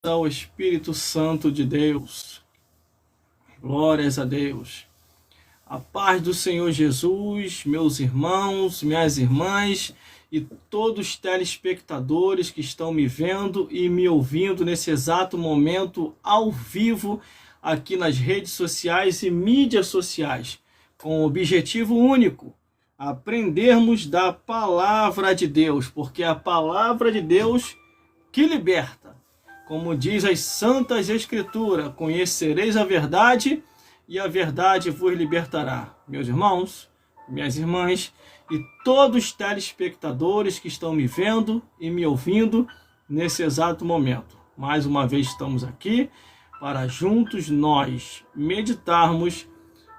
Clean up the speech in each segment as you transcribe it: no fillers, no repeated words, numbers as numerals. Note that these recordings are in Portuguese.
ao Espírito Santo de Deus. Glórias a Deus. A paz do Senhor Jesus, meus irmãos, minhas irmãs e todos os telespectadores que estão me vendo e me ouvindo nesse exato momento ao vivo aqui nas redes sociais e mídias sociais, com o objetivo único: aprendermos da palavra de Deus, porque é a palavra de Deus que liberta. Como diz as Santas Escrituras, conhecereis a verdade e a verdade vos libertará. Meus irmãos, minhas irmãs e todos os telespectadores que estão me vendo e me ouvindo nesse exato momento. Mais uma vez estamos aqui para juntos nós meditarmos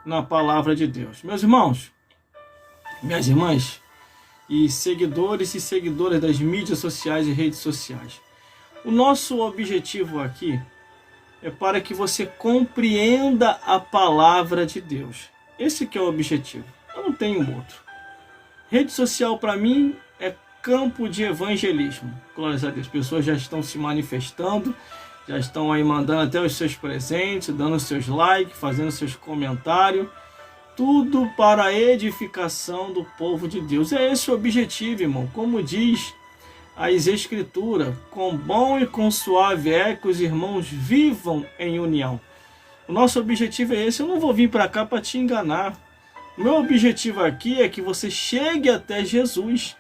na palavra de Deus. Meus irmãos, minhas irmãs e seguidores e seguidoras das mídias sociais e redes sociais, o nosso objetivo aqui é para que você compreenda a palavra de Deus. Esse que é o objetivo. Eu não tenho outro. Rede social para mim é campo de evangelismo. Glórias a Deus. Pessoas já estão se manifestando, já estão aí mandando até os seus presentes, dando seus likes, fazendo seus comentários. Tudo para a edificação do povo de Deus. É esse o objetivo, irmão. Como diz as Escrituras, com bom e com suave é que os irmãos vivam em união. O nosso objetivo é esse. Eu não vou vir para cá para te enganar. O meu objetivo aqui é que você chegue até Jesus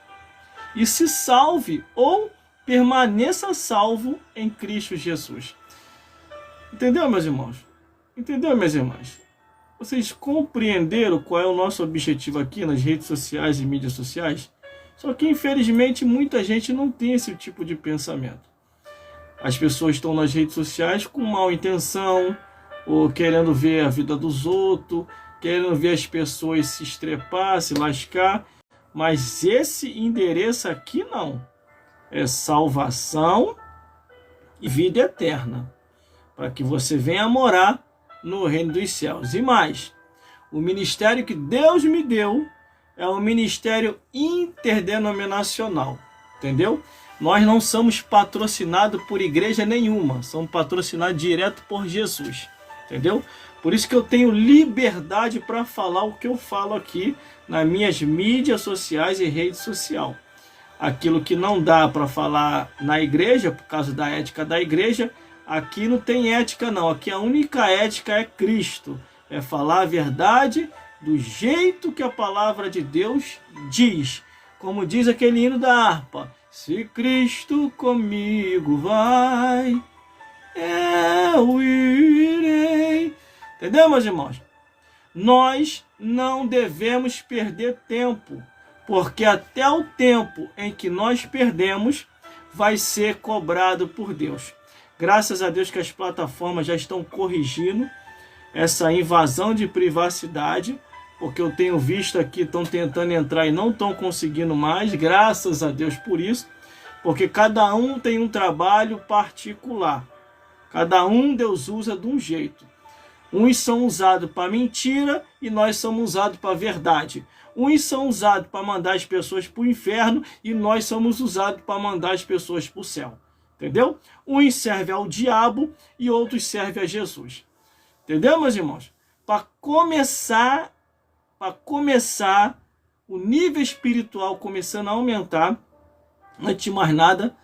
e se salve ou permaneça salvo em Cristo Jesus. Entendeu, meus irmãos? Entendeu, minhas irmãs? Vocês compreenderam qual é o nosso objetivo aqui nas redes sociais e mídias sociais? Só que, infelizmente, muita gente não tem esse tipo de pensamento. As pessoas estão nas redes sociais com mal intenção, ou querendo ver a vida dos outros, querendo ver as pessoas se estrepar, se lascar. Mas esse endereço aqui não. É salvação e vida eterna, para que você venha morar no reino dos céus. E mais, o ministério que Deus me deu é um ministério interdenominacional, entendeu? Nós não somos patrocinados por igreja nenhuma, somos patrocinados direto por Jesus, entendeu? Por isso que eu tenho liberdade para falar o que eu falo aqui nas minhas mídias sociais e rede social. Aquilo que não dá para falar na igreja, por causa da ética da igreja, aqui não tem ética não, aqui a única ética é Cristo, é falar a verdade do jeito que a palavra de Deus diz. Como diz aquele hino da harpa: se Cristo comigo vai, eu irei. Entendeu, meus irmãos? Nós não devemos perder tempo, porque até o tempo em que nós perdemos vai ser cobrado por Deus. Graças a Deus que as plataformas já estão corrigindo essa invasão de privacidade, porque eu tenho visto aqui, estão tentando entrar e não estão conseguindo mais, graças a Deus por isso, porque cada um tem um trabalho particular, cada um Deus usa de um jeito. Uns são usados para mentira e nós somos usados para verdade. Uns são usados para mandar as pessoas para o inferno e nós somos usados para mandar as pessoas para o céu. Entendeu? Uns servem ao diabo e outros servem a Jesus. Entendeu, meus irmãos? Para começar o nível espiritual começando a aumentar, antes de mais nada,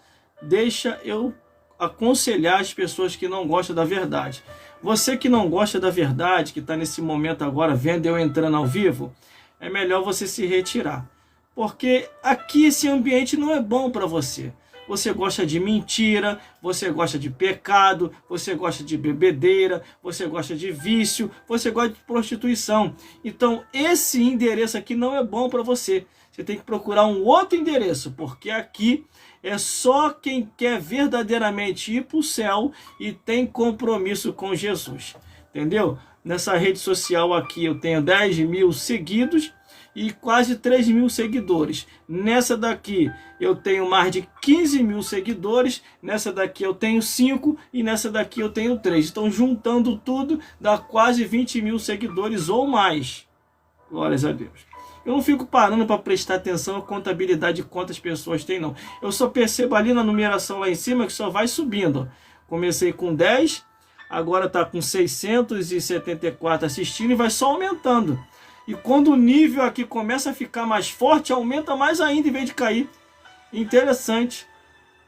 deixa eu aconselhar as pessoas que não gostam da verdade. Você que não gosta da verdade, que está nesse momento agora vendo eu entrando ao vivo, é melhor você se retirar. Porque aqui esse ambiente não é bom para você. Você gosta de mentira, você gosta de pecado, você gosta de bebedeira, você gosta de vício, você gosta de prostituição. Então, esse endereço aqui não é bom para você. Você tem que procurar um outro endereço, porque aqui é só quem quer verdadeiramente ir para o céu e tem compromisso com Jesus. Entendeu? Nessa rede social aqui eu tenho 10 mil seguidos e quase 3 mil seguidores. Nessa daqui eu tenho mais de 15 mil seguidores, nessa daqui eu tenho 5 e nessa daqui eu tenho 3. Então, juntando tudo, dá quase 20 mil seguidores ou mais. Glórias a Deus. Eu não fico parando para prestar atenção à contabilidade de quantas pessoas tem, não. Eu só percebo ali na numeração lá em cima que só vai subindo. Comecei com 10, agora está com 674 assistindo e vai só aumentando. E quando o nível aqui começa a ficar mais forte, aumenta mais ainda em vez de cair. Interessante.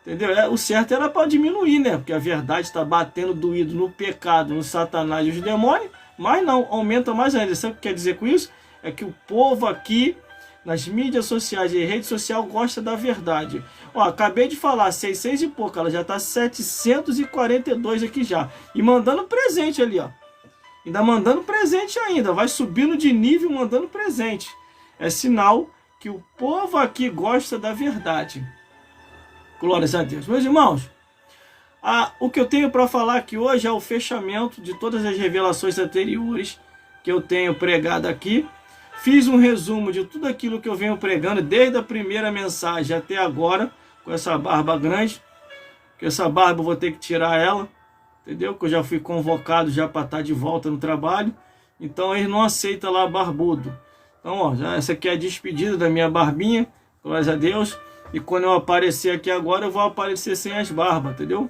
Entendeu? O certo era para diminuir, né? Porque a verdade está batendo doído no pecado, no Satanás e os demônios. Mas não, aumenta mais ainda. Sabe o que quer dizer com isso? É que o povo aqui, nas mídias sociais e rede social, gosta da verdade. Ó, acabei de falar, 600 e pouco. Ela já está 742 aqui já. E mandando presente ali, ó. Ainda mandando presente ainda. Vai subindo de nível mandando presente. É sinal que o povo aqui gosta da verdade. Glórias a Deus. Meus irmãos, o que eu tenho para falar aqui hoje é o fechamento de todas as revelações anteriores que eu tenho pregado aqui. Fiz um resumo de tudo aquilo que eu venho pregando desde a primeira mensagem até agora, com essa barba grande. Que essa barba eu vou ter que tirar ela. Entendeu? Que eu já fui convocado já para estar de volta no trabalho. Então eles não aceitam lá barbudo. Então, ó, essa aqui é a despedida da minha barbinha. Glórias a Deus. E quando eu aparecer aqui agora, eu vou aparecer sem as barbas, entendeu?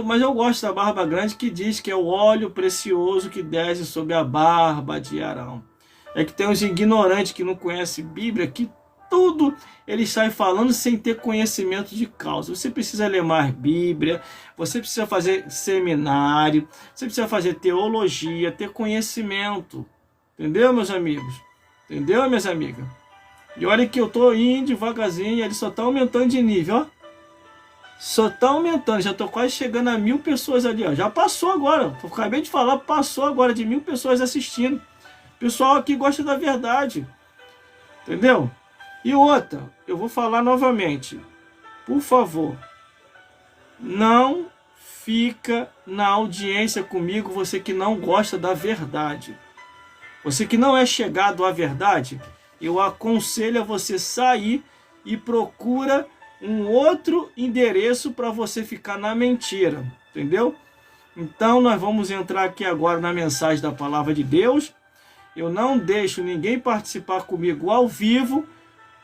Mas eu gosto da barba grande, que diz que é o óleo precioso que desce sobre a barba de Arão. É que tem uns ignorantes que não conhecem Bíblia, que tudo eles saem falando sem ter conhecimento de causa. Você precisa ler mais Bíblia, você precisa fazer seminário, você precisa fazer teologia, ter conhecimento. Entendeu, meus amigos? Entendeu, minhas amigas? E olha que eu tô indo devagarzinho, ele só tá aumentando de nível, ó. Só tá aumentando, já tô quase chegando a 1000 pessoas ali, ó. Já passou agora, eu acabei de falar, passou agora de 1000 pessoas assistindo. O pessoal aqui gosta da verdade. Entendeu? E outra, eu vou falar novamente. Por favor, não fica na audiência comigo você que não gosta da verdade. Você que não é chegado à verdade, eu aconselho a você sair e procura um outro endereço para você ficar na mentira, entendeu? Então nós vamos entrar aqui agora na mensagem da palavra de Deus. Eu não deixo ninguém participar comigo ao vivo,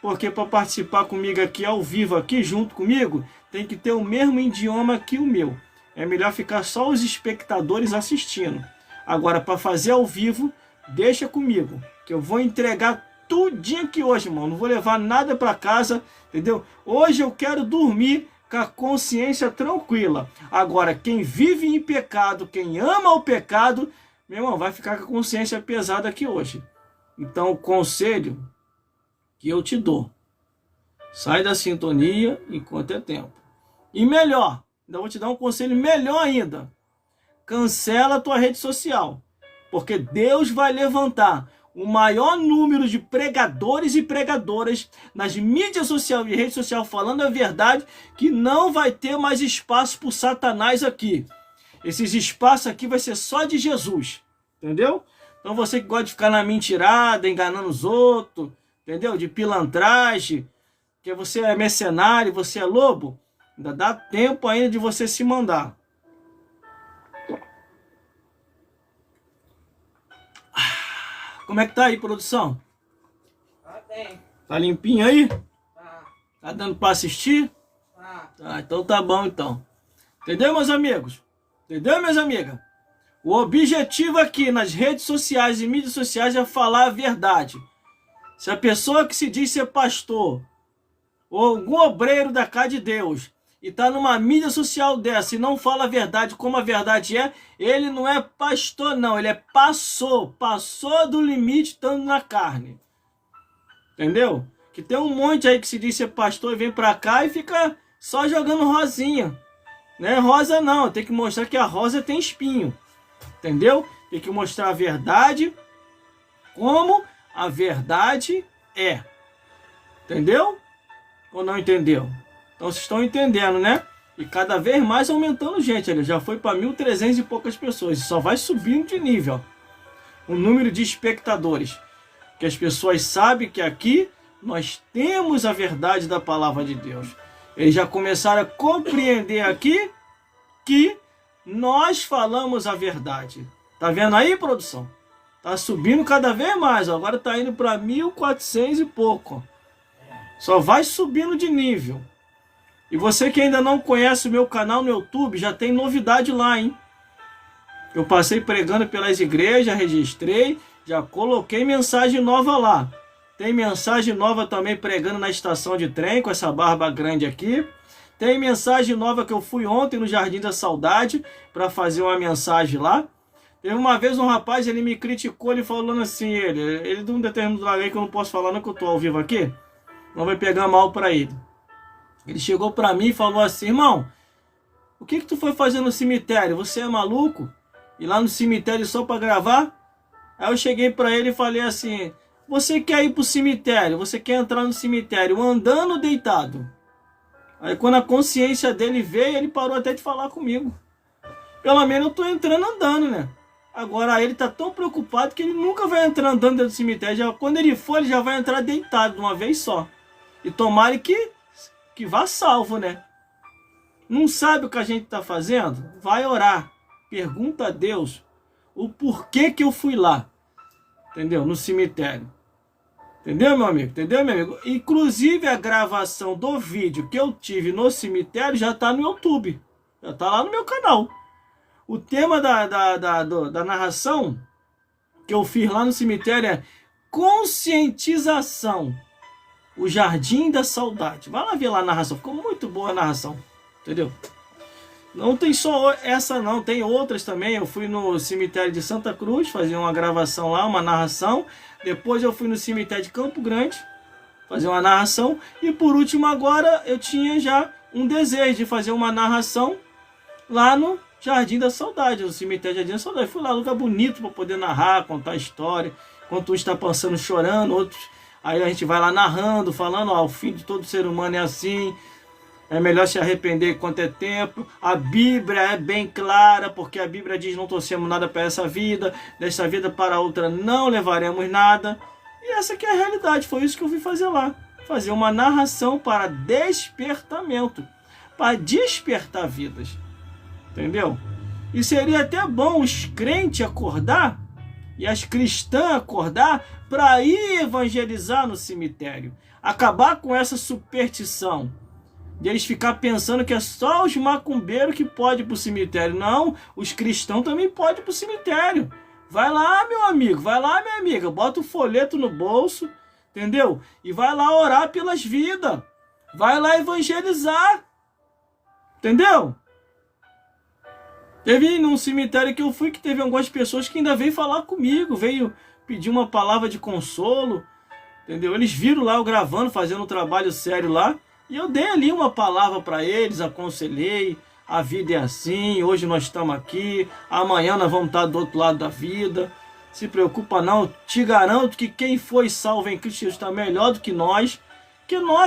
porque para participar comigo aqui ao vivo, aqui junto comigo, tem que ter o mesmo idioma que o meu. É melhor ficar só os espectadores assistindo. Agora, para fazer ao vivo, deixa comigo, que eu vou entregar tudinho aqui hoje, irmão. Não vou levar nada para casa, entendeu? Hoje eu quero dormir com a consciência tranquila. Agora, quem vive em pecado, quem ama o pecado, meu irmão, vai ficar com a consciência pesada aqui hoje. Então, o conselho que eu te dou: sai da sintonia enquanto é tempo. E melhor, ainda vou te dar um conselho melhor ainda: cancela a tua rede social, porque Deus vai levantar o maior número de pregadores e pregadoras nas mídias sociais e rede social falando a verdade, que não vai ter mais espaço para o Satanás aqui. Esses espaços aqui vai ser só de Jesus, entendeu? Então você que gosta de ficar na mentirada, enganando os outros, entendeu? De pilantragem, que você é mercenário, você é lobo, ainda dá tempo ainda de você se mandar. Como é que tá aí, produção? Tá bem. Tá limpinho aí? Tá. Tá dando para assistir? Tá. Tá, então tá bom então. Entendeu, meus amigos? Entendeu, minhas amigas? O objetivo aqui nas redes sociais e mídias sociais é falar a verdade. Se a pessoa que se diz ser pastor ou algum obreiro da casa de Deus e tá numa mídia social dessa e não fala a verdade como a verdade é, ele não é pastor não, ele é passou do limite estando na carne. Entendeu? Que tem um monte aí que se diz ser pastor e vem pra cá e fica só jogando rosinha. Não é rosa não, tem que mostrar que a rosa tem espinho. Entendeu? Tem que mostrar a verdade como a verdade é. Entendeu? Ou não entendeu? Então vocês estão entendendo, né? E cada vez mais aumentando gente. Ele já foi para 1.300 e poucas pessoas. E só vai subindo de nível. O número de espectadores. Que as pessoas sabem que aqui nós temos a verdade da palavra de Deus. Eles já começaram a compreender aqui que nós falamos a verdade. Tá vendo aí, produção? Tá subindo cada vez mais. Agora tá indo para 1.400 e pouco. Só vai subindo de nível. E você que ainda não conhece o meu canal no YouTube, já tem novidade lá, hein? Eu passei pregando pelas igrejas, registrei, já coloquei mensagem nova lá. Tem mensagem nova também pregando na estação de trem, com essa barba grande aqui. Tem mensagem nova que eu fui ontem no Jardim da Saudade para fazer uma mensagem lá. Teve uma vez um rapaz, ele me criticou, ele falando assim, ele de um determinado lugar aí que eu não posso falar, não, que eu tô ao vivo aqui, não vai pegar mal para ele. Ele chegou para mim e falou assim, irmão, o que tu foi fazer no cemitério? Você é maluco? Ir lá no cemitério só para gravar? Aí eu cheguei para ele e falei assim, você quer ir pro cemitério? Você quer entrar no cemitério andando ou deitado? Aí quando a consciência dele veio, ele parou até de falar comigo. Pelo menos eu tô entrando andando, né? Agora ele tá tão preocupado que ele nunca vai entrar andando dentro do cemitério. Já, quando ele for, ele já vai entrar deitado de uma vez só. E tomara que vá salvo, né? Não sabe o que a gente tá fazendo? Vai orar. Pergunta a Deus o porquê que eu fui lá. Entendeu? No cemitério. Entendeu, meu amigo? Entendeu, meu amigo? Inclusive a gravação do vídeo que eu tive no cemitério já tá no YouTube. Já tá lá no meu canal. O tema da narração que eu fiz lá no cemitério é conscientização. O Jardim da Saudade. Vai lá ver lá a narração. Ficou muito boa a narração. Entendeu? Não tem só essa não. Tem outras também. Eu fui no cemitério de Santa Cruz. Fazer uma gravação lá. Uma narração. Depois eu fui no cemitério de Campo Grande. Fazer uma narração. E por último agora eu tinha já um desejo de fazer uma narração lá no Jardim da Saudade. No cemitério Jardim da Saudade. Fui lá, lugar bonito para poder narrar, contar a história. Enquanto um está passando chorando, outros... Aí a gente vai lá narrando, falando, ó, o fim de todo ser humano é assim, é melhor se arrepender enquanto é tempo. A Bíblia é bem clara, porque a Bíblia diz, não torcemos nada para essa vida, desta vida para outra não levaremos nada. E essa que é a realidade, foi isso que eu fui fazer lá. Fazer uma narração para despertamento, para despertar vidas. Entendeu? E seria até bom os crentes acordar e as cristãs acordar para ir evangelizar no cemitério. Acabar com essa superstição de eles ficar pensando que é só os macumbeiros que podem ir para o cemitério. Não, os cristãos também podem ir para o cemitério. Vai lá, meu amigo, vai lá, minha amiga, bota o folheto no bolso, entendeu? E vai lá orar pelas vidas. Vai lá evangelizar. Entendeu? Teve num cemitério que eu fui que teve algumas pessoas que ainda veio falar comigo, veio pedir uma palavra de consolo, entendeu? Eles viram lá eu gravando, fazendo um trabalho sério lá, e eu dei ali uma palavra para eles, aconselhei, a vida é assim, hoje nós estamos aqui, amanhã nós vamos estar do outro lado da vida, se preocupa não, te garanto que quem foi salvo em Cristo está melhor do que nós,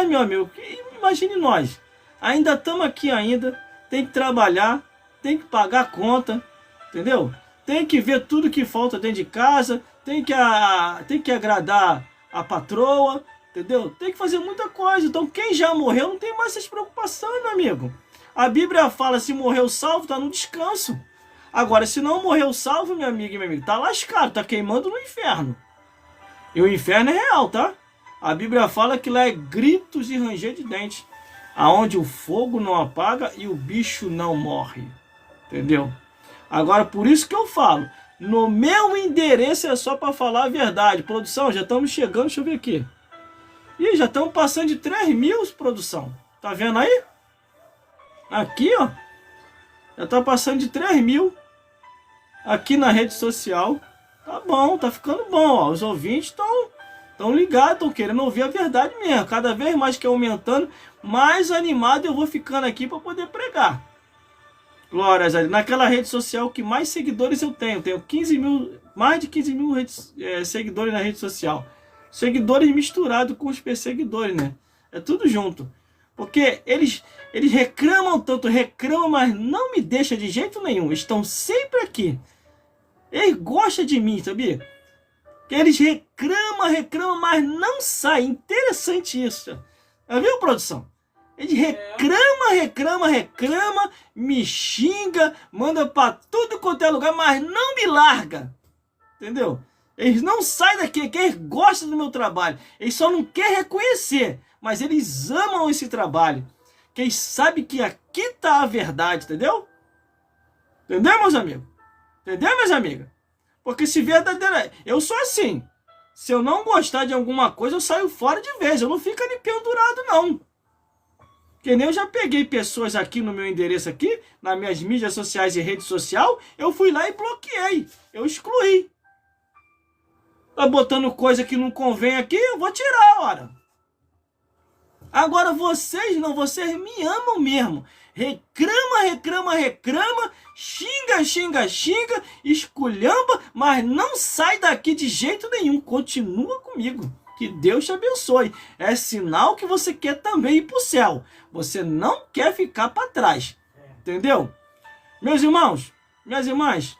meu amigo, imagine nós, ainda estamos aqui ainda, tem que trabalhar, tem que pagar a conta, entendeu? Tem que ver tudo que falta dentro de casa, tem que agradar a patroa, entendeu? Tem que fazer muita coisa. Então quem já morreu não tem mais essas preocupações, meu amigo. A Bíblia fala, se morreu salvo, tá no descanso. Agora, se não morreu salvo, meu amigo e meu amigo, tá lascado, tá queimando no inferno. E o inferno é real, tá? A Bíblia fala que lá é gritos e ranger de dentes, aonde o fogo não apaga e o bicho não morre. Entendeu? Agora, por isso que eu falo, no meu endereço é só para falar a verdade. Produção, já estamos chegando, deixa eu ver aqui. Ih, já estamos passando de 3.000, produção. Tá vendo aí? Aqui, ó. Já tá passando de 3.000. Aqui na rede social. Tá bom, tá ficando bom, ó. Os ouvintes estão ligados, estão querendo ouvir a verdade mesmo. Cada vez mais que aumentando, mais animado eu vou ficando aqui para poder pregar. Glórias a Deus. Naquela rede social que mais seguidores eu tenho. Tenho 15 mil, mais de 15 mil seguidores na rede social. Seguidores misturados com os perseguidores, né? É tudo junto. Porque eles reclamam tanto, mas não me deixam de jeito nenhum. Estão sempre aqui. Eles gostam de mim, sabia? Eles reclamam, mas não saem. Interessante isso. Já viu, produção? Ele reclama, me xinga, manda pra tudo quanto é lugar, mas não me larga. Entendeu? Eles não saem daqui, que eles gostam do meu trabalho. Eles só não querem reconhecer, mas eles amam esse trabalho. Quem sabe que aqui está a verdade, entendeu? Entendeu, meus amigos? Entendeu, minhas amigas? Porque se verdadeira... Eu sou assim. Se eu não gostar de alguma coisa, eu saio fora de vez. Eu não fico ali pendurado, não. Que nem eu já peguei pessoas aqui no meu endereço aqui, nas minhas mídias sociais e rede social, eu fui lá e bloqueei. Eu excluí. Tá botando coisa que não convém aqui, eu vou tirar, ora. Agora vocês não, vocês me amam mesmo. Reclama, reclama, reclama, xinga, xinga, xinga, esculhamba, mas não sai daqui de jeito nenhum. Continua comigo. Que Deus te abençoe. É sinal que você quer também ir para o céu. Você não quer ficar para trás. Entendeu? Meus irmãos, minhas irmãs,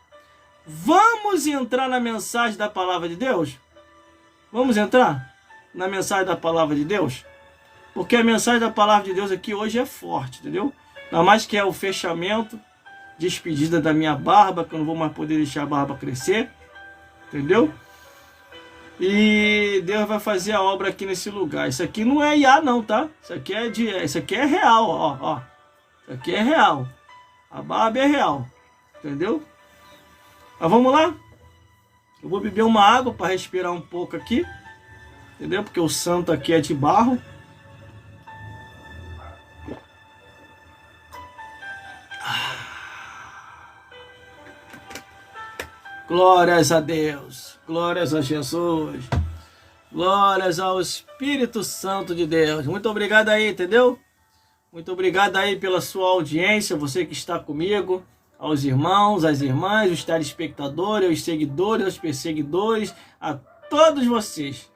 vamos entrar na mensagem da palavra de Deus? Vamos entrar na mensagem da palavra de Deus? Porque a mensagem da palavra de Deus aqui hoje é forte, entendeu? Ainda mais que é o fechamento, despedida da minha barba, que eu não vou mais poder deixar a barba crescer. Entendeu? E Deus vai fazer a obra aqui nesse lugar. Isso aqui não é IA não, tá? Isso aqui é real, ó. Isso aqui é real. A barba é real. Entendeu? Mas vamos lá? Eu vou beber uma água para respirar um pouco aqui. Entendeu? Porque o santo aqui é de barro. Glórias a Deus, glórias a Jesus, glórias ao Espírito Santo de Deus. Muito obrigado aí, entendeu? Muito obrigado aí pela sua audiência, você que está comigo, aos irmãos, às irmãs, os telespectadores, os seguidores, os perseguidores, a todos vocês.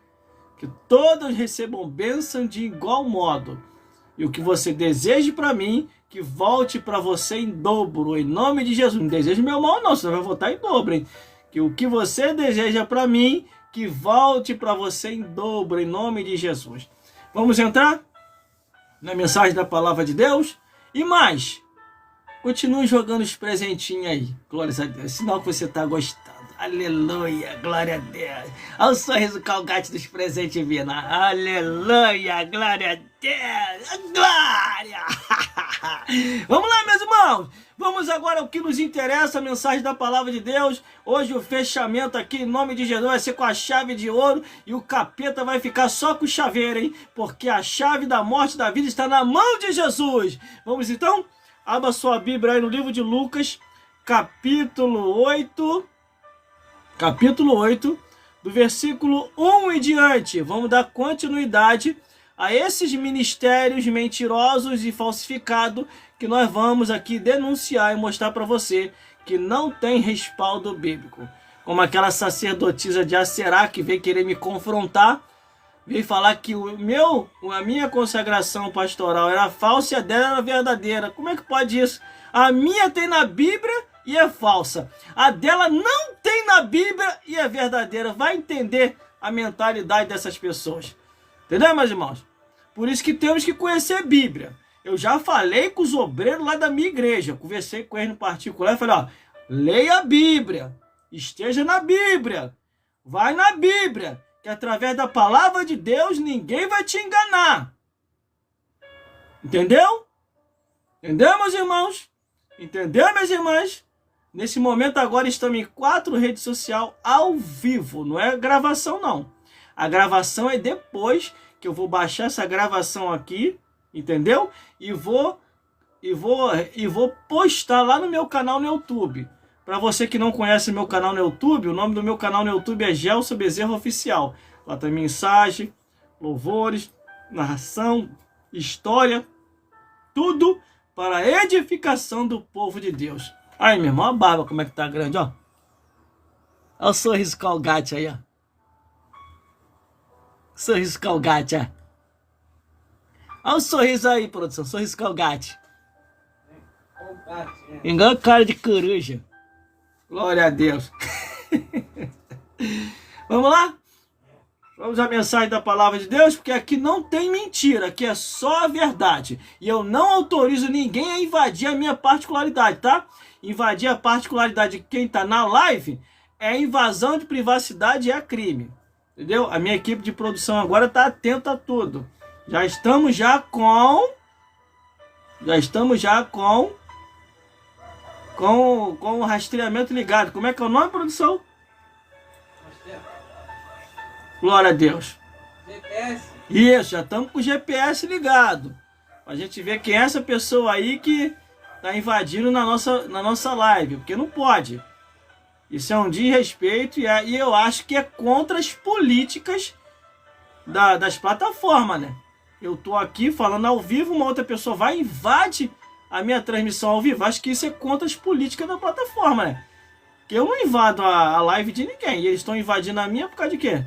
Que todos recebam bênção de igual modo. E o que você deseja para mim, que volte para você em dobro, em nome de Jesus. Não deseja meu mal não, você vai voltar em dobro, hein? Que o que você deseja para mim, que volte para você em dobro, em nome de Jesus. Vamos entrar na mensagem da palavra de Deus? E mais, continue jogando os presentinhos aí. Glórias a Deus, sinal que você está gostando. Aleluia, glória a Deus. Olha o sorriso calgate dos presentes vindo. Aleluia, glória a Deus. Glória. Vamos lá, meus irmãos. Vamos agora ao que nos interessa, a mensagem da palavra de Deus. Hoje o fechamento aqui, em nome de Jesus, vai ser com a chave de ouro. E o capeta vai ficar só com o chaveiro, hein? Porque a chave da morte e da vida está na mão de Jesus. Vamos então? Abra sua Bíblia aí no livro de Lucas, capítulo 8, do versículo 1 em diante. Vamos dar continuidade a esses ministérios mentirosos e falsificados que nós vamos aqui denunciar e mostrar para você que não tem respaldo bíblico. Como aquela sacerdotisa de Aserá que veio querer me confrontar, veio falar que a minha consagração pastoral era falsa e a dela era verdadeira. Como é que pode isso? A minha tem na Bíblia e é falsa. A dela não tem na Bíblia e é verdadeira. Vai entender a mentalidade dessas pessoas. Entendeu, meus irmãos? Por isso que temos que conhecer a Bíblia. Eu já falei com os obreiros lá da minha igreja. Conversei com eles no particular e falei, ó, leia a Bíblia. Esteja na Bíblia. Vai na Bíblia. Que através da palavra de Deus ninguém vai te enganar. Entendeu? Entendeu, meus irmãos? Entendeu, minhas irmãs? Nesse momento agora estamos em 4 redes sociais ao vivo. Não é gravação, não. A gravação é depois que eu vou baixar essa gravação aqui, entendeu? E vou postar lá no meu canal no YouTube. Para você que não conhece meu canal no YouTube, o nome do meu canal no YouTube é Gelson Bezerra Oficial. Lá tem mensagem, louvores, narração, história, tudo para a edificação do povo de Deus. Aí, meu irmão, a barba como é que tá grande, ó. Olha o sorriso calgate aí, ó. Sorriso calgate, ó. Olha o sorriso aí, produção, sorriso calgate. Igual cara de coruja. Glória a Deus. Vamos lá? Vamos à mensagem da palavra de Deus, porque aqui não tem mentira, aqui é só a verdade. E eu não autorizo ninguém a invadir a minha particularidade, tá? Invadir a particularidade de quem está na live é invasão de privacidade e é crime. Entendeu? A minha equipe de produção agora está atenta a tudo. Já estamos com Já estamos já com o rastreamento ligado. Como é que é o nome, produção? Glória a Deus. GPS. Isso, já estamos com o GPS ligado. A gente ver quem é essa pessoa aí que está invadindo na nossa live. Porque não pode. Isso é um desrespeito e eu acho que é contra as políticas das plataformas, né? Eu tô aqui falando ao vivo, uma outra pessoa vai e invade a minha transmissão ao vivo. Acho que isso é contra as políticas da plataforma, né? Porque eu não invado a live de ninguém. E eles estão invadindo a minha por causa de quê?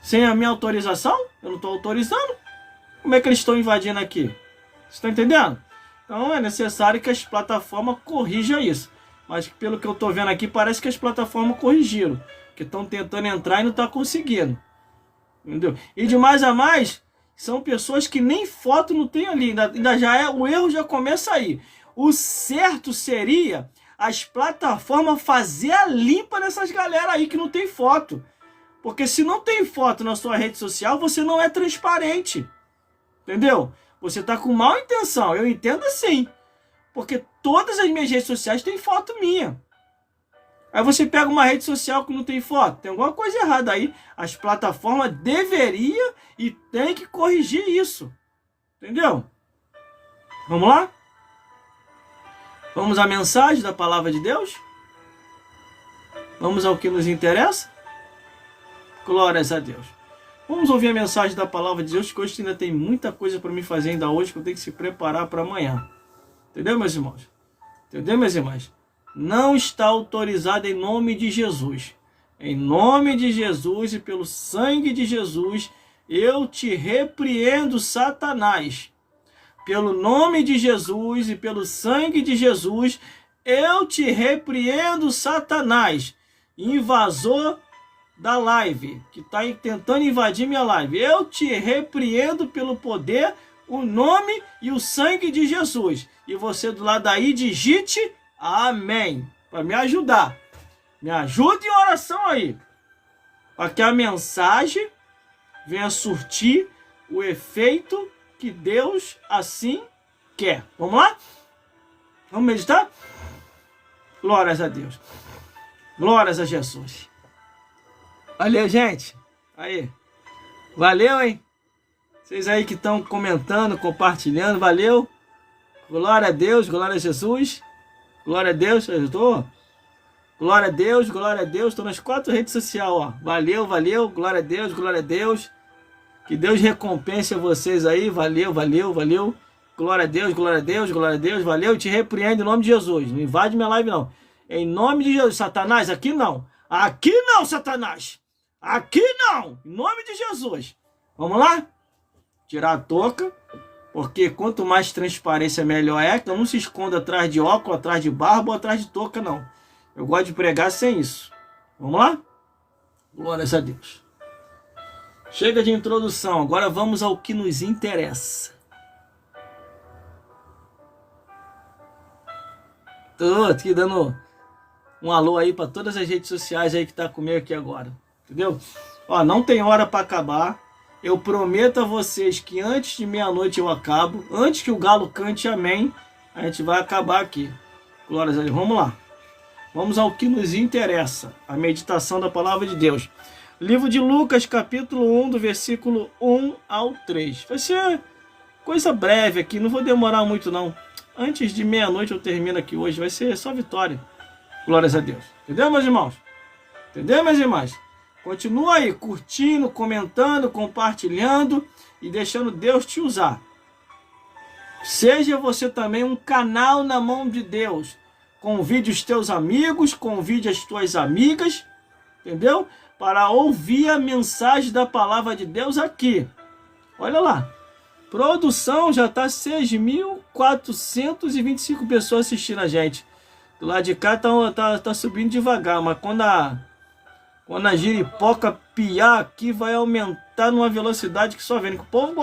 Sem a minha autorização? Eu não estou autorizando? Como é que eles estão invadindo aqui? Vocês estão entendendo? Então é necessário que as plataformas corrijam isso. Mas pelo que eu estou vendo aqui, parece que as plataformas corrigiram. Que estão tentando entrar e não estão conseguindo. Entendeu? E de mais a mais, são pessoas que nem foto não tem ali. Ainda já é, o erro já começa aí. O certo seria as plataformas fazer a limpa nessas galera aí que não tem foto. Porque se não tem foto na sua rede social, você não é transparente. Entendeu? Você está com má intenção. Eu entendo assim. Porque todas as minhas redes sociais têm foto minha. Aí você pega uma rede social que não tem foto. Tem alguma coisa errada aí. As plataformas deveriam e tem que corrigir isso. Entendeu? Vamos lá? Vamos à mensagem da palavra de Deus? Vamos ao que nos interessa? Glórias a Deus. Vamos ouvir a mensagem da palavra de Deus, que hoje ainda tem muita coisa para me fazer ainda hoje, que eu tenho que se preparar para amanhã. Entendeu, meus irmãos? Entendeu, minhas irmãs? Não está autorizado em nome de Jesus. Em nome de Jesus e pelo sangue de Jesus, eu te repreendo, Satanás. Pelo nome de Jesus e pelo sangue de Jesus, eu te repreendo, Satanás, invasor da live, que está tentando invadir minha live. Eu te repreendo pelo poder, o nome e o sangue de Jesus. E você do lado aí, digite amém, para me ajudar. Me ajude em oração aí, para que a mensagem venha surtir o efeito que Deus assim quer. Vamos lá? Vamos meditar? Glórias a Deus. Glórias a Jesus. Valeu, gente. Aí. Valeu, hein? Vocês aí que estão comentando, compartilhando. Valeu. Glória a Deus, glória a Jesus. Glória a Deus, eu estou. Glória a Deus, glória a Deus. Estou nas 4 redes sociais, ó. Valeu, valeu. Glória a Deus, glória a Deus. Que Deus recompense a vocês aí. Valeu, valeu, valeu. Glória a Deus, glória a Deus, glória a Deus. Valeu, eu te repreendo em nome de Jesus. Não invade minha live, não. Em nome de Jesus. Satanás, aqui não. Aqui não, Satanás. Aqui não. Em nome de Jesus. Vamos lá? Tirar a touca. Porque quanto mais transparência, melhor é. Então não se esconda atrás de óculos, atrás de barba ou atrás de touca, não. Eu gosto de pregar sem isso. Vamos lá? Glórias a Deus. Chega de introdução. Agora vamos ao que nos interessa. Tô aqui dando um alô aí para todas as redes sociais aí que tá comigo aqui agora. Entendeu? Ó, não tem hora para acabar. Eu prometo a vocês que antes de meia-noite eu acabo. Antes que o galo cante amém, a gente vai acabar aqui. Glórias a Deus. Vamos lá. Vamos ao que nos interessa. A meditação da palavra de Deus. Livro de Lucas, capítulo 1, do versículo 1 ao 3. Vai ser coisa breve aqui, não vou demorar muito não. Antes de meia-noite eu termino aqui hoje. Vai ser só vitória. Glórias a Deus. Entendeu, meus irmãos? Entendeu, minhas irmãs? Continua aí, curtindo, comentando, compartilhando e deixando Deus te usar. Seja você também um canal na mão de Deus. Convide os teus amigos, convide as tuas amigas, entendeu? Para ouvir a mensagem da palavra de Deus aqui. Olha lá. Produção já está 6.425 pessoas assistindo a gente. Do lado de cá tá subindo devagar, mas quando a giripoca piar aqui, vai aumentar numa velocidade que só vendo. O povo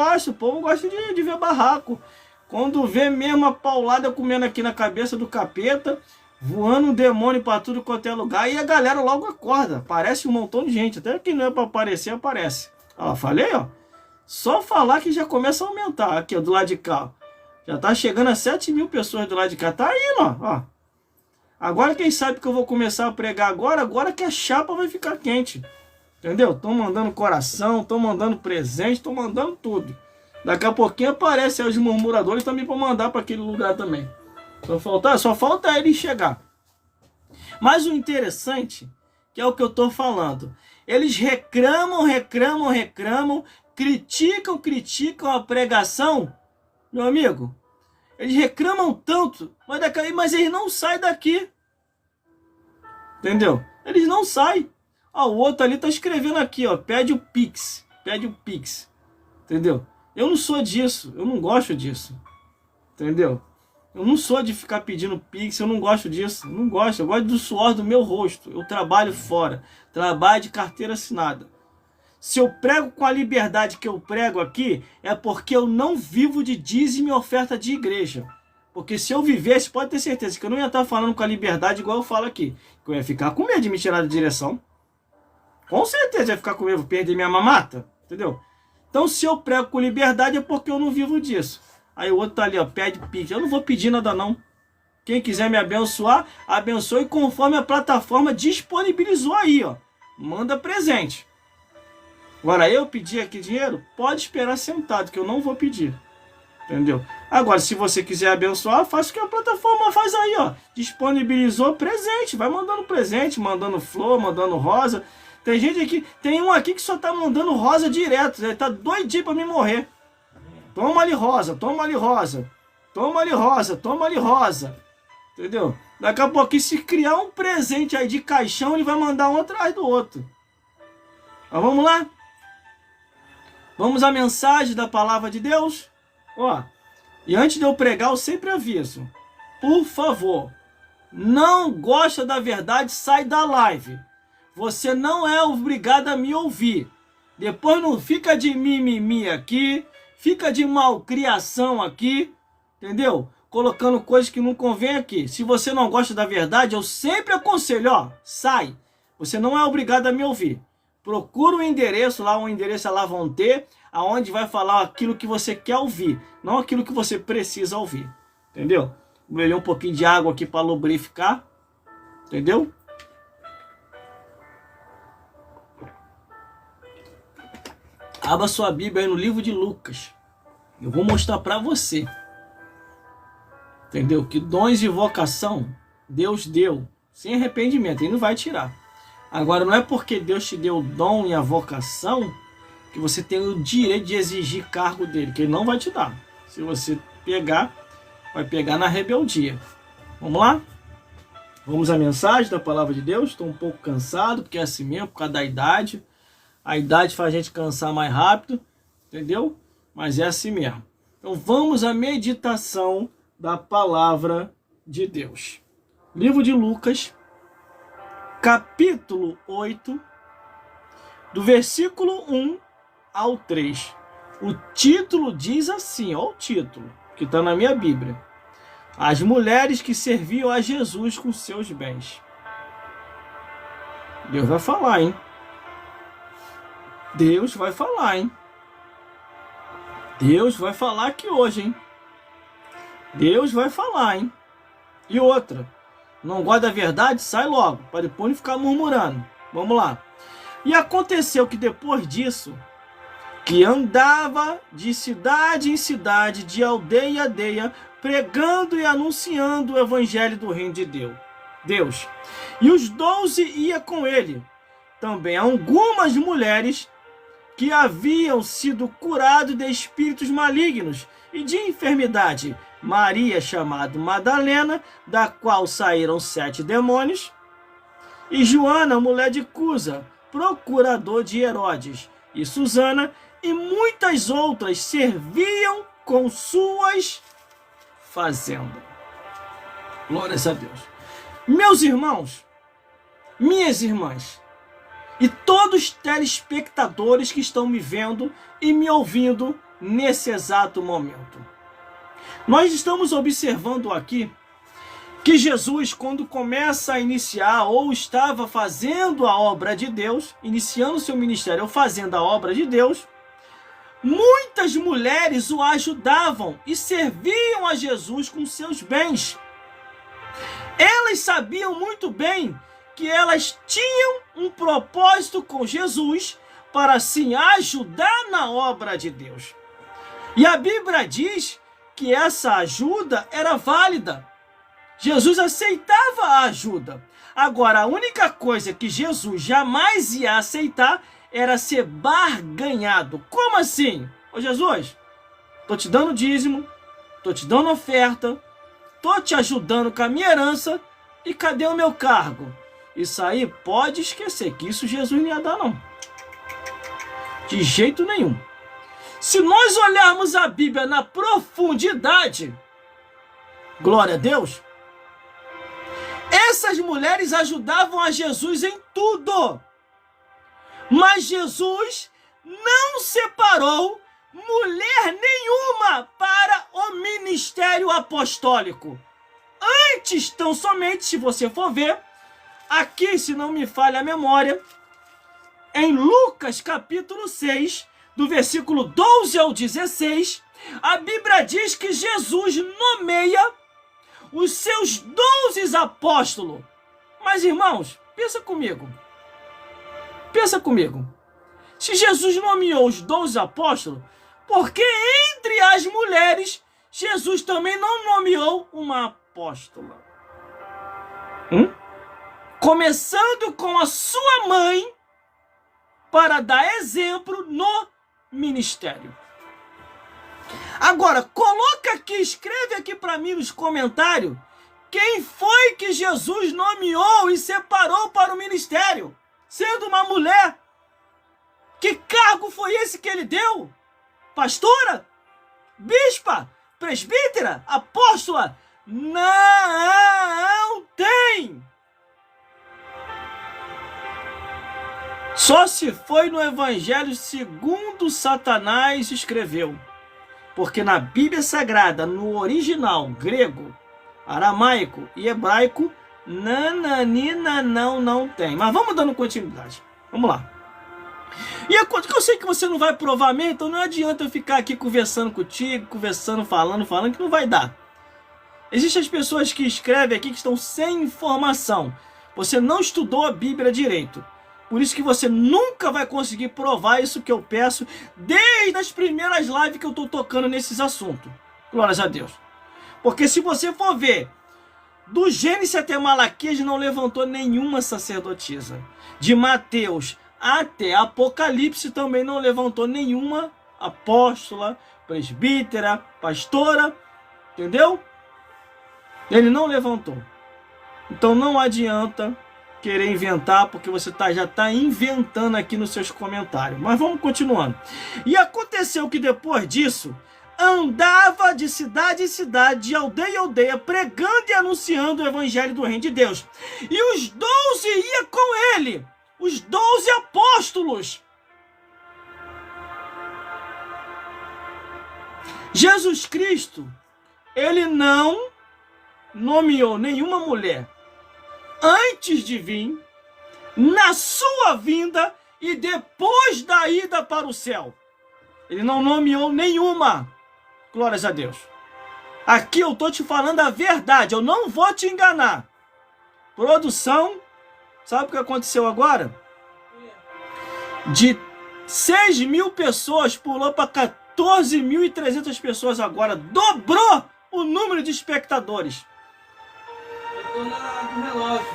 gosta de ver barraco. Quando vê mesmo a paulada comendo aqui na cabeça do capeta, voando um demônio para tudo quanto é lugar, e a galera logo acorda. Parece um montão de gente, até que não é para aparecer, aparece. Ó, falei, ó. Só falar que já começa a aumentar. Aqui, ó, do lado de cá. Já tá chegando a 7.000 pessoas do lado de cá. Tá indo, ó. Agora quem sabe que eu vou começar a pregar agora que a chapa vai ficar quente. Entendeu? Tô mandando coração, tô mandando presente, tô mandando tudo. Daqui a pouquinho aparece aí os murmuradores também para mandar para aquele lugar também. Só falta ele chegar. Mas o interessante, que é o que eu tô falando, eles reclamam, criticam a pregação. Meu amigo, eles reclamam tanto, mas eles não saem daqui. Entendeu? Eles não saem. Ó, o outro ali tá escrevendo aqui, ó, pede o Pix. Entendeu? Eu não sou disso, eu não gosto disso. Entendeu? Eu não sou de ficar pedindo Pix, eu não gosto disso. Eu gosto do suor do meu rosto. Eu trabalho fora, trabalho de carteira assinada. Se eu prego com a liberdade que eu prego aqui, é porque eu não vivo de dízimo e oferta de igreja. Porque se eu vivesse, pode ter certeza que eu não ia estar falando com a liberdade igual eu falo aqui. Que eu ia ficar com medo de me tirar da direção. Com certeza eu ia ficar com medo de perder minha mamata. Entendeu? Então se eu prego com liberdade é porque eu não vivo disso. Aí o outro tá ali, ó, pede Pix. Eu não vou pedir nada não. Quem quiser me abençoar, abençoe conforme a plataforma disponibilizou aí, ó. Manda presente. Agora eu pedir aqui dinheiro, pode esperar sentado, que eu não vou pedir. Entendeu? Agora, se você quiser abençoar, faça o que a plataforma faz aí, ó. Disponibilizou presente. Vai mandando presente, mandando flor, mandando rosa. Tem gente aqui, tem um aqui que só tá mandando rosa direto. Ele tá doidinho pra me morrer. Toma ali rosa, toma ali rosa. Toma ali rosa, toma ali rosa. Entendeu? Daqui a pouco, se criar um presente aí de caixão, ele vai mandar um atrás do outro. Mas vamos lá? Vamos à mensagem da palavra de Deus? Ó, e antes de eu pregar, eu sempre aviso. Por favor, não gosta da verdade, sai da live. Você não é obrigado a me ouvir. Depois não fica de mimimi aqui, fica de malcriação aqui, entendeu? Colocando coisas que não convém aqui. Se você não gosta da verdade, eu sempre aconselho, ó, sai. Você não é obrigado a me ouvir. Procura o endereço lá vão ter, aonde vai falar aquilo que você quer ouvir, não aquilo que você precisa ouvir. Entendeu? Vou beber um pouquinho de água aqui para lubrificar. Entendeu? Abra sua Bíblia aí no livro de Lucas. Eu vou mostrar para você. Entendeu? Que dons e vocação Deus deu sem arrependimento. Ele não vai tirar. Agora, não é porque Deus te deu o dom e a vocação que você tem o direito de exigir cargo dele, que ele não vai te dar. Se você pegar, vai pegar na rebeldia. Vamos lá? Vamos à mensagem da palavra de Deus. Estou um pouco cansado, porque é assim mesmo, por causa da idade. A idade faz a gente cansar mais rápido, entendeu? Mas é assim mesmo. Então vamos à meditação da palavra de Deus. Livro de Lucas, capítulo 8, do versículo 1 ao 3. O título diz assim, ó, o título que está na minha Bíblia: As mulheres que serviam a Jesus com seus bens. Deus vai falar, hein? Deus vai falar, hein? Deus vai falar aqui hoje, hein? Deus vai falar, hein? E outra, não gosta da verdade? Sai logo, para depois não ficar murmurando. Vamos lá. E aconteceu que depois disso, que andava de cidade em cidade, de aldeia em aldeia, pregando e anunciando o evangelho do reino de Deus. E os 12 iam com ele. Também algumas mulheres que haviam sido curadas de espíritos malignos e de enfermidade. Maria, chamada Madalena, da qual saíram 7 demônios, e Joana, mulher de Cusa, procurador de Herodes, e Susana, e muitas outras serviam com suas fazendas. Glórias a Deus. Meus irmãos, minhas irmãs, e todos os telespectadores que estão me vendo e me ouvindo nesse exato momento. Nós estamos observando aqui que Jesus, quando começa a iniciar ou estava fazendo a obra de Deus, iniciando seu ministério ou fazendo a obra de Deus, muitas mulheres o ajudavam e serviam a Jesus com seus bens. Elas sabiam muito bem que elas tinham um propósito com Jesus para assim ajudar na obra de Deus. E a Bíblia diz que essa ajuda era válida. Jesus aceitava a ajuda. Agora, a única coisa que Jesus jamais ia aceitar era ser barganhado. Como assim? Ô Jesus, tô te dando dízimo, tô te dando oferta, tô te ajudando com a minha herança, e cadê o meu cargo? Isso aí pode esquecer, que isso Jesus não ia dar não. De jeito nenhum. Se nós olharmos a Bíblia na profundidade, glória a Deus, essas mulheres ajudavam a Jesus em tudo. Mas Jesus não separou mulher nenhuma para o ministério apostólico. Antes, tão somente, se você for ver, aqui, se não me falha a memória, em Lucas capítulo 6, do versículo 12 ao 16, a Bíblia diz que Jesus nomeia os seus 12 apóstolos. Mas, irmãos, pensa comigo. Pensa comigo. Se Jesus nomeou os 12 apóstolos, por que entre as mulheres Jesus também não nomeou uma apóstola? Começando com a sua mãe, para dar exemplo no ministério. Agora, coloca aqui, escreve aqui para mim nos comentários, quem foi que Jesus nomeou e separou para o ministério, sendo uma mulher? Que cargo foi esse que ele deu? Pastora? Bispa? Presbítera? Apóstola? Não tem! Só se foi no Evangelho segundo Satanás escreveu. Porque na Bíblia Sagrada, no original grego, aramaico e hebraico, nananina não tem. Mas vamos dando continuidade. Vamos lá. E a coisa que eu sei que você não vai provar mesmo, então não adianta eu ficar aqui conversando contigo, conversando, falando, que não vai dar. Existem as pessoas que escrevem aqui que estão sem informação. Você não estudou a Bíblia direito. Por isso que você nunca vai conseguir provar isso que eu peço desde as primeiras lives que eu estou tocando nesses assuntos. Glórias a Deus. Porque se você for ver, do Gênesis até Malaquias não levantou nenhuma sacerdotisa. De Mateus até Apocalipse também não levantou nenhuma apóstola, presbítera, pastora. Entendeu? Ele não levantou. Então não adianta querer inventar, porque você já está inventando aqui nos seus comentários. Mas vamos continuando. E aconteceu que depois disso, andava de cidade em cidade, de aldeia em aldeia, pregando e anunciando o evangelho do reino de Deus. E os 12 iam com ele, os 12 apóstolos. Jesus Cristo, ele não nomeou nenhuma mulher antes de vir, na sua vinda e depois da ida para o céu. Ele não nomeou nenhuma. Glórias a Deus. Aqui eu estou te falando a verdade, eu não vou te enganar. Produção, sabe o que aconteceu agora? De 6.000 pessoas pulou para 14.300 pessoas agora. Dobrou o número de espectadores. No relógio.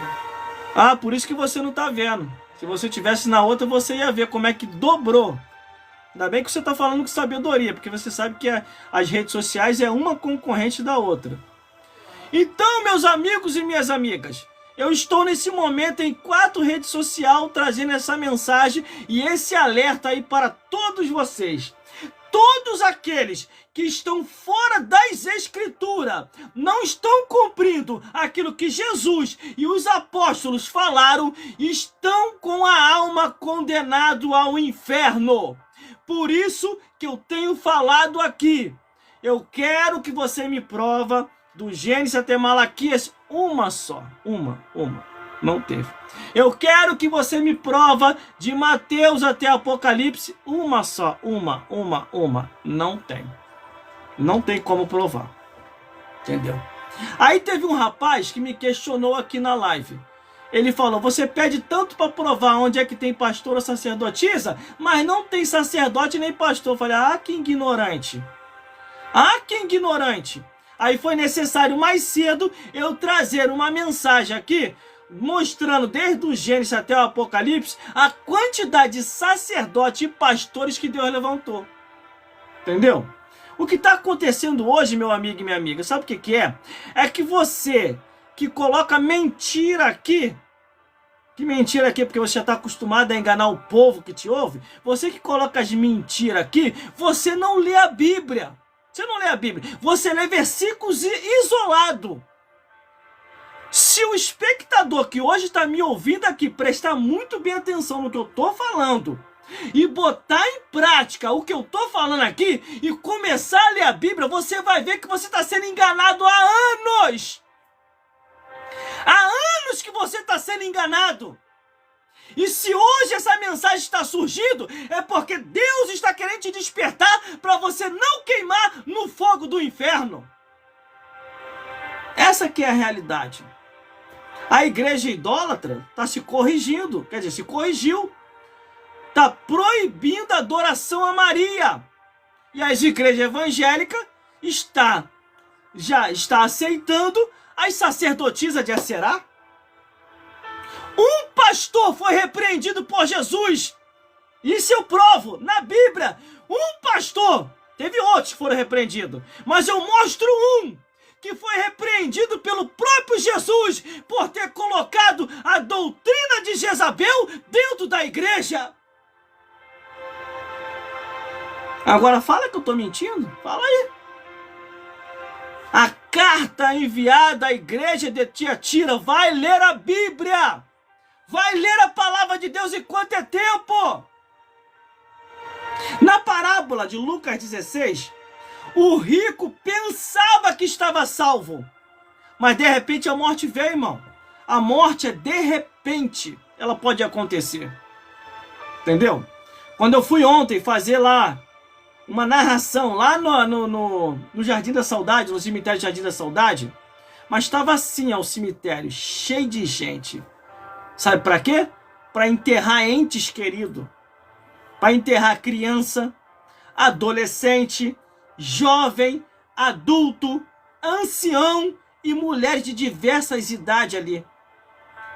Ah, por isso que você não está vendo. Se você tivesse na outra, você ia ver como é que dobrou. Ainda bem que você está falando com sabedoria, porque você sabe que as redes sociais é uma concorrente da outra. Então, meus amigos e minhas amigas, eu estou nesse momento em 4 redes sociais trazendo essa mensagem e esse alerta aí para todos vocês. Todos aqueles que estão fora das Escrituras, não estão cumprindo aquilo que Jesus e os apóstolos falaram, estão com a alma condenado ao inferno. Por isso que eu tenho falado aqui. Eu quero que você me prova do Gênesis até Malaquias uma só. Uma. Não teve. Eu quero que você me prova de Mateus até Apocalipse, uma só, uma. Não tem. Não tem como provar. Entendeu? Aí teve um rapaz que me questionou aqui na live. Ele falou, você pede tanto para provar onde é que tem pastor ou sacerdotisa, mas não tem sacerdote nem pastor. Eu falei, que ignorante. Que ignorante. Aí foi necessário mais cedo eu trazer uma mensagem aqui, mostrando desde o Gênesis até o Apocalipse, a quantidade de sacerdotes e pastores que Deus levantou. Entendeu? O que está acontecendo hoje, meu amigo e minha amiga, sabe o que é? É que você que coloca mentira aqui, que mentira aqui porque você já está acostumado a enganar o povo que te ouve, você que coloca as mentiras aqui, você não lê a Bíblia. Você não lê a Bíblia, você lê versículos isolados. Se o espectador que hoje está me ouvindo aqui prestar muito bem atenção no que eu estou falando e botar em prática o que eu estou falando aqui e começar a ler a Bíblia, você vai ver que você está sendo enganado há anos. Há anos que você está sendo enganado. E se hoje essa mensagem está surgindo, é porque Deus está querendo te despertar para você não queimar no fogo do inferno. Essa que é a realidade. A igreja idólatra está se corrigindo, quer dizer, se corrigiu. Está proibindo a adoração a Maria. E as igrejas evangélicas já está aceitando as sacerdotisas de Aserá. Um pastor foi repreendido por Jesus. Isso eu provo na Bíblia. Um pastor. Teve outros que foram repreendidos. Mas eu mostro um que foi repreendido pelo próprio Jesus por ter colocado a doutrina de Jezabel dentro da igreja. Agora fala que eu estou mentindo. Fala aí. A carta enviada à igreja de Tiatira. Vai ler a Bíblia. Vai ler a palavra de Deus enquanto é tempo. Na parábola de Lucas 16, o rico pensava que estava salvo. Mas de repente a morte veio, irmão. A morte é de repente. Ela pode acontecer. Entendeu? Quando eu fui ontem fazer lá uma narração lá no Jardim da Saudade, no cemitério Jardim da Saudade, mas estava assim, o cemitério, cheio de gente. Sabe para quê? Para enterrar entes queridos. Para enterrar criança, adolescente, jovem, adulto, ancião e mulheres de diversas idades ali.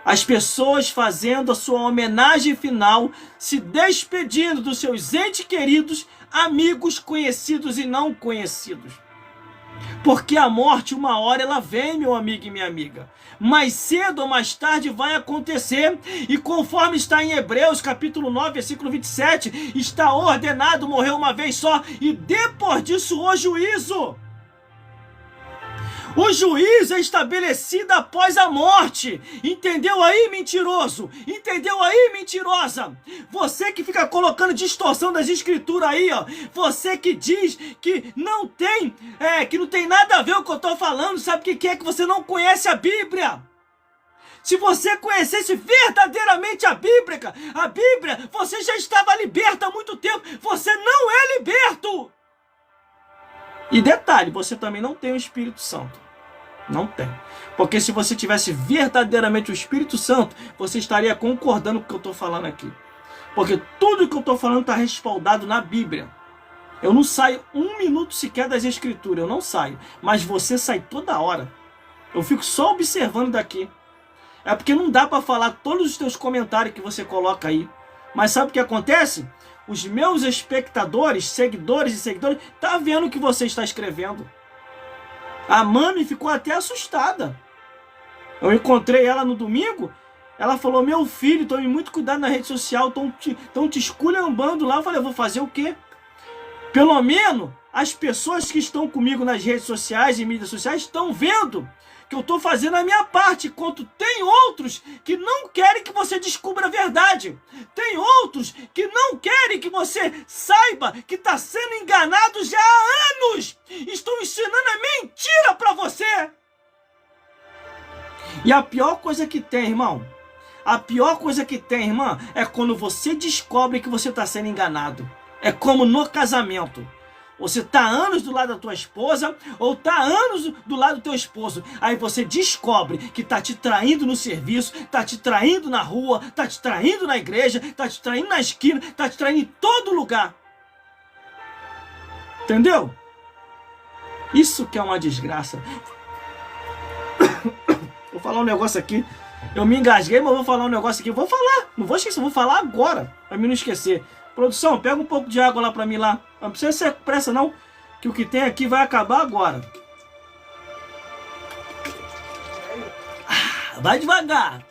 As pessoas fazendo a sua homenagem final, se despedindo dos seus entes queridos, amigos, conhecidos e não conhecidos. Porque a morte, uma hora ela vem, meu amigo e minha amiga. Mais cedo ou mais tarde vai acontecer. E conforme está em Hebreus capítulo 9, versículo 27, está ordenado morrer uma vez só e depois disso o juízo. O juízo é estabelecido após a morte. Entendeu aí, mentiroso? Entendeu aí, mentirosa? Você que fica colocando distorção das escrituras aí, ó. Você que diz que não tem, que não tem nada a ver com o que eu tô falando. Sabe o que é que você não conhece a Bíblia? Se você conhecesse verdadeiramente a Bíblia, você já estava liberto há muito tempo. Você não é liberto. E detalhe, você também não tem o Espírito Santo. Não tem. Porque se você tivesse verdadeiramente o Espírito Santo, você estaria concordando com o que eu estou falando aqui. Porque tudo que eu estou falando está respaldado na Bíblia. Eu não saio um minuto sequer das Escrituras, eu não saio. Mas você sai toda hora. Eu fico só observando daqui. É porque não dá para falar todos os teus comentários que você coloca aí. Mas sabe o que acontece? Os meus espectadores, seguidores e seguidores, tá vendo o que você está escrevendo. A mami ficou até assustada. Eu encontrei ela no domingo. Ela falou, meu filho, tome muito cuidado na rede social. Estão te esculhambando lá. Eu falei, eu vou fazer o quê? Pelo menos as pessoas que estão comigo nas redes sociais e mídias sociais estão vendo que eu estou fazendo a minha parte, enquanto tem outros que não querem que você descubra a verdade. Tem outros que não querem que você saiba que está sendo enganado já há anos. Estão ensinando a mentira para você. E a pior coisa que tem, irmão, a pior coisa que tem, irmã, é quando você descobre que você está sendo enganado. É como no casamento. Você está anos do lado da tua esposa ou está anos do lado do teu esposo. Aí você descobre que está te traindo no serviço, está te traindo na rua, está te traindo na igreja, está te traindo na esquina, está te traindo em todo lugar. Entendeu? Isso que é uma desgraça. Vou falar um negócio aqui. Eu me engasguei, mas vou falar um negócio aqui. Vou falar, não vou esquecer, vou falar agora, pra mim não esquecer. Produção, pega um pouco de água lá pra mim lá. Não precisa ser pressa não, que o que tem aqui vai acabar agora. Vai devagar.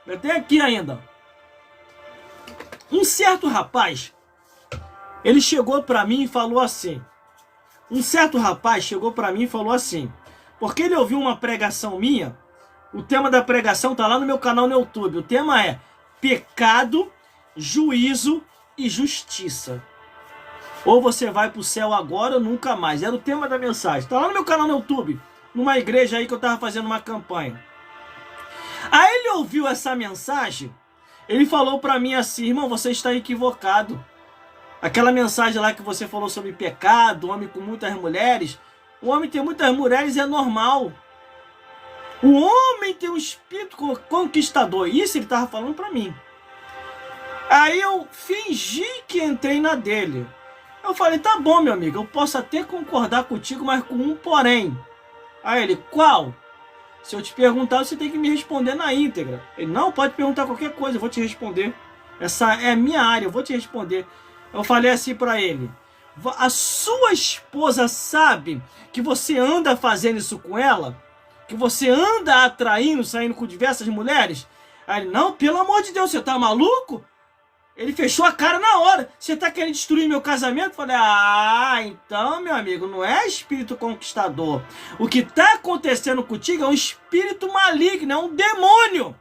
Eu tenho aqui ainda. Um certo rapaz, ele chegou pra mim e falou assim. Porque ele ouviu uma pregação minha. O tema da pregação tá lá no meu canal no YouTube. O tema é pecado, juízo e justiça. Ou você vai pro céu agora ou nunca mais. Era o tema da mensagem. Tá lá no meu canal no YouTube. Numa igreja aí que eu tava fazendo uma campanha. Aí ele ouviu essa mensagem. Ele falou pra mim assim: irmão, você está equivocado. Aquela mensagem lá que você falou sobre pecado, homem com muitas mulheres. O homem ter muitas mulheres é normal. O homem tem um espírito conquistador. Isso ele estava falando para mim. Aí eu fingi que entrei na dele. Eu falei: tá bom, meu amigo, eu posso até concordar contigo, mas com um porém. Aí ele: qual? Se eu te perguntar, você tem que me responder na íntegra. Ele: não, pode perguntar qualquer coisa, eu vou te responder. Essa é a minha área, eu vou te responder. Eu falei assim para ele: a sua esposa sabe que você anda fazendo isso com ela? Que você anda atraindo, saindo com diversas mulheres? Aí ele: não, pelo amor de Deus, você tá maluco? Ele fechou a cara na hora. Você tá querendo destruir meu casamento? Eu falei: ah, então, meu amigo, não é espírito conquistador. O que tá acontecendo contigo é um espírito maligno, é um demônio.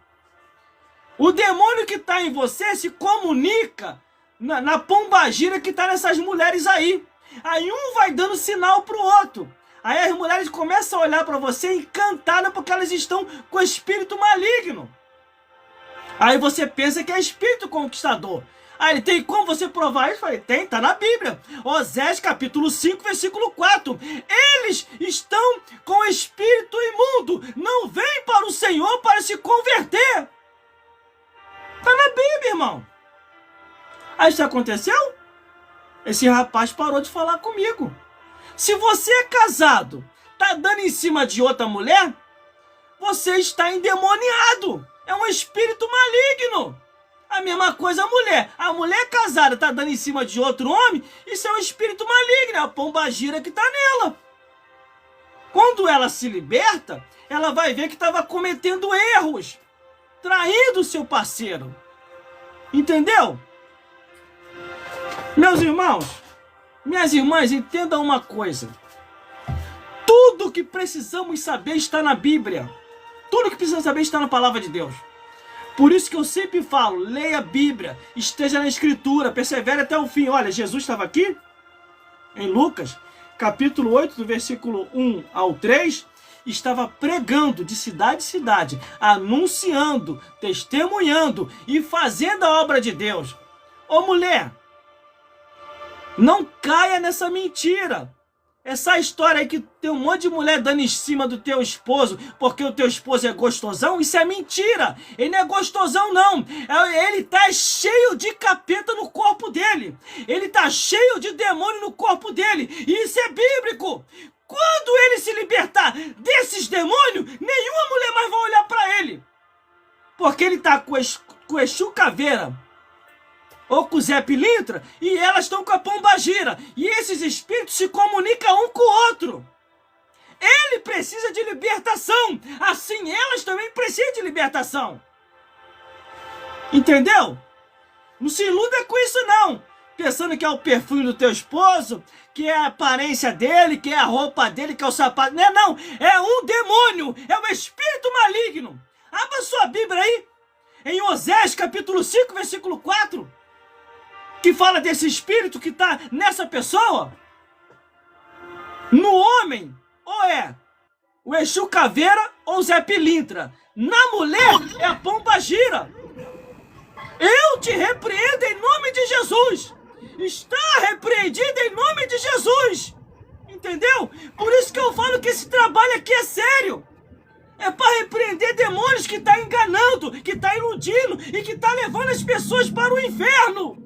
O demônio que tá em você se comunica na pombagira que tá nessas mulheres aí. Aí um vai dando sinal pro outro. Aí as mulheres começam a olhar para você encantadas porque elas estão com espírito maligno. Aí você pensa que é espírito conquistador. Aí ele: tem como você provar isso? Eu falei: tem, tá na Bíblia. Osés capítulo 5, versículo 4. Eles estão com espírito imundo. Não vêm para o Senhor para se converter. Tá na Bíblia, irmão. Aí isso aconteceu? Esse rapaz parou de falar comigo. Se você é casado, tá dando em cima de outra mulher, você está endemoniado. É um espírito maligno. A mesma coisa a mulher. A mulher casada tá dando em cima de outro homem, isso é um espírito maligno, é a pombagira que tá nela. Quando ela se liberta, ela vai ver que estava cometendo erros, traindo o seu parceiro. Entendeu? Meus irmãos, minhas irmãs, entendam uma coisa. Tudo que precisamos saber está na Bíblia. Tudo que precisamos saber está na palavra de Deus. Por isso que eu sempre falo: leia a Bíblia, esteja na Escritura, persevere até o fim. Olha, Jesus estava aqui em Lucas, capítulo 8, do versículo 1 ao 3, estava pregando de cidade em cidade, anunciando, testemunhando e fazendo a obra de Deus. Ô mulher, não caia nessa mentira. Essa história aí que tem um monte de mulher dando em cima do teu esposo porque o teu esposo é gostosão, isso é mentira. Ele não é gostosão, não. Ele tá cheio de capeta no corpo dele. Ele tá cheio de demônio no corpo dele. E isso é bíblico. Quando ele se libertar desses demônios, nenhuma mulher mais vai olhar para ele. Porque ele tá com o Exu Caveira ou com o Zé Pilintra, e elas estão com a pombagira. E esses espíritos se comunicam um com o outro. Ele precisa de libertação. Assim elas também precisam de libertação. Entendeu? Não se iluda com isso não. Pensando que é o perfume do teu esposo, que é a aparência dele, que é a roupa dele, que é o sapato. Não é não. É um demônio. É um espírito maligno. Abra sua Bíblia aí. Em Osés capítulo 5, versículo 4. Que fala desse espírito que está nessa pessoa. No homem, ou é o Exu Caveira ou o Zé Pilintra. na mulher é a pombagira. Eu te repreendo em nome de Jesus. Está repreendido em nome de Jesus. Entendeu? Por isso que eu falo que esse trabalho aqui é sério. É para repreender demônios que tá enganando, que tá iludindo e que tá levando as pessoas para o inferno.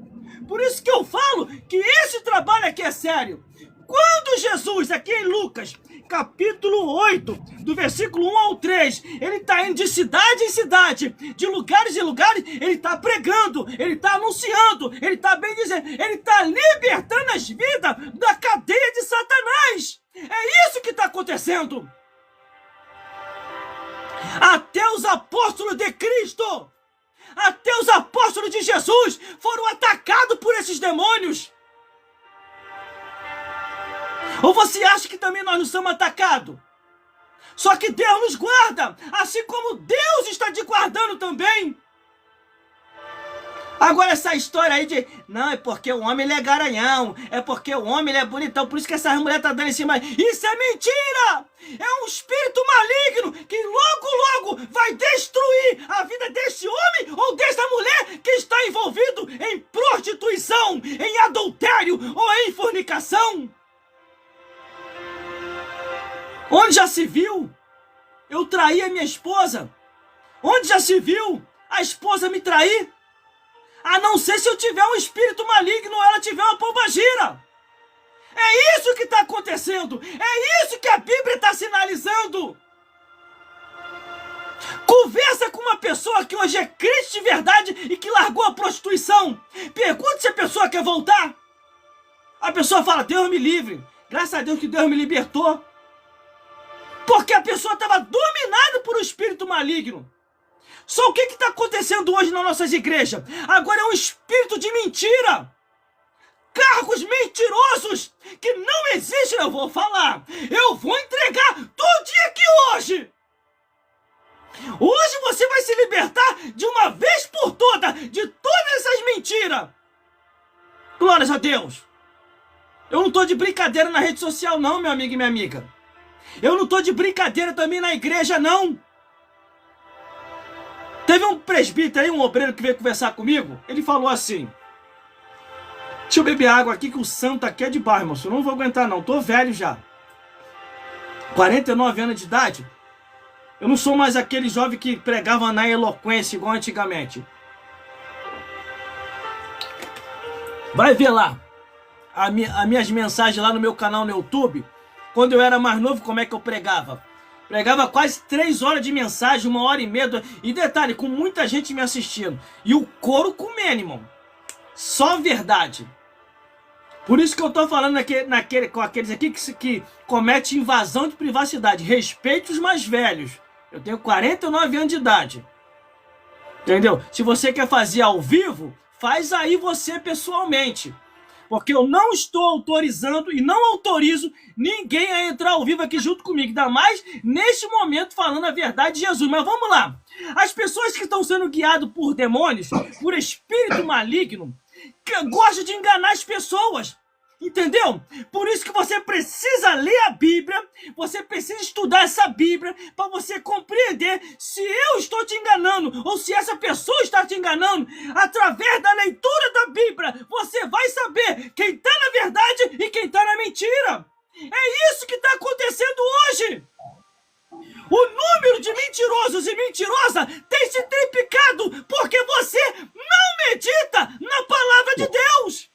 Por isso que eu falo que esse trabalho aqui é sério. Quando Jesus, aqui em Lucas, capítulo 8, do versículo 1 ao 3, ele está indo de cidade em cidade, de lugares em lugares, ele está pregando, ele está anunciando, ele está bem dizendo, ele está libertando as vidas da cadeia de Satanás. É isso que está acontecendo. Até os apóstolos de Cristo, até os apóstolos de Jesus foram atacados por esses demônios. Ou você acha que também nós não somos atacados? Só que Deus nos guarda, assim como Deus está te guardando também. Agora essa história aí de, não, é porque o homem ele é garanhão, é porque o homem ele é bonitão, por isso que essa mulher tá dando em cima. Isso é mentira! É um espírito maligno que logo vai destruir a vida desse homem ou dessa mulher que está envolvido em prostituição, em adultério ou em fornicação. Onde já se viu eu trair a minha esposa? Onde já se viu a esposa me trair? A não ser se eu tiver um espírito maligno ou ela tiver uma pombagira. É isso que está acontecendo. É isso que a Bíblia está sinalizando. Conversa com uma pessoa que hoje é crente de verdade e que largou a prostituição. Pergunte se a pessoa quer voltar. A pessoa fala, Deus me livre. Graças a Deus que Deus me libertou. Porque a pessoa estava dominada por um espírito maligno. Só o que está acontecendo hoje nas nossas igrejas? Agora é um espírito de mentira. Cargos mentirosos que não existem, eu vou falar. Eu vou entregar todo dia aqui hoje. Hoje você vai se libertar de uma vez por todas de todas essas mentiras. Glórias a Deus. Eu não estou de brincadeira na rede social não, meu amigo e minha amiga. Eu não estou de brincadeira também na igreja não. Teve um presbítero aí, um obreiro que veio conversar comigo. Ele falou assim, deixa eu beber água aqui que o santo aqui é de bairro, moço. Eu não vou aguentar não, tô velho já. 49 anos de idade. Eu não sou mais aquele jovem que pregava na eloquência igual antigamente. Vai ver lá as minhas mensagens lá no meu canal no YouTube. Quando eu era mais novo, como é que eu pregava? Pregava quase 3 horas de mensagem, 1h30. E detalhe, com muita gente me assistindo. E o couro comendo, irmão. Só verdade. Por isso que eu tô falando com aqueles aqui que cometem invasão de privacidade. Respeite os mais velhos. Eu tenho 49 anos de idade. Entendeu? Se você quer fazer ao vivo, faz aí você pessoalmente. Porque eu não estou autorizando e não autorizo ninguém a entrar ao vivo aqui junto comigo. Ainda mais neste momento falando a verdade de Jesus. Mas vamos lá. As pessoas que estão sendo guiadas por demônios, por espírito maligno, que gostam de enganar as pessoas. Entendeu? Por isso que você precisa ler a Bíblia, você precisa estudar essa Bíblia para você compreender se eu estou te enganando ou se essa pessoa está te enganando. Através da leitura da Bíblia, você vai saber quem está na verdade e quem está na mentira. É isso que está acontecendo hoje. O número de mentirosos e mentirosas tem se triplicado porque você não medita na palavra de Deus.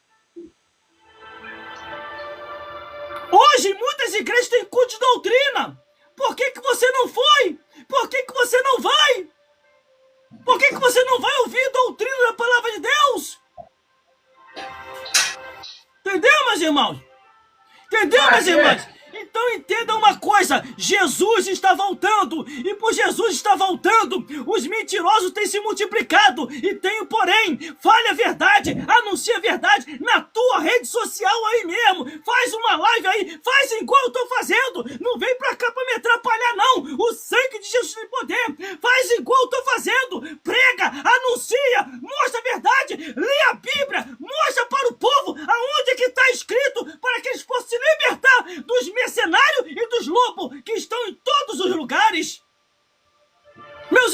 Hoje, muitas igrejas têm culto de doutrina. Por que você não foi? Por que você não vai? Por que você não vai ouvir a doutrina da palavra de Deus? Entendeu, meus irmãos? Entendeu, meus irmãos? Então entenda uma coisa, Jesus está voltando, e por Jesus estar voltando, os mentirosos têm se multiplicado, e tenho porém, fale a verdade, anuncie a verdade na tua rede social aí mesmo, faz uma live aí, faz igual eu tô fazendo, não vem pra cá pra me atrapalhar não, o sangue de Jesus tem poder, faz igual eu tô fazendo, prega, anuncia, mostra a verdade, lê a Bíblia, mostra para o povo aonde é que está escrito, para que eles possam se libertar dos mercenários e dos lobos que estão em todos os lugares. Meus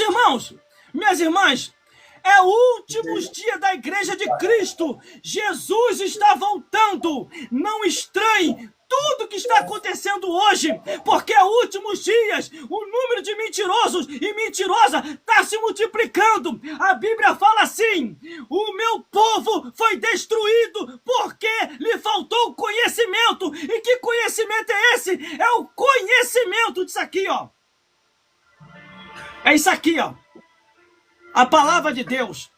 É últimos dias da Igreja de Cristo. Jesus está voltando. Não estranhe tudo que está acontecendo hoje, porque é últimos dias. O número de mentirosos e mentirosas está se multiplicando. A Bíblia fala assim: o meu povo foi destruído porque lhe faltou conhecimento. E que conhecimento é esse? É o conhecimento disso aqui, ó. É isso aqui, ó. A palavra de Deus.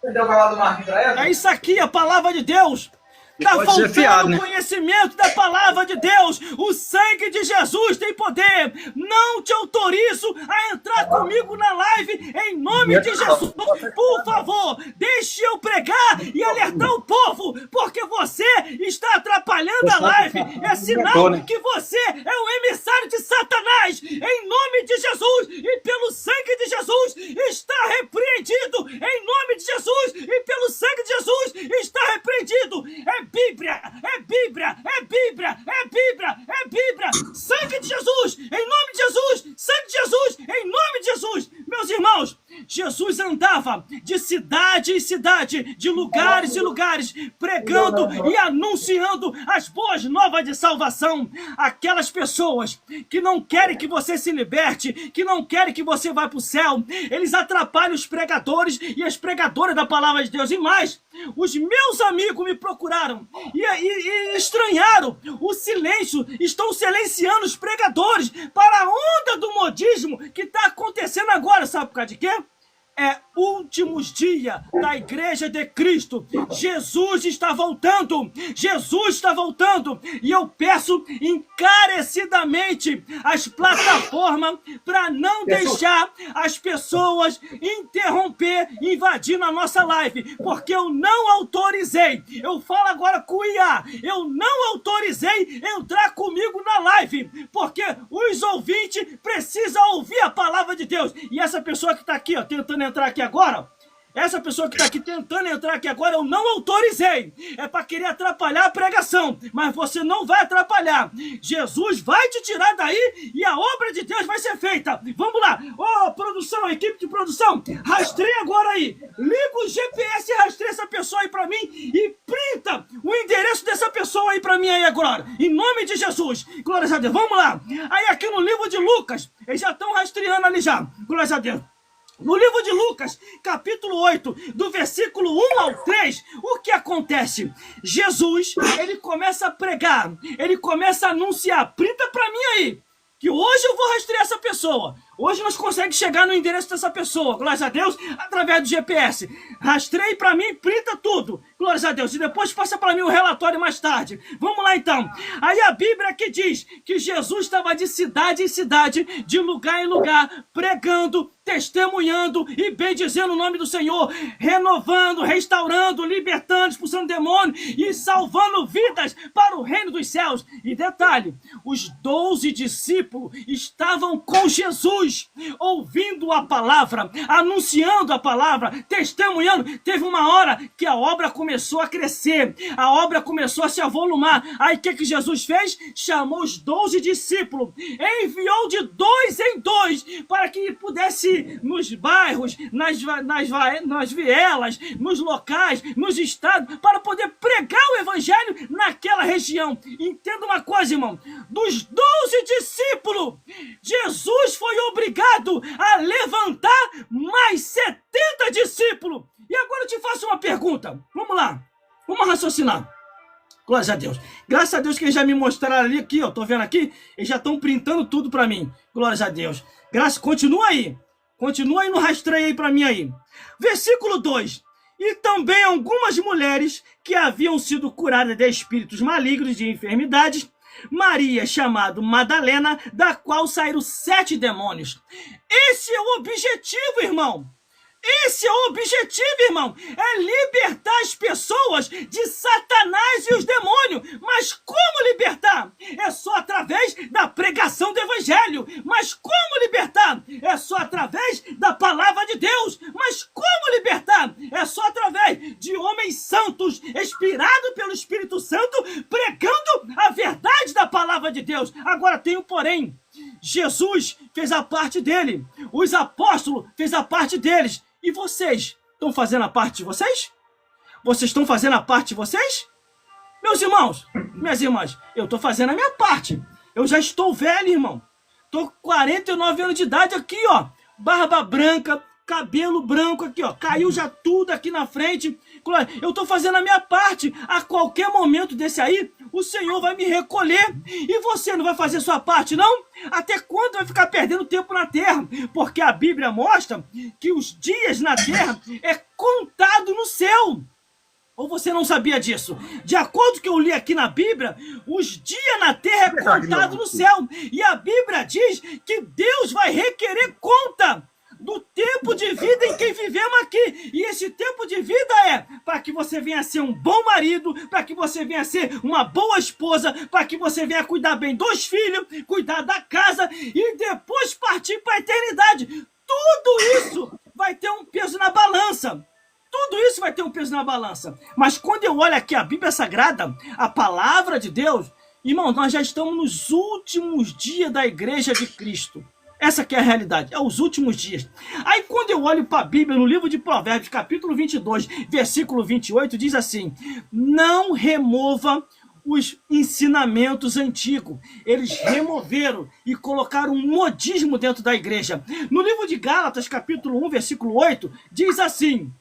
Você deu o cavalo do Marquinhos pra ela? É isso aqui, a palavra de Deus. Está faltando fiado, né? conhecimento da palavra de Deus. O sangue de Jesus tem poder. Não te autorizo a entrar comigo na live em nome de Jesus. Por favor, deixe eu pregar e alertar o povo, porque você está atrapalhando a live. É sinal que você é um emissário de Satanás. Em nome de Jesus e pelo sangue de Jesus, está repreendido. Em nome de Jesus e pelo sangue de Jesus, está repreendido. É Bíblia, é Bíblia, é Bíblia, é Bíblia, é Bíblia. Sangue de Jesus, em nome de Jesus, sangue de Jesus, em nome de Jesus. Meus irmãos, Jesus andava de cidade em cidade, de lugares em lugares, pregando e anunciando as boas novas de salvação. Aquelas pessoas que não querem que você se liberte, que não querem que você vá para o céu, eles atrapalham os pregadores e as pregadoras da palavra de Deus. E mais, os meus amigos me procuraram e estranharam o silêncio, estão silenciando os pregadores para a onda do modismo que está acontecendo agora. Sabe por causa de quê? É últimos dias da Igreja de Cristo. Jesus está voltando. Jesus está voltando. E eu peço encarecidamente as plataformas para não deixar as pessoas interromper, invadindo a nossa live. Porque eu não autorizei. Eu falo agora com o IA. Eu não autorizei entrar comigo na live. Porque os ouvintes precisam ouvir a palavra de Deus. E essa pessoa que está aqui, ó, tentando entrar aqui agora, essa pessoa que está aqui tentando entrar aqui agora, eu não autorizei. É para querer atrapalhar a pregação, mas você não vai atrapalhar. Jesus vai te tirar daí e a obra de Deus vai ser feita. Vamos lá. Ô, produção, equipe de produção, rastreia agora aí. Liga o GPS e rastreia essa pessoa aí para mim e printa o endereço dessa pessoa aí para mim aí agora. Em nome de Jesus. Glória a Deus. Vamos lá. Aí aqui no livro de Lucas, eles já estão rastreando ali já. Glória a Deus. No livro de Lucas, capítulo 8, do versículo 1 ao 3, o que acontece? Jesus, ele começa a pregar, ele começa a anunciar. Printa para mim aí, que hoje eu vou rastrear essa pessoa. Hoje nós conseguimos chegar no endereço dessa pessoa, glória a Deus, através do GPS. Rastreie para mim, printa tudo, glória a Deus, e depois passa para mim o relatório mais tarde. Vamos lá então. Aí a Bíblia aqui diz que Jesus estava de cidade em cidade, de lugar em lugar, pregando, testemunhando e bendizendo o nome do Senhor, renovando, restaurando, libertando, expulsando demônios e salvando vidas para o reino dos céus. E detalhe, os 12 discípulos estavam com Jesus, ouvindo a palavra, anunciando a palavra, testemunhando. Teve uma hora que a obra começou a crescer, a obra começou a se avolumar. Aí o que Jesus fez? Chamou os 12 discípulos, enviou de 2 em 2 para que pudesse nos bairros, nas vielas, nos locais, nos estados, para poder pregar o evangelho naquela região. Entenda uma coisa, irmão, dos 12 discípulos, Jesus foi obrigado a levantar mais 70 discípulos. E agora eu te faço uma pergunta, vamos lá, vamos raciocinar. Glória a Deus. Graças a Deus que eles já me mostraram ali, aqui, ó, tô vendo aqui, eles já estão printando tudo para mim. Glória a Deus. Continua aí no rastreio aí para mim aí. Versículo 2. E também algumas mulheres que haviam sido curadas de espíritos malignos e de enfermidades, Maria, chamada Madalena, da qual saíram 7 demônios. Esse é o objetivo, irmão. Esse é o objetivo, irmão, é libertar as pessoas de Satanás e os demônios. Mas como libertar? É só através da pregação do evangelho. Mas como libertar? É só através da palavra de Deus. Mas como libertar? É só através de homens santos, inspirados pelo Espírito Santo, pregando a verdade da palavra de Deus. Agora tem um porém. Jesus fez a parte dele. Os apóstolos fez a parte deles. E E vocês estão fazendo a parte de vocês? Vocês estão fazendo a parte de vocês? Meus irmãos, minhas irmãs, eu estou fazendo a minha parte. Eu já estou velho, irmão. Estou com 49 anos de idade aqui, ó. Barba branca, cabelo branco aqui, ó. Caiu já tudo aqui na frente. Eu estou fazendo a minha parte. A qualquer momento desse aí, o Senhor vai me recolher. E você não vai fazer sua parte, não? Até quando vai ficar perdendo tempo na terra? Porque a Bíblia mostra que os dias na terra é contado no céu. Ou você não sabia disso? De acordo com o que eu li aqui na Bíblia, os dias na terra é contado no céu. E a Bíblia diz que Deus vai requerer conta do tempo de vida em que vivemos aqui. E esse tempo de vida é para que você venha a ser um bom marido, para que você venha a ser uma boa esposa, para que você venha cuidar bem dos filhos, cuidar da casa e depois partir para a eternidade. Tudo isso vai ter um peso na balança. Tudo isso vai ter um peso na balança. Mas quando eu olho aqui a Bíblia Sagrada, a palavra de Deus, irmão, nós já estamos nos últimos dias da igreja de Cristo. Essa que é a realidade, é os últimos dias. Aí quando eu olho para a Bíblia, no livro de Provérbios, capítulo 22, versículo 28, diz assim: não remova os ensinamentos antigos. Eles removeram e colocaram um modismo dentro da igreja. No livro de Gálatas, capítulo 1, versículo 8, diz assim: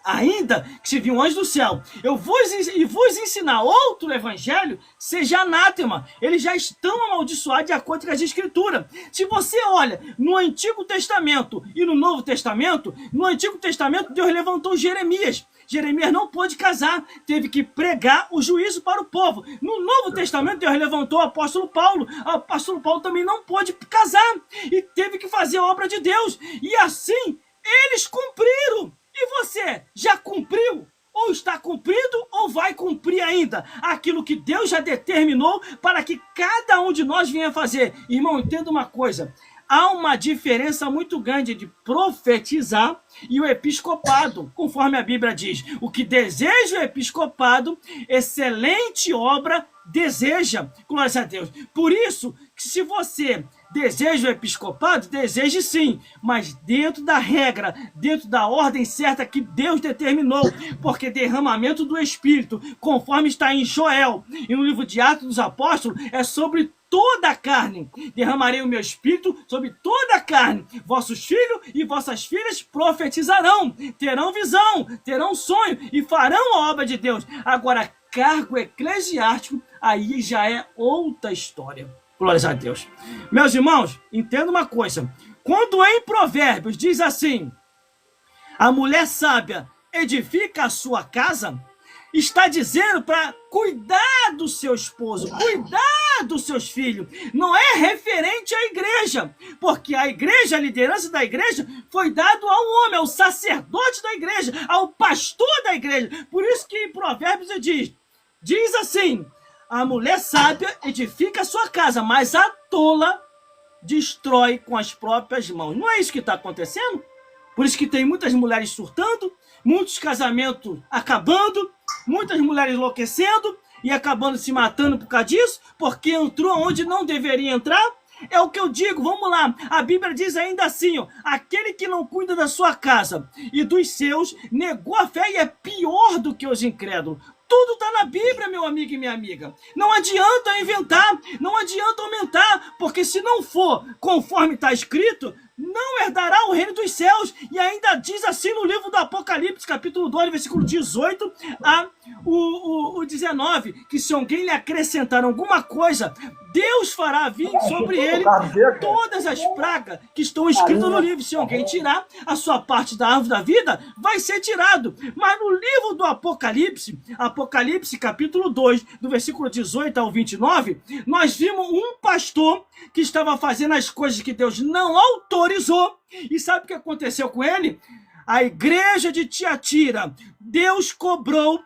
ainda que se viu um anjo do céu, eu vos ensinar outro evangelho, seja anátema. Eles já estão amaldiçoados de acordo com as escrituras. Se você olha no Antigo Testamento e no Novo Testamento, no Antigo Testamento Deus levantou Jeremias. Jeremias não pôde casar, teve que pregar o juízo para o povo. No Novo Testamento Deus levantou o apóstolo Paulo. O apóstolo Paulo também não pôde casar e teve que fazer a obra de Deus. E assim eles cumpriram. E você já cumpriu? Ou está cumprido ou vai cumprir ainda aquilo que Deus já determinou para que cada um de nós venha fazer? Irmão, entenda uma coisa. Há uma diferença muito grande de profetizar e o episcopado, conforme a Bíblia diz. O que deseja o episcopado, excelente obra deseja. Glória a Deus. Por isso, que se você deseja o episcopado, deseje sim, mas dentro da regra, dentro da ordem certa que Deus determinou, porque derramamento do Espírito, conforme está em Joel e no livro de Atos dos Apóstolos, é sobre toda a carne. Derramarei o meu Espírito sobre toda a carne. Vossos filhos e vossas filhas profetizarão, terão visão, terão sonho e farão a obra de Deus. Agora, cargo eclesiástico, aí já é outra história. Glórias a Deus. Meus irmãos, entenda uma coisa. Quando em Provérbios diz assim: a mulher sábia edifica a sua casa, está dizendo para cuidar do seu esposo, cuidar dos seus filhos. Não é referente à igreja, porque a igreja, a liderança da igreja foi dado ao homem, ao sacerdote da igreja, ao pastor da igreja. Por isso que em Provérbios diz assim: a mulher sábia edifica a sua casa, mas a tola destrói com as próprias mãos. Não é isso que está acontecendo? Por isso que tem muitas mulheres surtando, muitos casamentos acabando, muitas mulheres enlouquecendo e acabando se matando por causa disso, porque entrou onde não deveria entrar. É o que eu digo, vamos lá. A Bíblia diz ainda assim, ó: aquele que não cuida da sua casa e dos seus, negou a fé e é pior do que os incrédulos. Tudo está na Bíblia, meu amigo e minha amiga. Não adianta inventar, não adianta aumentar, porque se não for conforme está escrito, não herdará o reino dos céus. E ainda diz assim no livro do Apocalipse, capítulo 2, versículo 18 a o 19, que se alguém lhe acrescentar alguma coisa, Deus fará vir sobre ele todas as pragas que estão escritas no livro. Se alguém tirar a sua parte da árvore da vida, vai ser tirado. Mas no livro do Apocalipse, Apocalipse capítulo 2, do versículo 18 ao 29, nós vimos um pastor que estava fazendo as coisas que Deus não autorizou. E sabe o que aconteceu com ele? A igreja de Tiatira, Deus cobrou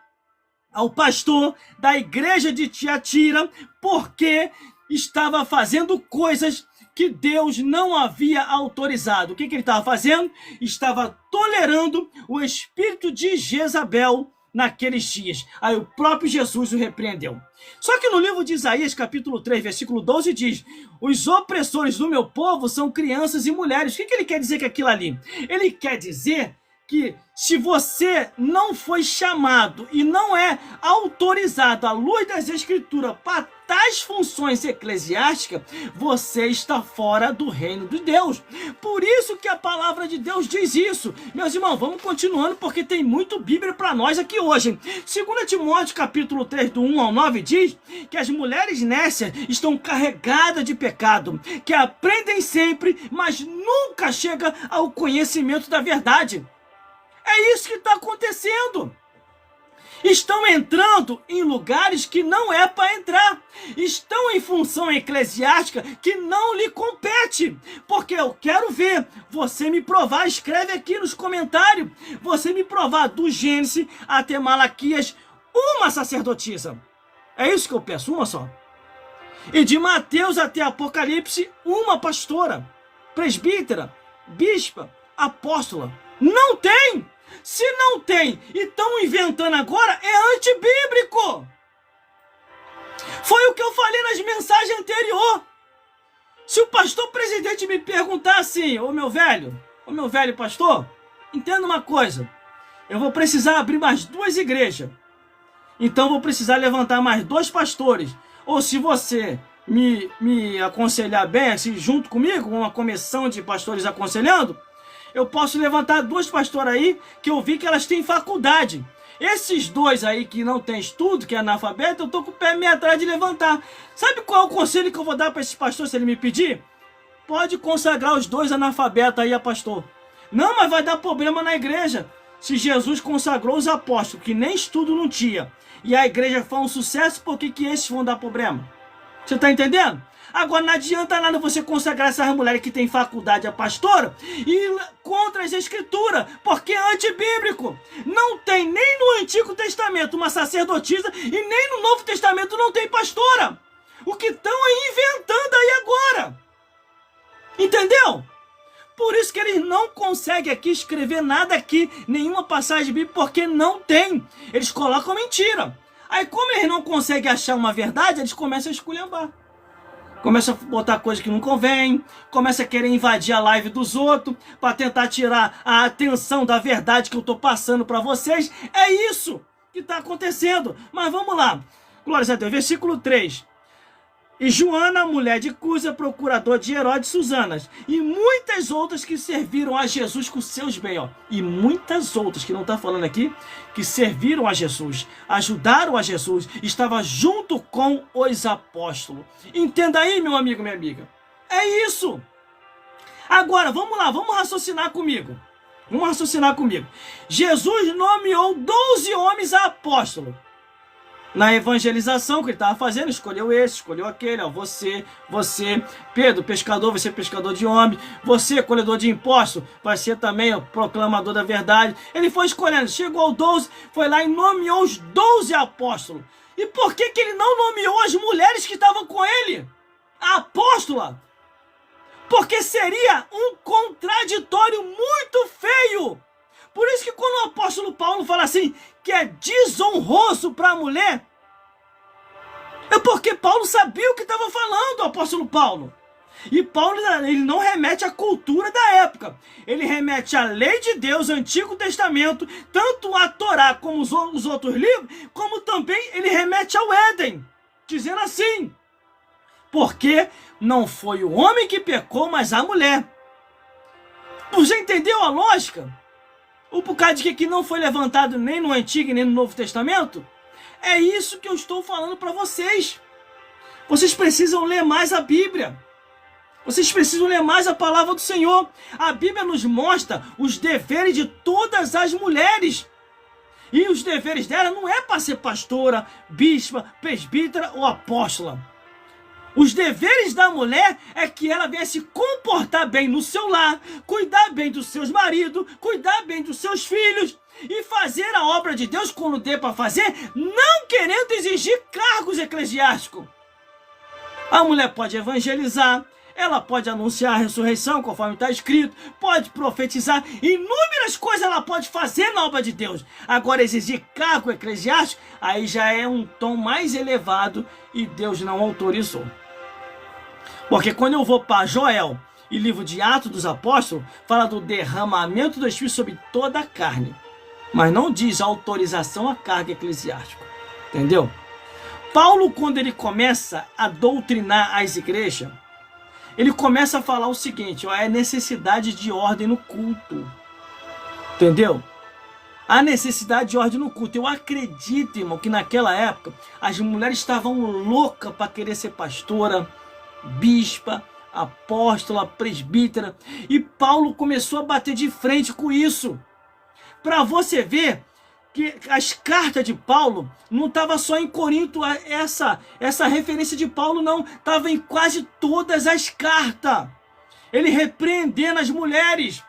ao pastor da igreja de Tiatira porque estava fazendo coisas que Deus não havia autorizado. O que ele estava fazendo? Estava tolerando o espírito de Jezabel naqueles dias. Aí o próprio Jesus o repreendeu. Só que no livro de Isaías, capítulo 3, versículo 12, diz: os opressores do meu povo são crianças e mulheres. O que ele quer dizer com aquilo ali? Ele quer dizer que se você não foi chamado e não é autorizado à luz das Escrituras para tais funções eclesiásticas, você está fora do reino de Deus. Por isso que a palavra de Deus diz isso. Meus irmãos, vamos continuando porque tem muito Bíblia para nós aqui hoje. 2 Timóteo capítulo 3, do 1 ao 9 diz que as mulheres nécias estão carregadas de pecado, que aprendem sempre, mas nunca chegam ao conhecimento da verdade. É isso que está acontecendo. Estão entrando em lugares que não é para entrar. Estão em função eclesiástica que não lhe compete. Porque eu quero ver você me provar, escreve aqui nos comentários, você me provar do Gênesis até Malaquias uma sacerdotisa. É isso que eu peço, uma só. E de Mateus até Apocalipse, uma pastora, presbítera, bispa, apóstola. Não tem! Se não tem e estão inventando agora, é antibíblico. Foi o que eu falei nas mensagens anteriores. Se o pastor presidente me perguntar assim, ô meu velho pastor, entenda uma coisa, eu vou precisar abrir mais 2 igrejas. Então vou precisar levantar mais 2 pastores. Ou se você me aconselhar bem, assim, junto comigo, uma comissão de pastores aconselhando, eu posso levantar 2 pastoras aí que eu vi que elas têm faculdade. Esses 2 aí que não tem estudo, que é analfabeto, eu tô com o pé meio atrás de levantar. Sabe qual é o conselho que eu vou dar para esses pastores se ele me pedir? Pode consagrar os 2 analfabetos aí a pastor. Não, mas vai dar problema na igreja. Se Jesus consagrou os apóstolos, que nem estudo não tinha, e a igreja foi um sucesso, por que esses vão dar problema? Você tá entendendo? Agora não adianta nada você consagrar essas mulheres que têm faculdade a pastora e contra as escrituras, porque é antibíblico. Não tem nem no Antigo Testamento uma sacerdotisa e nem no Novo Testamento não tem pastora. O que estão inventando aí agora. Entendeu? Por isso que eles não conseguem aqui escrever nada aqui, nenhuma passagem bíblica, porque não tem. Eles colocam mentira. Aí como eles não conseguem achar uma verdade, eles começam a esculhambar. Começa a botar coisa que não convém, começa a querer invadir a live dos outros para tentar tirar a atenção da verdade que eu estou passando para vocês. É isso que está acontecendo. Mas vamos lá. Glórias a Deus. Versículo 3. E Joana, mulher de Cusa, procurador de Herodes, Susanas, e muitas outras que serviram a Jesus com seus bens, ó. E muitas outras, que não está falando aqui, que serviram a Jesus, ajudaram a Jesus, estava junto com os apóstolos. Entenda aí, meu amigo, minha amiga. É isso. Agora, vamos lá, vamos raciocinar comigo. Vamos raciocinar comigo. Jesus nomeou 12 homens a apóstolo. Na evangelização que ele estava fazendo, escolheu esse, escolheu aquele, ó, você, Pedro, pescador, vai ser pescador de homem, você, colhedor de impostos, vai ser também o proclamador da verdade. Ele foi escolhendo, chegou ao 12, foi lá e nomeou os 12 apóstolos. E por que ele não nomeou as mulheres que estavam com ele? A apóstola? Porque seria um contraditório muito feio. Por isso que quando o apóstolo Paulo fala assim, que é desonroso para a mulher, é porque Paulo sabia o que estava falando, o apóstolo Paulo. E Paulo, ele não remete à cultura da época. Ele remete à lei de Deus, Antigo Testamento, tanto a Torá como os outros livros, como também ele remete ao Éden, dizendo assim, porque não foi o homem que pecou, mas a mulher. Você entendeu a lógica? O por de que não foi levantado nem no Antigo nem no Novo Testamento? É isso que eu estou falando para vocês. Vocês precisam ler mais a Bíblia. Vocês precisam ler mais a palavra do Senhor. A Bíblia nos mostra os deveres de todas as mulheres. E os deveres dela não é para ser pastora, bispa, presbítera ou apóstola. Os deveres da mulher é que ela venha se comportar bem no seu lar, cuidar bem dos seus maridos, cuidar bem dos seus filhos e fazer a obra de Deus quando der para fazer, não querendo exigir cargos eclesiásticos. A mulher pode evangelizar, ela pode anunciar a ressurreição, conforme está escrito, pode profetizar, inúmeras coisas ela pode fazer na obra de Deus. Agora, exigir cargo eclesiástico, aí já é um tom mais elevado e Deus não autorizou. Porque quando eu vou para Joel e livro de Atos dos Apóstolos fala do derramamento do Espírito sobre toda a carne, mas não diz autorização à carga eclesiástica, entendeu? Paulo, quando ele começa a doutrinar as igrejas, ele começa a falar o seguinte, ó, é necessidade de ordem no culto, entendeu? A necessidade de ordem no culto. Eu acredito, irmão, que naquela época as mulheres estavam loucas para querer ser pastora, bispa, apóstola, presbítera, e Paulo começou a bater de frente com isso. Para você ver que as cartas de Paulo não estavam só em Corinto, essa referência de Paulo não, estava em quase todas as cartas. Ele repreendendo as mulheres.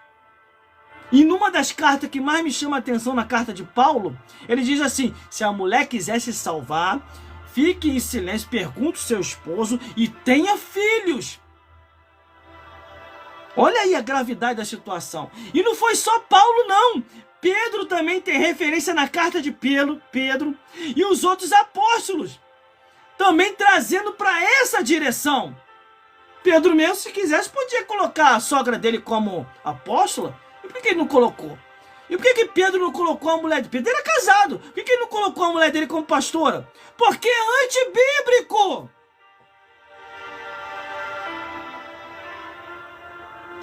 E numa das cartas que mais me chama a atenção na carta de Paulo, ele diz assim, se a mulher quiser se salvar, fique em silêncio, pergunte ao seu esposo e tenha filhos. Olha aí a gravidade da situação. E não foi só Paulo, não. Pedro também tem referência na carta de Pedro e os outros apóstolos, também trazendo para essa direção. Pedro mesmo, se quisesse, podia colocar a sogra dele como apóstola. E por que ele não colocou? E por que Pedro não colocou a mulher de Pedro? Ele era casado. Por que ele não colocou a mulher dele como pastora? Porque é antibíblico.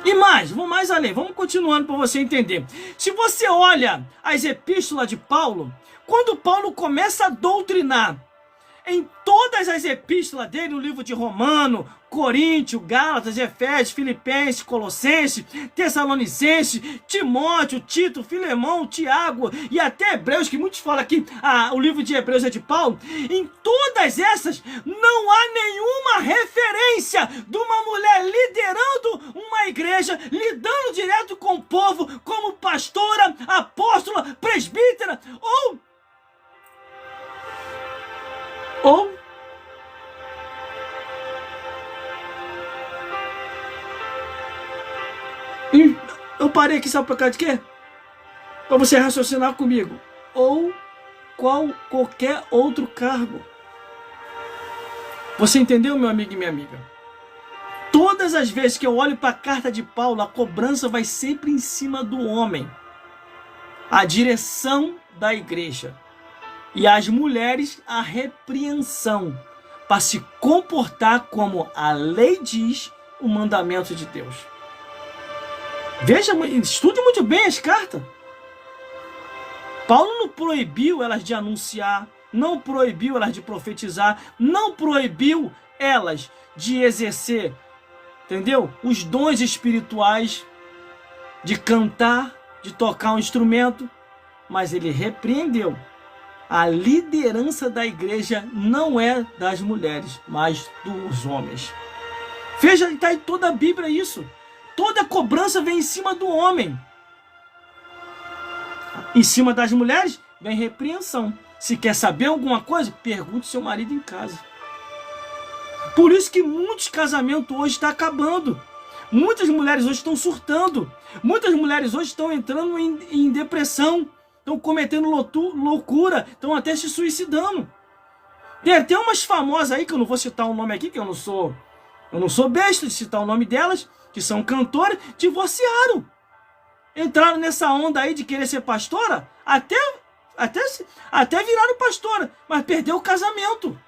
E mais, vamos mais além, vamos continuando para você entender. Se você olha as epístolas de Paulo, quando Paulo começa a doutrinar, em todas as epístolas dele, no livro de Romano, Coríntios, Gálatas, Efésios, Filipenses, Colossenses, Tessalonicenses, Timóteo, Tito, Filemão, Tiago e até Hebreus, que muitos falam aqui, o livro de Hebreus é de Paulo, em todas essas não há nenhuma referência de uma mulher liderando uma igreja, lidando direto com o povo, como pastora, apóstola, presbítera ou eu parei aqui, sabe por causa de quê? Para você raciocinar comigo. Ou qualquer outro cargo. Você entendeu, meu amigo e minha amiga? Todas as vezes que eu olho para a carta de Paulo, a cobrança vai sempre em cima do homem. A direção da igreja. E as mulheres, a repreensão, para se comportar como a lei diz, o mandamento de Deus. Veja, estude muito bem as cartas. Paulo não proibiu elas de anunciar, não proibiu elas de profetizar, não proibiu elas de exercer, entendeu? Os dons espirituais, de cantar, de tocar um instrumento, mas ele repreendeu. A liderança da igreja não é das mulheres, mas dos homens. Veja, está em toda a Bíblia isso. Toda cobrança vem em cima do homem. Em cima das mulheres, vem repreensão. Se quer saber alguma coisa, pergunte ao seu marido em casa. Por isso que muitos casamentos hoje estão acabando. Muitas mulheres hoje estão surtando. Muitas mulheres hoje estão entrando em depressão. Estão cometendo loucura, estão até se suicidando. Tem até umas famosas aí, que eu não vou citar o nome aqui, que eu não sou besta de citar o nome delas, que são cantoras, divorciaram. Entraram nessa onda aí de querer ser pastora, até viraram pastora, mas perdeu o casamento.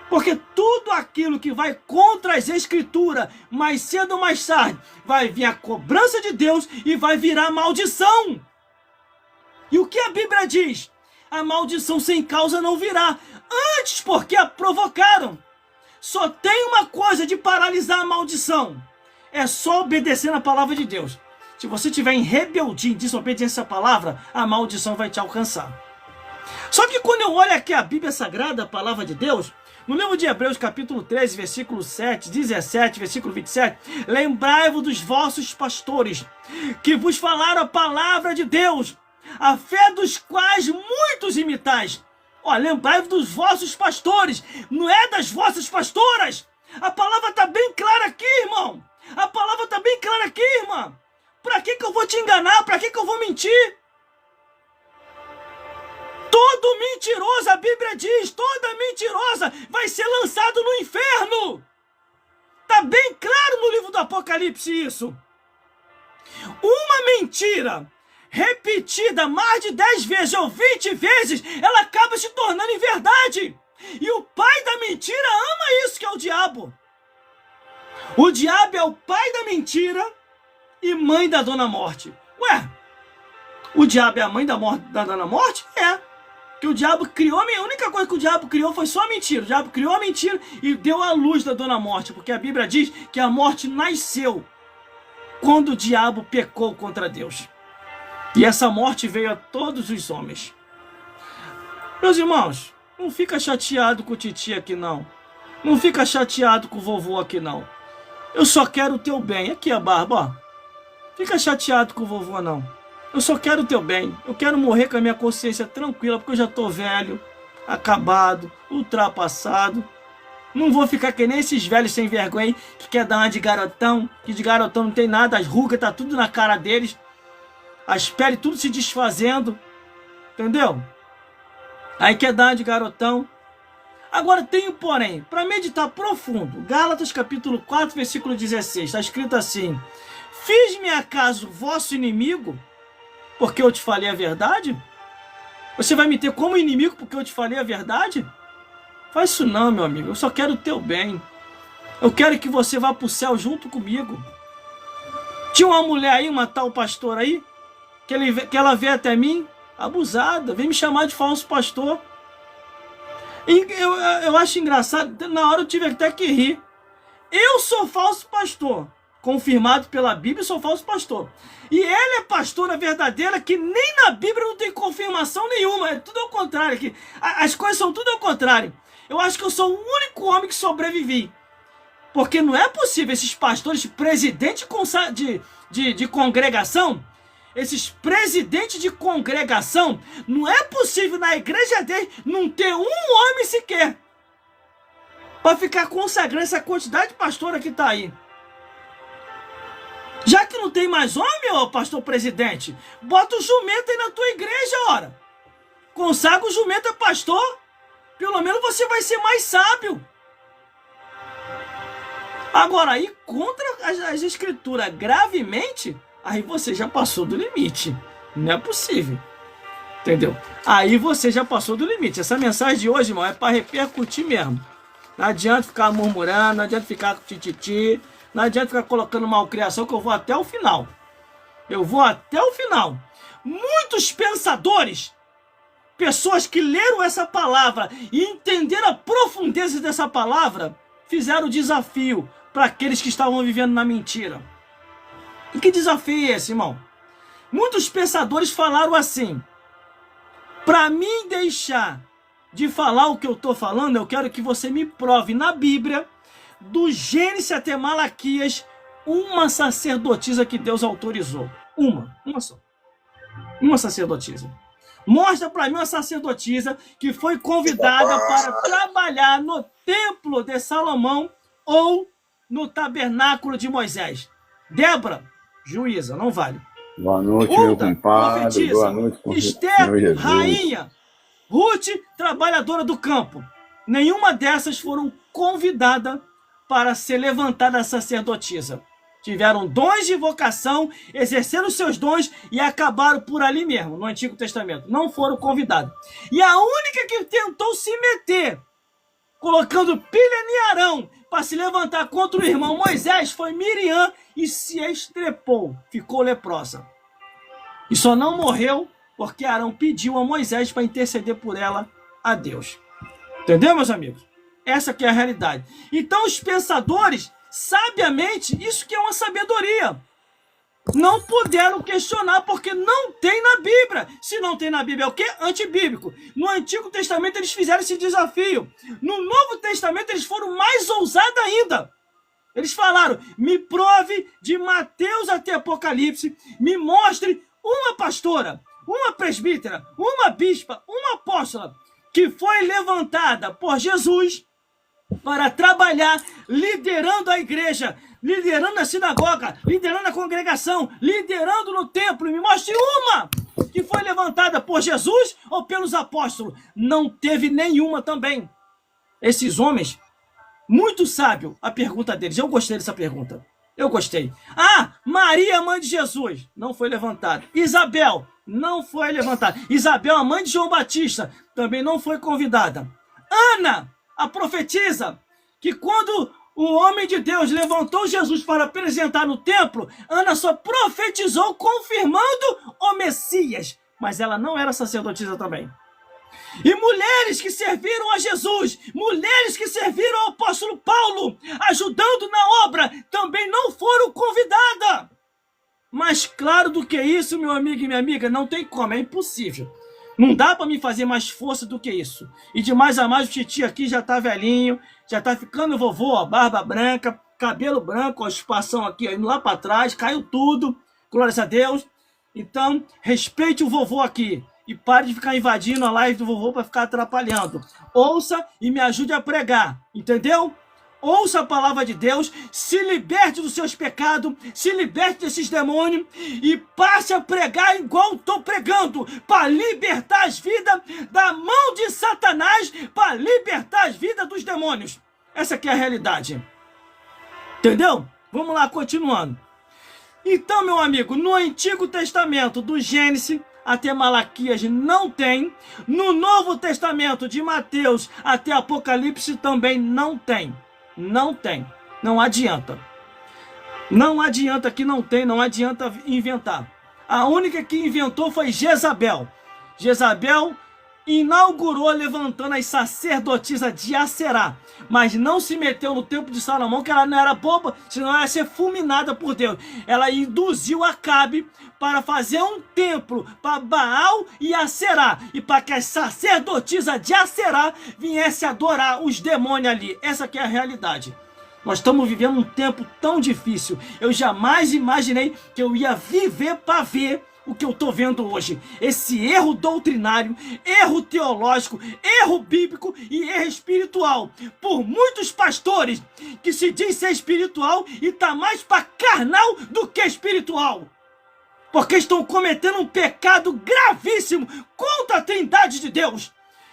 Porque tudo aquilo que vai contra as escrituras, mais cedo ou mais tarde, vai vir a cobrança de Deus e vai virar maldição. E o que a Bíblia diz? A maldição sem causa não virá. Antes, porque a provocaram. Só tem uma coisa de paralisar a maldição. É só obedecer na palavra de Deus. Se você estiver em rebeldia, em desobediência à palavra, a maldição vai te alcançar. Só que quando eu olho aqui a Bíblia Sagrada, a palavra de Deus, no livro de Hebreus, capítulo 13, versículo 7, 17, versículo 27, lembrai-vos dos vossos pastores, que vos falaram a palavra de Deus, a fé dos quais muitos imitais. Ó, lembrai-vos dos vossos pastores, não é das vossas pastoras. A palavra está bem clara aqui, irmão. A palavra está bem clara aqui, irmã. Para que eu vou te enganar? Para que eu vou mentir? Todo mentiroso, a Bíblia diz, toda mentirosa vai ser lançado no inferno. Está bem claro no livro do Apocalipse isso. Uma mentira repetida mais de 10 vezes ou 20 vezes, ela acaba se tornando em verdade. E o pai da mentira ama isso, que é o diabo. O diabo é o pai da mentira e mãe da dona morte. Ué, o diabo é a mãe da dona morte? É. Que o diabo criou, a única coisa que o diabo criou foi só a mentira. O diabo criou a mentira e deu a luz da dona morte, porque a Bíblia diz que a morte nasceu quando o diabo pecou contra Deus. E essa morte veio a todos os homens. Meus irmãos, não fica chateado com o titi aqui não. Não fica chateado com o vovô aqui não. Eu só quero o teu bem. Aqui a barba, ó. Fica chateado com o vovô não. Eu só quero o teu bem. Eu quero morrer com a minha consciência tranquila, porque eu já tô velho, acabado, ultrapassado. Não vou ficar que nem esses velhos sem vergonha que quer dar uma de garotão, que de garotão não tem nada, as rugas tá tudo na cara deles, as peles tudo se desfazendo, entendeu? Aí quer dar uma de garotão. Agora tem um porém, para meditar profundo, Gálatas capítulo 4, versículo 16, está escrito assim: fiz-me acaso vosso inimigo, porque eu te falei a verdade? Você vai me ter como inimigo porque eu te falei a verdade? Faz isso não, meu amigo. Eu só quero o teu bem. Eu quero que você vá para o céu junto comigo. Tinha uma mulher aí, uma tal pastora aí, que ela veio até mim, abusada, veio me chamar de falso pastor. E eu acho engraçado, na hora eu tive até que rir. Eu sou falso pastor, confirmado pela Bíblia, sou falso pastor. E ela é pastora verdadeira, que nem na Bíblia não tem confirmação nenhuma. É tudo ao contrário aqui. As coisas são tudo ao contrário. Eu acho que eu sou o único homem que sobrevivi. Porque não é possível esses pastores, presidentes de congregação, esses presidentes de congregação, não é possível na igreja deles não ter um homem sequer para ficar consagrando essa quantidade de pastora que está aí. Já que não tem mais homem, ô pastor presidente, bota o jumento aí na tua igreja, ora. Consagra o jumento a pastor, pelo menos você vai ser mais sábio. Agora, aí contra as escrituras gravemente, aí você já passou do limite. Não é possível. Entendeu? Aí você já passou do limite. Essa mensagem de hoje, irmão, é para repercutir mesmo. Não adianta ficar murmurando, não adianta ficar com tititi, não adianta ficar colocando malcriação, que eu vou até o final. Eu vou até o final. Muitos pensadores, pessoas que leram essa palavra e entenderam a profundeza dessa palavra, fizeram o desafio para aqueles que estavam vivendo na mentira. E que desafio é esse, irmão? Muitos pensadores falaram assim: para mim deixar de falar o que eu estou falando, eu quero que você me prove na Bíblia, do Gênesis até Malaquias, uma sacerdotisa que Deus autorizou. Uma só. Uma sacerdotisa. Mostra para mim uma sacerdotisa que foi convidada para trabalhar no templo de Salomão ou no tabernáculo de Moisés. Débora, juíza, não vale. Boa noite, meu compadre. Profetisa. Boa noite, Esther, rainha. Ruth, trabalhadora do campo. Nenhuma dessas foram convidadas para ser levantada a sacerdotisa. Tiveram dons de vocação, exerceram seus dons e acabaram por ali mesmo, no Antigo Testamento. Não foram convidadas. E a única que tentou se meter, colocando pilha em Arão, para se levantar contra o irmão Moisés, foi Miriam e se estrepou, ficou leprosa. E só não morreu porque Arão pediu a Moisés para interceder por ela a Deus. Entendeu, meus amigos? Essa que é a realidade. Então os pensadores, sabiamente, isso que é uma sabedoria, não puderam questionar porque não tem na Bíblia. Se não tem na Bíblia, é o quê? Antibíblico. No Antigo Testamento eles fizeram esse desafio. No Novo Testamento eles foram mais ousados ainda. Eles falaram: me prove de Mateus até Apocalipse, me mostre uma pastora, uma presbítera, uma bispa, uma apóstola que foi levantada por Jesus para trabalhar liderando a igreja, liderando a sinagoga, liderando a congregação, liderando no templo. Me mostre uma que foi levantada por Jesus ou pelos apóstolos. Não teve nenhuma também. Esses homens Muito sábio a pergunta deles. Eu gostei dessa pergunta. Eu gostei. Ah, Maria, mãe de Jesus, não foi levantada. Isabel, não foi levantada. Isabel, a mãe de João Batista, também não foi convidada. Ana, a profetisa, que quando o homem de Deus levantou Jesus para apresentar no templo, Ana só profetizou confirmando o Messias. Mas ela não era sacerdotisa também. E mulheres que serviram a Jesus, mulheres que serviram ao apóstolo Paulo, ajudando na obra, também não foram convidadas. Mais claro do que isso, meu amigo e minha amiga, não tem como, é impossível. Não dá para me fazer mais força do que isso. E de mais a mais, o titio aqui já tá velhinho, já tá ficando vovô, ó, barba branca, cabelo branco, ó, espação aqui, indo lá para trás, caiu tudo, glórias a Deus. Então, respeite o vovô aqui. E pare de ficar invadindo a live do vovô para ficar atrapalhando. Ouça e me ajude a pregar, entendeu? Ouça a palavra de Deus, se liberte dos seus pecados, se liberte desses demônios e passe a pregar igual estou pregando, para libertar as vidas da mão de Satanás, para libertar as vidas dos demônios. Essa aqui é a realidade. Entendeu? Vamos lá, continuando. Então, meu amigo, no Antigo Testamento, do Gênesis até Malaquias não tem. No Novo Testamento, de Mateus até Apocalipse, também não tem. Não tem. Não adianta. Não adianta que não tem, não adianta inventar. A única que inventou foi Jezabel. Jezabel inaugurou levantando as sacerdotisas de Aserá, mas não se meteu no templo de Salomão, que ela não era boba, senão ela ia ser fulminada por Deus. Ela induziu Acabe para fazer um templo para Baal e Aserá, e para que as sacerdotisas de Aserá viessem adorar os demônios ali. Essa aqui é a realidade. Nós estamos vivendo um tempo tão difícil. Eu jamais imaginei que eu ia viver para ver o que eu estou vendo hoje. Esse erro doutrinário, erro teológico, erro bíblico e erro espiritual. Por muitos pastores que se diz ser espiritual e tá mais para carnal do que espiritual. Porque estão cometendo um pecado gravíssimo contra a Trindade de Deus.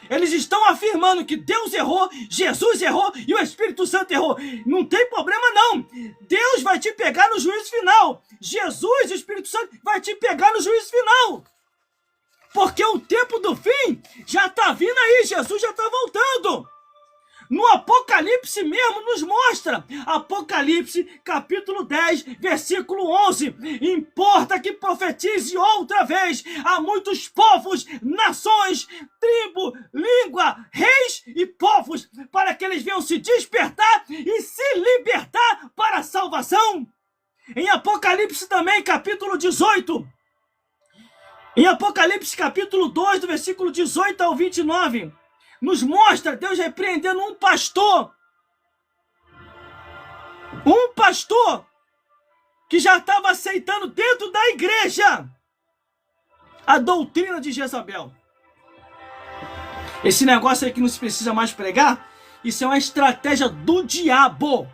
Eles estão afirmando que Deus errou, Jesus errou e o Espírito Santo errou. Não tem problema não. Deus vai te pegar no juízo final. Jesus e o Espírito Santo vai te pegar no juízo final. Porque o tempo do fim já está vindo aí. Jesus já está voltando. No Apocalipse mesmo nos mostra. Apocalipse capítulo 10, versículo 11. Importa que profetize outra vez a muitos povos, nações, tribo, língua, reis e povos, para que eles venham se despertar e se libertar para a salvação. Em Apocalipse também, capítulo 18. Em Apocalipse capítulo 2, do versículo 18 ao 29. Nos mostra Deus repreendendo um pastor que já estava aceitando dentro da igreja a doutrina de Jezabel. Esse negócio aí que não se precisa mais pregar, isso é uma estratégia do diabo.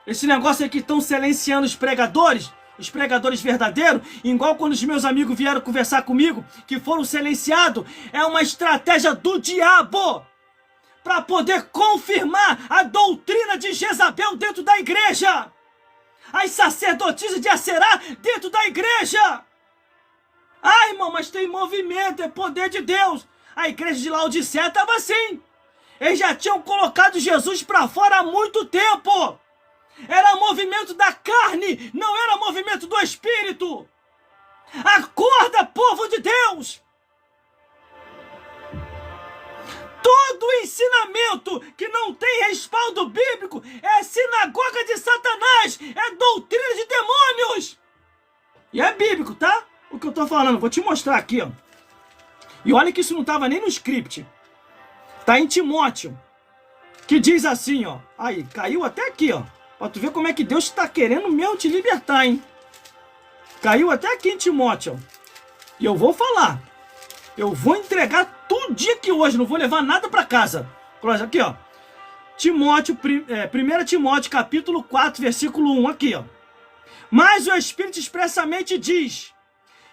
Esse negócio aí que estão silenciando os pregadores verdadeiros, igual quando os meus amigos vieram conversar comigo, que foram silenciados, é uma estratégia do diabo para poder confirmar a doutrina de Jezabel dentro da igreja, as sacerdotisas de Aserá dentro da igreja. Ah, irmão, mas tem movimento, é poder de Deus. A igreja de Laodiceia estava assim. Eles já tinham colocado Jesus para fora há muito tempo. Era movimento da carne, não era movimento do Espírito. Acorda, povo de Deus! Todo ensinamento que não tem respaldo bíblico é sinagoga de Satanás, é doutrina de demônios. E é bíblico, tá? O que eu tô falando, vou te mostrar aqui, ó. E olha que isso não tava nem no script. Tá em Timóteo, que diz assim, ó. Aí, caiu até aqui, ó. Pra tu ver como é que Deus está querendo mesmo te libertar, hein? Caiu até aqui em Timóteo. E eu vou falar. Eu vou entregar tudo dia que hoje. Não vou levar nada para casa. Aqui, ó. Timóteo, 1 Timóteo, capítulo 4, versículo 1. Aqui, ó. Mas o Espírito expressamente diz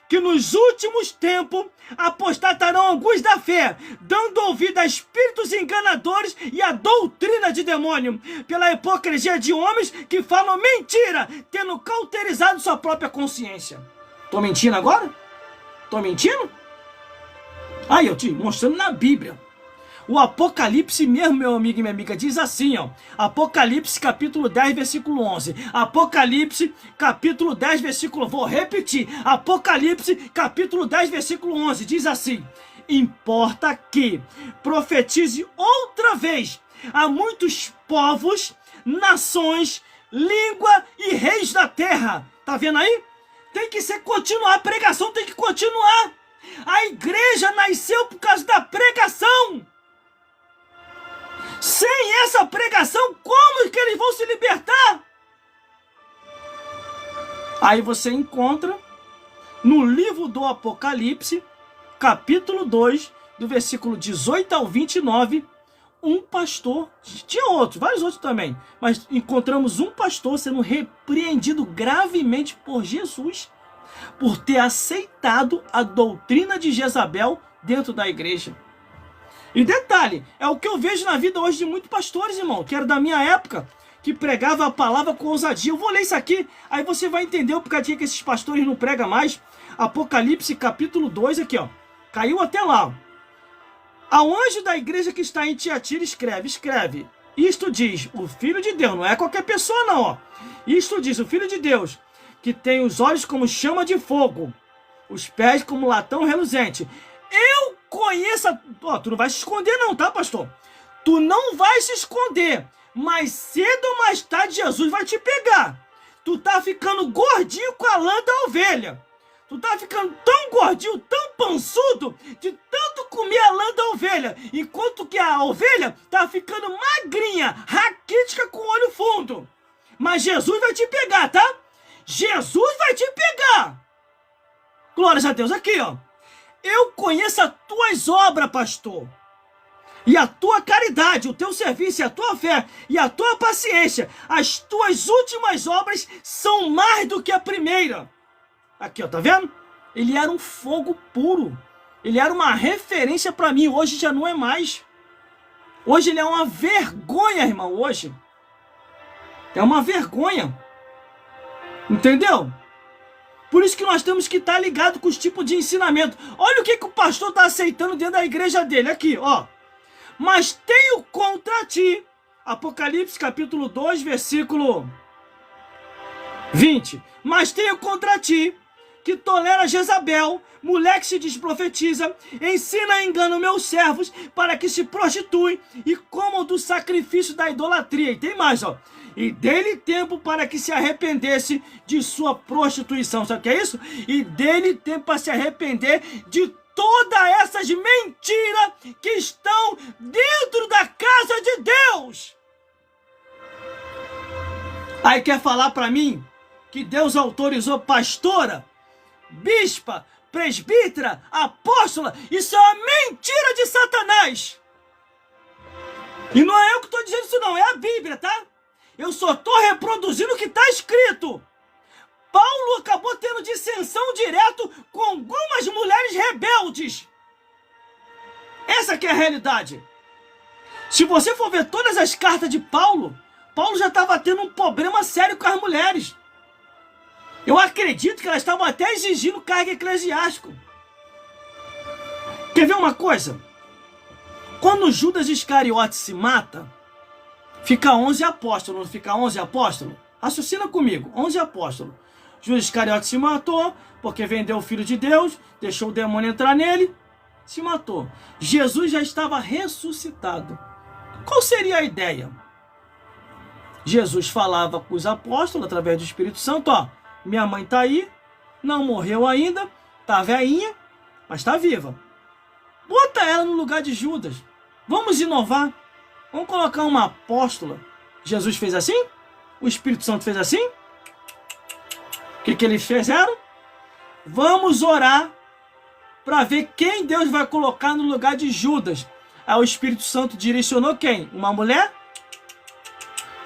que nos últimos tempos apostatarão alguns da fé, dando ouvido a espíritos enganadores e a doutrina de demônio, pela hipocrisia de homens que falam mentira, tendo cauterizado sua própria consciência. Tô mentindo agora? Tô mentindo? Aí eu te mostrando na Bíblia. O Apocalipse mesmo, meu amigo e minha amiga, diz assim, ó. Apocalipse capítulo 10, versículo 11. Apocalipse capítulo 10, versículo... Vou repetir. Apocalipse capítulo 10, versículo 11. Diz assim: importa que profetize outra vez a muitos povos, nações, língua e reis da terra. Tá vendo aí? Tem que ser continuar. A pregação tem que continuar. A igreja nasceu por causa da pregação. Sem essa pregação, como que eles vão se libertar? Aí você encontra no livro do Apocalipse, capítulo 2, do versículo 18 ao 29, um pastor, tinha outros, vários outros também, mas encontramos um pastor sendo repreendido gravemente por Jesus, por ter aceitado a doutrina de Jezabel dentro da igreja. E detalhe, é o que eu vejo na vida hoje de muitos pastores, irmão, que era da minha época, que pregava a palavra com ousadia. Eu vou ler isso aqui, aí você vai entender o porquê que esses pastores não pregam mais. Apocalipse capítulo 2, aqui ó, caiu até lá. Ao anjo da igreja que está em Tiatira escreve. Isto diz o Filho de Deus, não é qualquer pessoa não, ó. Isto diz o Filho de Deus, que tem os olhos como chama de fogo, os pés como latão reluzente. Eu conheço... Ó, tu não vai se esconder não, tá, pastor? Tu não vai se esconder. Mas cedo ou mais tarde Jesus vai te pegar. Tu tá ficando gordinho com a lã da ovelha. Tu tá ficando tão gordinho, tão pançudo, de tanto comer a lã da ovelha. Enquanto que a ovelha tá ficando magrinha, raquítica com o olho fundo. Mas Jesus vai te pegar, tá? Jesus vai te pegar. Glórias a Deus. Aqui, ó. Eu conheço as tuas obras, pastor, e a tua caridade, o teu serviço, e a tua fé, e a tua paciência. As tuas últimas obras são mais do que a primeira. Aqui, ó, tá vendo? Ele era um fogo puro. Ele era uma referência para mim. Hoje já não é mais. Hoje ele é uma vergonha, irmão, hoje. É uma vergonha. Entendeu? Por isso que nós temos que estar ligados com os tipos de ensinamento. Olha o que o pastor está aceitando dentro da igreja dele. Aqui, ó. Mas tenho contra ti. Apocalipse capítulo 2, versículo 20. Mas tenho contra ti, que tolera Jezabel, mulher que se desprofetiza, ensina e engana meus servos para que se prostituem e comam do sacrifício da idolatria. E tem mais, ó. E dê-lhe tempo para que se arrependesse de sua prostituição. Sabe o que é isso? E dê-lhe tempo para se arrepender de todas essas mentiras que estão dentro da casa de Deus. Aí quer falar para mim que Deus autorizou pastora, bispa, presbítera, apóstola? Isso é uma mentira de Satanás. E não é eu que estou dizendo isso não, é a Bíblia, tá? Eu só estou reproduzindo o que está escrito. Paulo acabou tendo dissensão direto com algumas mulheres rebeldes. Essa que é a realidade. Se você for ver todas as cartas de Paulo, Paulo já estava tendo um problema sério com as mulheres. Eu acredito que elas estavam até exigindo cargo eclesiástico. Quer ver uma coisa? Quando Judas Iscariote se mata, fica 11 apóstolos, não fica 11 apóstolos? Raciocina comigo, 11 apóstolos. Judas Iscariote se matou, porque vendeu o Filho de Deus, deixou o demônio entrar nele, se matou. Jesus já estava ressuscitado. Qual seria a ideia? Jesus falava com os apóstolos, através do Espírito Santo, ó, minha mãe está aí, não morreu ainda, está velhinha, mas está viva. Bota ela no lugar de Judas. Vamos inovar. Vamos colocar uma apóstola. Jesus fez assim? O Espírito Santo fez assim? O que eles fizeram? Vamos orar para ver quem Deus vai colocar no lugar de Judas. Aí o Espírito Santo direcionou quem? Uma mulher?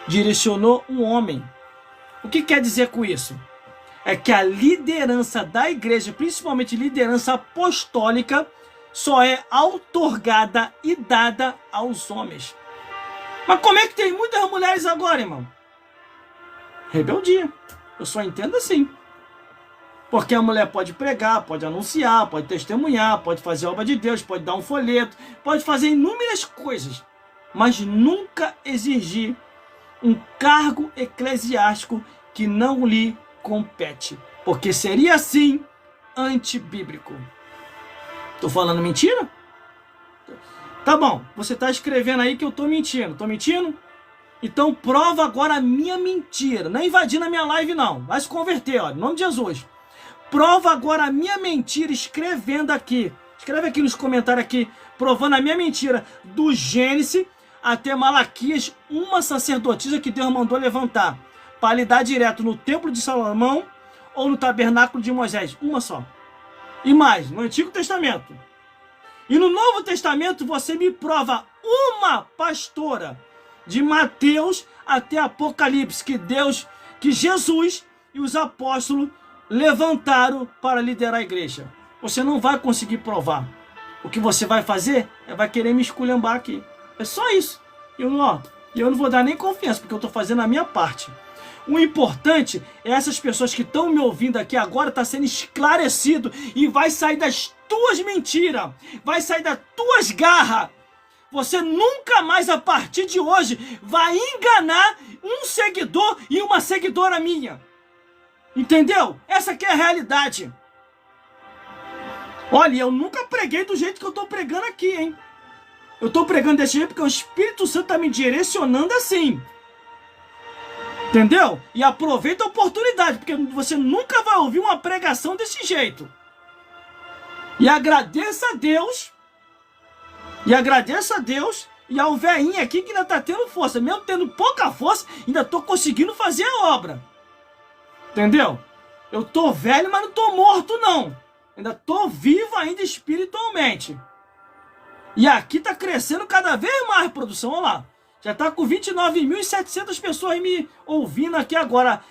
Direcionou um homem. O que quer dizer com isso? é que a liderança da igreja, principalmente liderança apostólica, só é outorgada e dada aos homens. Mas como é que tem muitas mulheres agora, irmão? Rebeldia. Eu só entendo assim. Porque a mulher pode pregar, pode anunciar, pode testemunhar, pode fazer obra de Deus, pode dar um folheto, pode fazer inúmeras coisas, mas nunca exigir um cargo eclesiástico que não lhe compete, porque seria assim antibíblico. Tô falando mentira? Tá bom, você tá escrevendo aí que eu tô mentindo. Tô mentindo? Então prova agora a minha mentira. Não invadindo a minha live não, vai se converter, ó, em nome de Jesus. Prova agora a minha mentira escrevendo aqui. Escreve aqui nos comentários aqui, provando a minha mentira do Gênesis até Malaquias, uma sacerdotisa que Deus mandou levantar para lhe dar direto no templo de Salomão ou no tabernáculo de Moisés. Uma só. E mais, no Antigo Testamento. E no Novo Testamento você me prova uma pastora de Mateus até Apocalipse que Jesus e os apóstolos levantaram para liderar a igreja. Você não vai conseguir provar. O que você vai fazer é vai querer me esculhambar aqui. É só isso. Eu não vou dar nem confiança, porque eu estou fazendo a minha parte. O importante é essas pessoas que estão me ouvindo aqui agora tá sendo esclarecido e vai sair das tuas mentiras, vai sair das tuas garras. Você nunca mais a partir de hoje vai enganar um seguidor e uma seguidora minha. Entendeu? Essa aqui é a realidade. Olha, eu nunca preguei do jeito que eu tô pregando aqui, hein? Eu tô pregando desse jeito porque o Espírito Santo tá me direcionando assim. Entendeu? E aproveita a oportunidade, porque você nunca vai ouvir uma pregação desse jeito. E agradeça a Deus. E ao velhinho aqui que ainda tá tendo força. Mesmo tendo pouca força, ainda tô conseguindo fazer a obra. Entendeu? Eu tô velho, mas não tô morto, não. Ainda tô vivo ainda espiritualmente. E aqui tá crescendo cada vez mais, produção. Olha lá. Já tá com 29.700 pessoas me ouvindo aqui agora.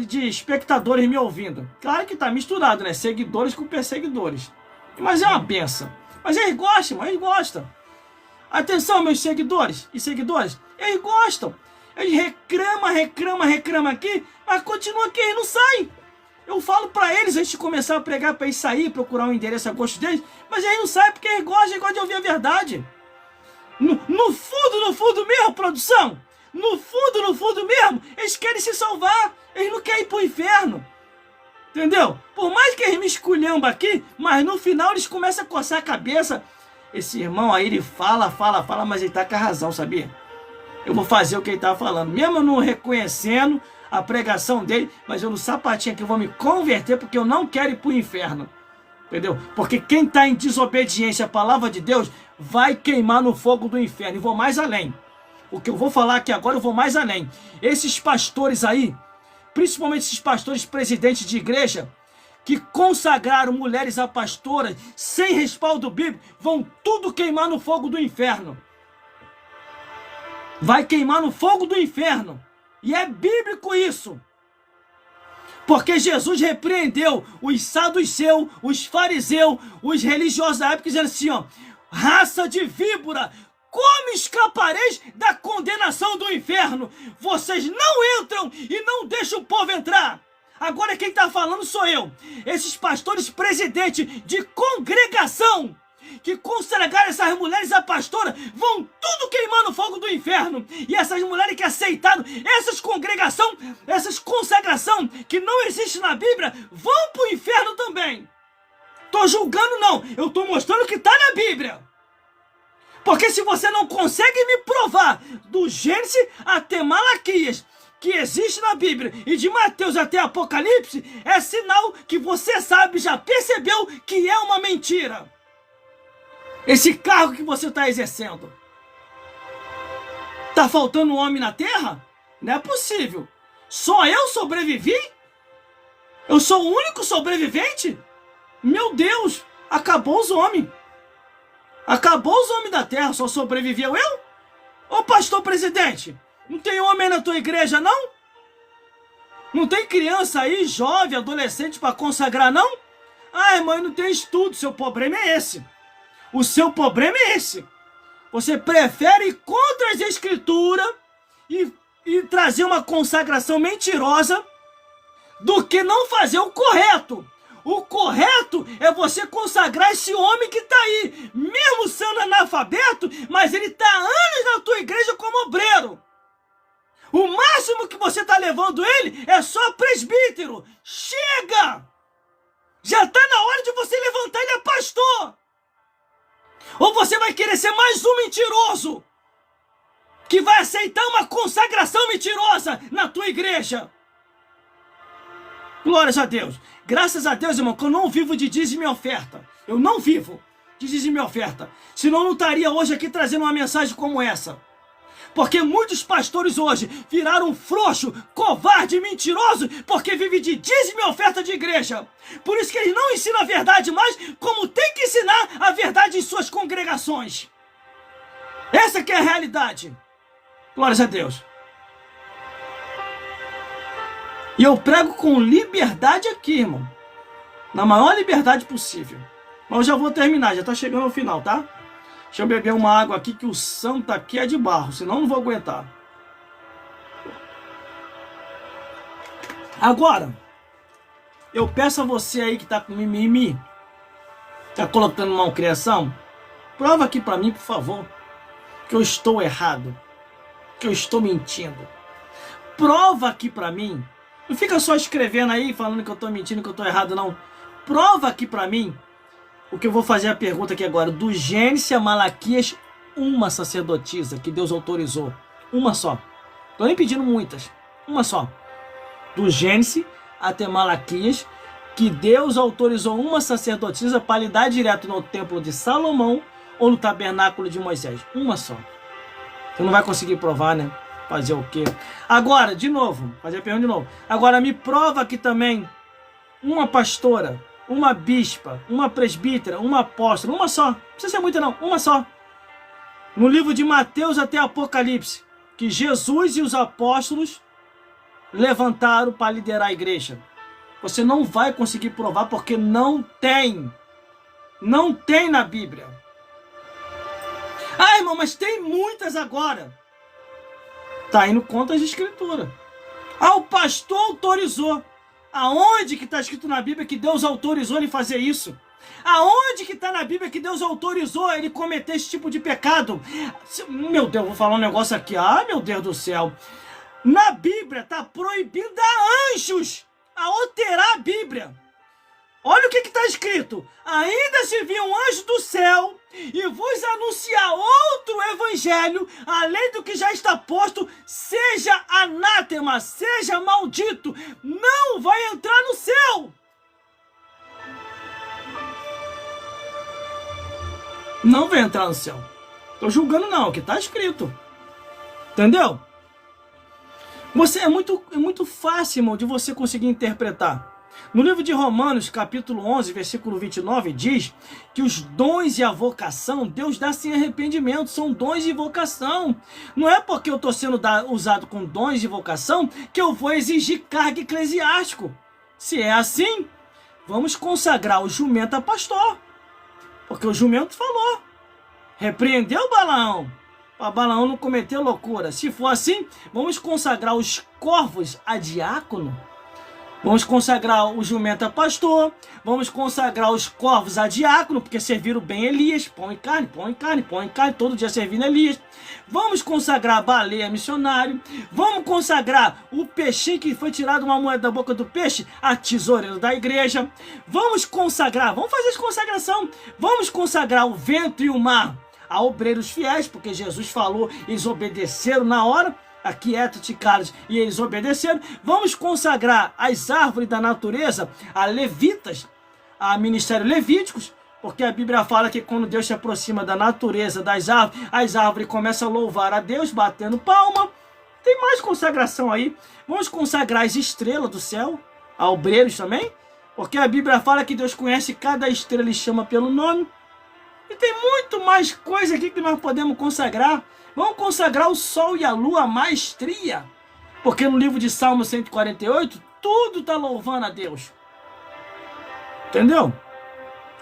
De espectadores me ouvindo. Claro que tá misturado, né? Seguidores com perseguidores. Mas é uma benção. Mas eles gostam, Atenção, meus seguidores e seguidores. Eles gostam. Eles reclamam aqui, mas continua aqui, eles não saem. Eu falo pra eles, antes de começar a pregar, pra eles sair, procurar um endereço a gosto deles, mas eles não saem porque eles gostam de ouvir a verdade. No fundo mesmo, produção, no fundo mesmo, eles querem se salvar, eles não querem ir pro inferno. Entendeu? Por mais que eles me esculhambam aqui, mas no final eles começam a coçar a cabeça. Esse irmão aí, ele fala, mas ele tá com a razão, sabia? Eu vou fazer o que ele tá falando, mesmo não reconhecendo a pregação dele, mas eu no sapatinho aqui eu vou me converter porque eu não quero ir pro inferno. Entendeu? Porque quem tá em desobediência à palavra de Deus vai queimar no fogo do inferno. E vou mais além. O que eu vou falar aqui agora, eu vou mais além. Esses pastores aí, principalmente esses pastores presidentes de igreja, que consagraram mulheres a pastoras sem respaldo bíblico, vão tudo queimar no fogo do inferno. Vai queimar no fogo do inferno. E é bíblico isso. Porque Jesus repreendeu os saduceus, os fariseus, os religiosos da época, dizendo assim, ó: raça de víbora, como escapareis da condenação do inferno? Vocês não entram e não deixam o povo entrar. Agora quem está falando sou eu. Esses pastores presidentes de congregação que consagraram essas mulheres a pastora vão tudo queimar no fogo do inferno. E essas mulheres que aceitaram essas consagração que não existe na Bíblia vão para o inferno também. Tô julgando não, eu tô mostrando o que está na Bíblia. Porque se você não consegue me provar do Gênesis até Malaquias que existe na Bíblia e de Mateus até Apocalipse, é sinal que você sabe, já percebeu que é uma mentira. Esse cargo que você está exercendo. Tá faltando um homem na terra? Não é possível. Só eu sobrevivi? Eu sou o único sobrevivente? Meu Deus, acabou os homens. Acabou os homens da terra, só sobreviveu eu? Ô pastor presidente, não tem homem na tua igreja não? Não tem criança aí, jovem, adolescente, para consagrar, não? Ah, irmão, não tem estudo. Seu problema é esse. O seu problema é esse. Você prefere ir contra as escrituras e trazer uma consagração mentirosa do que não fazer o correto. O correto é você consagrar esse homem que está aí, mesmo sendo analfabeto, mas ele está há anos na tua igreja como obreiro. O máximo que você está levando ele é só presbítero. Chega! Já está na hora de você levantar ele a pastor. Ou você vai querer ser mais um mentiroso que vai aceitar uma consagração mentirosa na tua igreja. Glórias a Deus. Graças a Deus, irmão, que eu não vivo de dízimo e oferta. Eu não vivo de dízimo e oferta. Senão eu não estaria hoje aqui trazendo uma mensagem como essa. Porque muitos pastores hoje viraram frouxo, covarde, mentiroso, porque vivem de dízimo e oferta de igreja. Por isso que eles não ensinam a verdade mais, como tem que ensinar a verdade em suas congregações. Essa que é a realidade. Glórias a Deus. E eu prego com liberdade aqui, irmão. Na maior liberdade possível. Mas eu já vou terminar, já está chegando ao final, tá? Deixa eu beber uma água aqui, que o santo aqui é de barro, senão eu não vou aguentar. Agora, eu peço a você aí que está com mimimi, está colocando malcriação, prova aqui para mim, por favor, que eu estou errado, que eu estou mentindo. Prova aqui para mim. Não fica só escrevendo aí, falando que eu estou mentindo, que eu estou errado, não. Prova aqui para mim. O que eu vou fazer a pergunta aqui agora. Do Gênesis a Malaquias, uma sacerdotisa que Deus autorizou. Uma só. Estou nem pedindo muitas. Uma só. Do Gênesis até Malaquias, que Deus autorizou uma sacerdotisa para lidar direto no templo de Salomão ou no tabernáculo de Moisés. Uma só. Você não vai conseguir provar, né? Fazer o quê? Agora, de novo. Fazer a pergunta de novo. Agora, me prova aqui também uma pastora, uma bispa, uma presbítera, uma apóstola, uma só. Não precisa ser muita não, uma só. No livro de Mateus até Apocalipse, que Jesus e os apóstolos levantaram para liderar a igreja. Você não vai conseguir provar porque não tem. Não tem na Bíblia. Ah, irmão, mas tem muitas agora. Está indo contra as escrituras. Ah, o pastor autorizou. Aonde que está escrito na Bíblia que Deus autorizou ele fazer isso? Aonde que está na Bíblia que Deus autorizou ele cometer esse tipo de pecado? Meu Deus, vou falar um negócio aqui. Ah, meu Deus do céu. Na Bíblia está proibido a anjos a alterar a Bíblia. Olha o que está escrito. Ainda se vir um anjo do céu e vos anunciar outro evangelho, além do que já está posto, seja anátema, seja maldito, não vai entrar no céu. Não vai entrar no céu. Estou julgando não, que está escrito. Entendeu? Você é muito fácil, irmão, de você conseguir interpretar. No livro de Romanos, capítulo 11, versículo 29, diz que os dons e a vocação, Deus dá sem arrependimento, são dons e vocação. Não é porque eu estou sendo usado com dons e vocação que eu vou exigir cargo eclesiástico. Se é assim, vamos consagrar o jumento a pastor. Porque o jumento falou, repreendeu Balaão, para Balaão não cometer loucura. Se for assim, vamos consagrar os corvos a diácono. Vamos consagrar o jumento a pastor, vamos consagrar os corvos a diácono, porque serviram bem Elias, pão e carne, pão e carne, pão e carne, todo dia servindo Elias. Vamos consagrar a baleia missionário, vamos consagrar o peixinho que foi tirado uma moeda da boca do peixe, a tesoureiro da igreja. Vamos consagrar, vamos fazer essa consagração, vamos consagrar o vento e o mar a obreiros fiéis, porque Jesus falou, eles obedeceram na hora. Aquieta-te, Carlos, e eles obedeceram. Vamos consagrar as árvores da natureza a levitas, a ministério levíticos, porque a Bíblia fala que quando Deus se aproxima da natureza das árvores, as árvores começam a louvar a Deus, batendo palma. Tem mais consagração aí. Vamos consagrar as estrelas do céu, a obreiros também, porque a Bíblia fala que Deus conhece cada estrela e chama pelo nome. E tem muito mais coisa aqui que nós podemos consagrar. Vamos consagrar o sol e a lua, a maestria. Porque no livro de Salmo 148, tudo está louvando a Deus. Entendeu?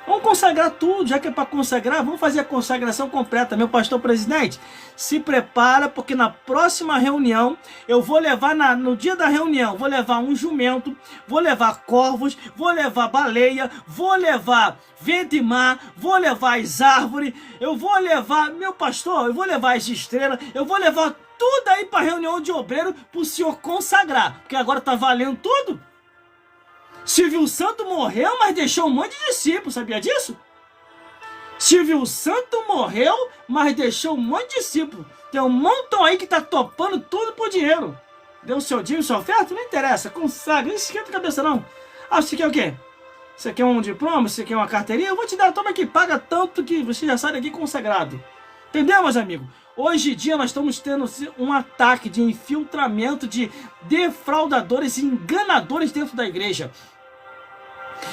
Vamos consagrar tudo, já que é para consagrar, vamos fazer a consagração completa. Meu pastor presidente, se prepara, porque na próxima reunião, eu vou levar, no dia da reunião, vou levar um jumento, vou levar corvos, vou levar baleia, vou levar vento e mar, vou levar as árvores, eu vou levar, meu pastor, eu vou levar as estrelas, eu vou levar tudo aí para a reunião de obreiro, para o senhor consagrar, porque agora está valendo tudo. Silvio Santo morreu, mas deixou um monte de discípulos, sabia disso? Silvio Santo morreu, mas deixou um monte de discípulos. Tem um montão aí que tá topando tudo por dinheiro. Deu o seu dinheiro, sua oferta? Não interessa, consagra, não esquenta a cabeça não. Ah, você quer o quê? Você quer um diploma? Você quer uma carteirinha? Eu vou te dar, toma aqui, paga tanto que você já sai daqui consagrado. Entendeu, meus amigos? Hoje em dia nós estamos tendo um ataque de infiltramento de defraudadores e enganadores dentro da igreja.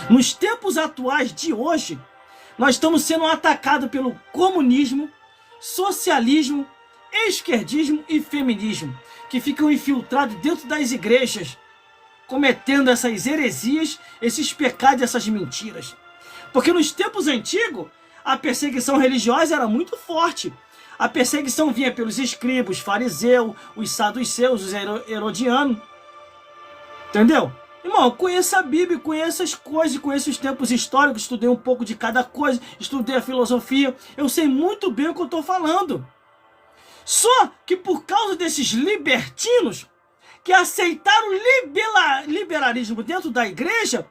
Nos tempos atuais de hoje, nós estamos sendo atacados pelo comunismo, socialismo, esquerdismo e feminismo, que ficam infiltrados dentro das igrejas, cometendo essas heresias, esses pecados, essas mentiras. Porque nos tempos antigos, a perseguição religiosa era muito forte. A perseguição vinha pelos escribas, fariseus, os saduceus, os herodianos. Entendeu? Irmão, conheça a Bíblia, conheça as coisas, conheça os tempos históricos, estudei um pouco de cada coisa, estudei a filosofia, eu sei muito bem o que eu estou falando. Só que por causa desses libertinos que aceitaram o liberalismo dentro da igreja,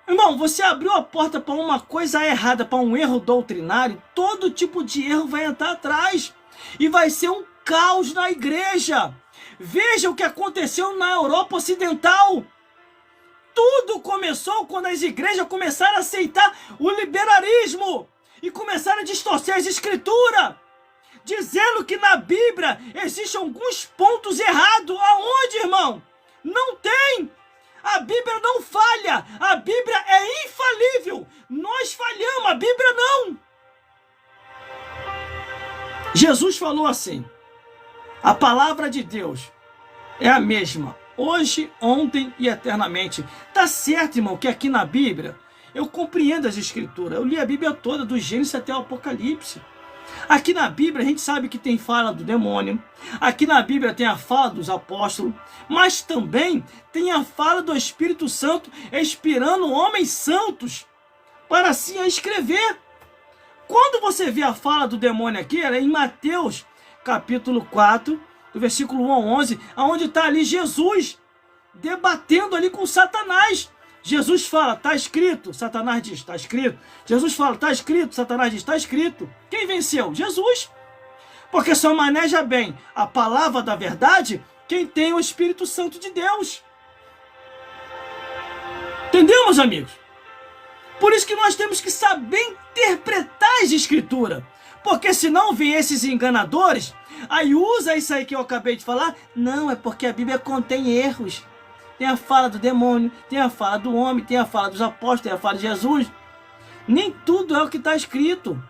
irmão, você abriu a porta para uma coisa errada, para um erro doutrinário, todo tipo de erro vai entrar atrás e vai ser um caos na igreja. Veja o que aconteceu na Europa Ocidental. Tudo começou quando as igrejas começaram a aceitar o liberalismo e começaram a distorcer as escrituras, dizendo que na Bíblia existem alguns pontos errados. Aonde, irmão? Não tem! A Bíblia não falha! A Bíblia é infalível! Nós falhamos, a Bíblia não! Jesus falou assim: a palavra de Deus é a mesma, hoje, ontem e eternamente. Tá certo, irmão, que aqui na Bíblia eu compreendo as escrituras. Eu li a Bíblia toda, do Gênesis até o Apocalipse. Aqui na Bíblia a gente sabe que tem fala do demônio. Aqui na Bíblia tem a fala dos apóstolos. Mas também tem a fala do Espírito Santo inspirando homens santos para assim escrever. Quando você vê a fala do demônio aqui, ela é em Mateus capítulo 4, do versículo 1 ao 11, onde está ali Jesus debatendo ali com Satanás. Jesus fala, está escrito. Satanás diz, está escrito. Jesus fala, está escrito. Satanás diz, está escrito. Quem venceu? Jesus. Porque só maneja bem a palavra da verdade quem tem o Espírito Santo de Deus. Entendeu, meus amigos? Por isso que nós temos que saber interpretar as escrituras. Porque senão vem esses enganadores, aí usa isso aí que eu acabei de falar. Não, é porque a Bíblia contém erros. Tem a fala do demônio, tem a fala do homem, tem a fala dos apóstolos, tem a fala de Jesus. Nem tudo é o que está escrito.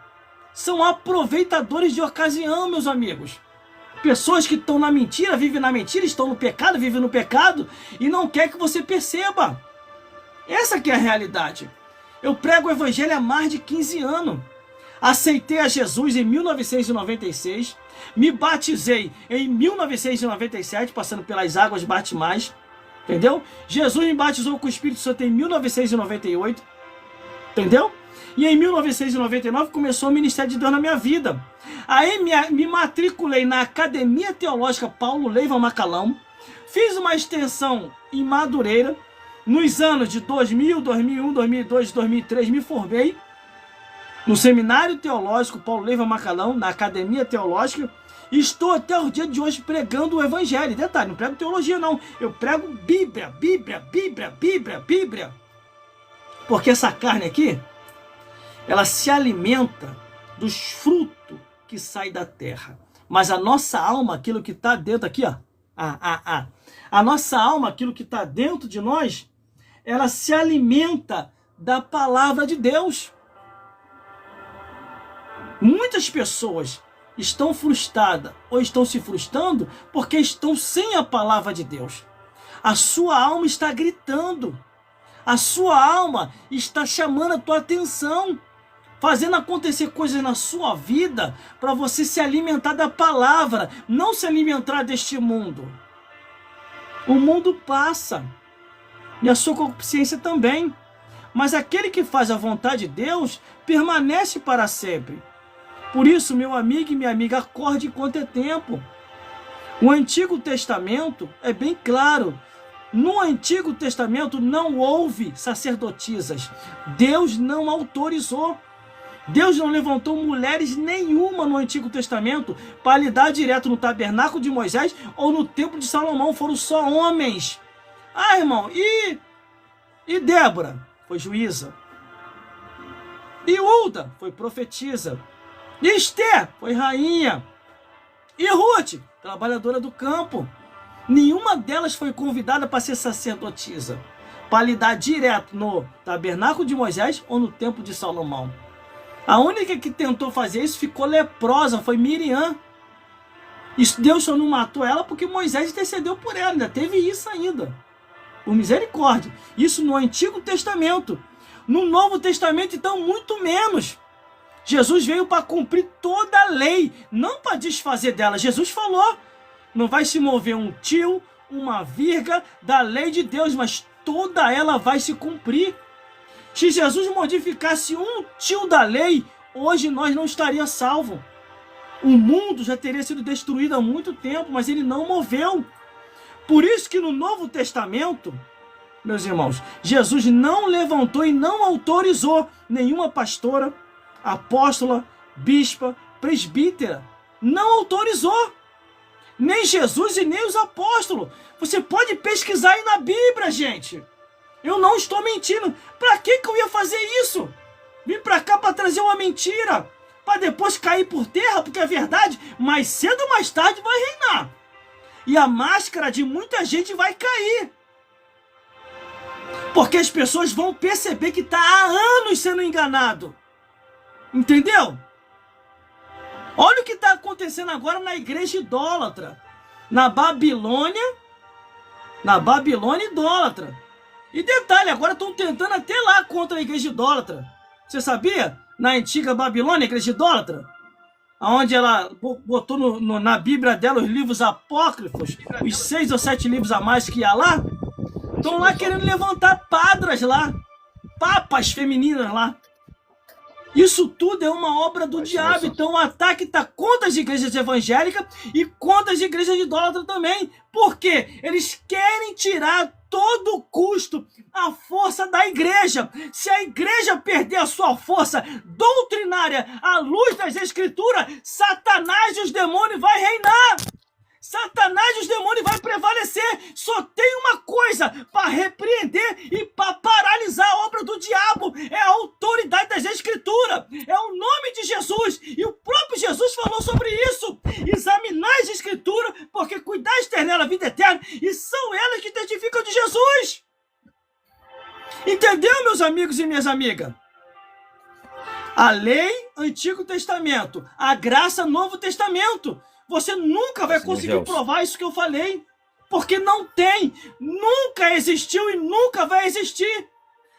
São aproveitadores de ocasião, meus amigos. Pessoas que estão na mentira, vivem na mentira, estão no pecado, vivem no pecado e não quer que você perceba. Essa que é a realidade. Eu prego o evangelho há mais de 15 anos. Aceitei a Jesus em 1996. Me batizei em 1997, passando pelas águas batismais. Entendeu? Jesus me batizou com o Espírito Santo em 1998. Entendeu? E em 1999 começou o ministério de Deus na minha vida. Aí me matriculei na Academia Teológica Paulo Leiva Macalão. Fiz uma extensão em Madureira. Nos anos de 2000, 2001, 2002, 2003 me formei no Seminário Teológico Paulo Leiva Macalão, na Academia Teológica. E estou até o dia de hoje pregando o Evangelho. Detalhe, não prego teologia não. Eu prego Bíblia, Bíblia, Bíblia, Bíblia, Bíblia. Porque essa carne aqui, ela se alimenta dos frutos que saem da terra. Mas a nossa alma, aquilo que está dentro aqui, ó. A nossa alma, aquilo que está dentro de nós, ela se alimenta da palavra de Deus. Muitas pessoas estão frustradas ou estão se frustrando porque estão sem a palavra de Deus. A sua alma está gritando. A sua alma está chamando a tua atenção, fazendo acontecer coisas na sua vida para você se alimentar da palavra, não se alimentar deste mundo. O mundo passa e a sua consciência também, mas aquele que faz a vontade de Deus permanece para sempre. Por isso, meu amigo e minha amiga, acorde enquanto é tempo. O Antigo Testamento é bem claro. No Antigo Testamento não houve sacerdotisas. Deus não autorizou. Deus não levantou mulheres nenhuma no Antigo Testamento para lidar direto no tabernáculo de Moisés ou no templo de Salomão. Foram só homens. Ah, irmão, e Débora foi juíza. E Hulda foi profetisa. E Esther foi rainha. E Ruth, trabalhadora do campo. Nenhuma delas foi convidada para ser sacerdotisa, para lidar direto no tabernáculo de Moisés ou no templo de Salomão. A única que tentou fazer isso ficou leprosa, foi Miriam. Deus só não matou ela porque Moisés intercedeu por ela, ainda teve isso ainda. Por misericórdia. Isso no Antigo Testamento. No Novo Testamento, então, muito menos. Jesus veio para cumprir toda a lei, não para desfazer dela. Jesus falou, não vai se mover um tio, uma vírgula da lei de Deus, mas toda ela vai se cumprir. Se Jesus modificasse um tio da lei, hoje nós não estaríamos salvos. O mundo já teria sido destruído há muito tempo, mas ele não moveu. Por isso que no Novo Testamento, meus irmãos, Jesus não levantou e não autorizou nenhuma pastora, apóstola, bispa, presbítera. Não autorizou. Nem Jesus e nem os apóstolos. Você pode pesquisar aí na Bíblia, gente. Eu não estou mentindo. Para que eu ia fazer isso? Vim para cá para trazer uma mentira, para depois cair por terra, porque é verdade, mais cedo ou mais tarde vai reinar. E a máscara de muita gente vai cair. Porque as pessoas vão perceber que está há anos sendo enganado. Entendeu? Olha o que está acontecendo agora na igreja idólatra. Na Babilônia idólatra. E detalhe, agora estão tentando até lá contra a igreja idólatra. Você sabia? Na antiga Babilônia, a igreja idólatra, onde ela botou na Bíblia dela os livros apócrifos, os 6 ou 7 livros a mais que ia lá, estão lá querendo levantar padras lá, papas femininas lá. Isso tudo é uma obra do diabo. Então o ataque está contra as igrejas evangélicas e contra as igrejas idólatras também. Por quê? Eles querem tirar a todo custo a força da igreja. Se a igreja perder a sua força doutrinária à luz das escrituras, Satanás e os demônios vai reinar. Satanás e os demônios vai prevalecer. Só tem uma coisa para repreender e para paralisar a obra do diabo. É a autoridade das escrituras. É o nome de Jesus. E o próprio Jesus falou sobre isso. Examinai as escrituras, porque cuidais ter nela a vida eterna. E são elas que testificam de Jesus. Entendeu, meus amigos e minhas amigas? A lei, Antigo Testamento. A graça, Novo Testamento. Você nunca vai conseguir provar isso que eu falei. Porque não tem. Nunca existiu e nunca vai existir.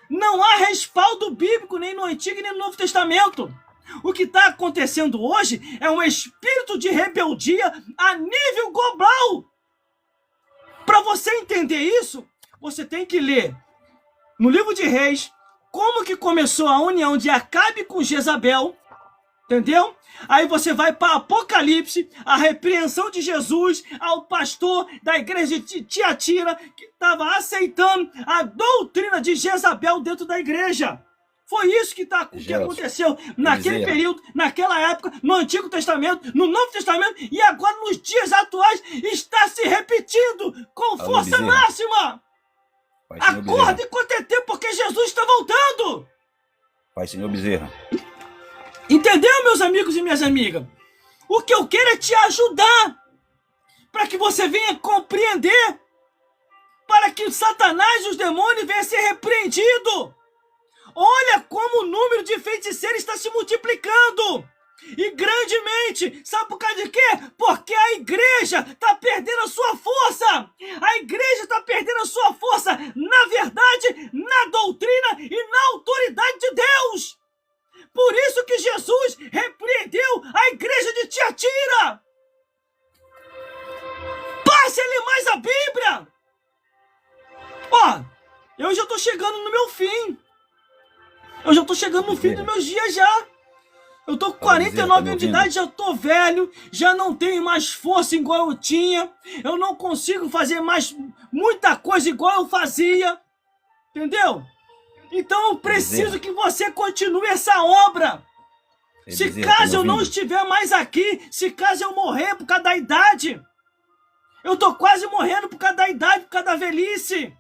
Não há respaldo bíblico nem no Antigo nem no Novo Testamento. O que está acontecendo hoje é um espírito de rebeldia a nível global. Para você entender isso, você tem que ler no livro de Reis como que começou a união de Acabe com Jezabel. Entendeu? Aí você vai para Apocalipse, a repreensão de Jesus ao pastor da igreja de Tiatira, que estava aceitando a doutrina de Jezabel dentro da igreja. Foi isso que aconteceu naquele período, naquela época, no Antigo Testamento, no Novo Testamento, e agora nos dias atuais está se repetindo com força máxima. Acorde enquanto é tempo, porque Jesus está voltando. Pai, Senhor Bezerra. Entendeu, meus amigos e minhas amigas? O que eu quero é te ajudar para que você venha compreender, para que Satanás e os demônios venham ser repreendidos. Olha como o número de feiticeiros está se multiplicando. e grandemente. Sabe por causa de quê? Porque a igreja está perdendo a sua força. A igreja está perdendo a sua força na verdade, na doutrina e na autoridade de Deus. Por isso que Jesus repreendeu a igreja de Tiatira. Passe-lhe mais a Bíblia. Ó, eu já estou chegando no meu fim. Eu já estou chegando no fim dos meus dias já. Eu tô com 49 anos de idade, já tô velho, já não tenho mais força igual eu tinha. Eu não consigo fazer mais muita coisa igual eu fazia. Entendeu? Então eu preciso que você continue essa obra. Se caso eu não estiver mais aqui, se caso eu morrer por causa da idade, eu tô quase morrendo por causa da idade, por causa da velhice.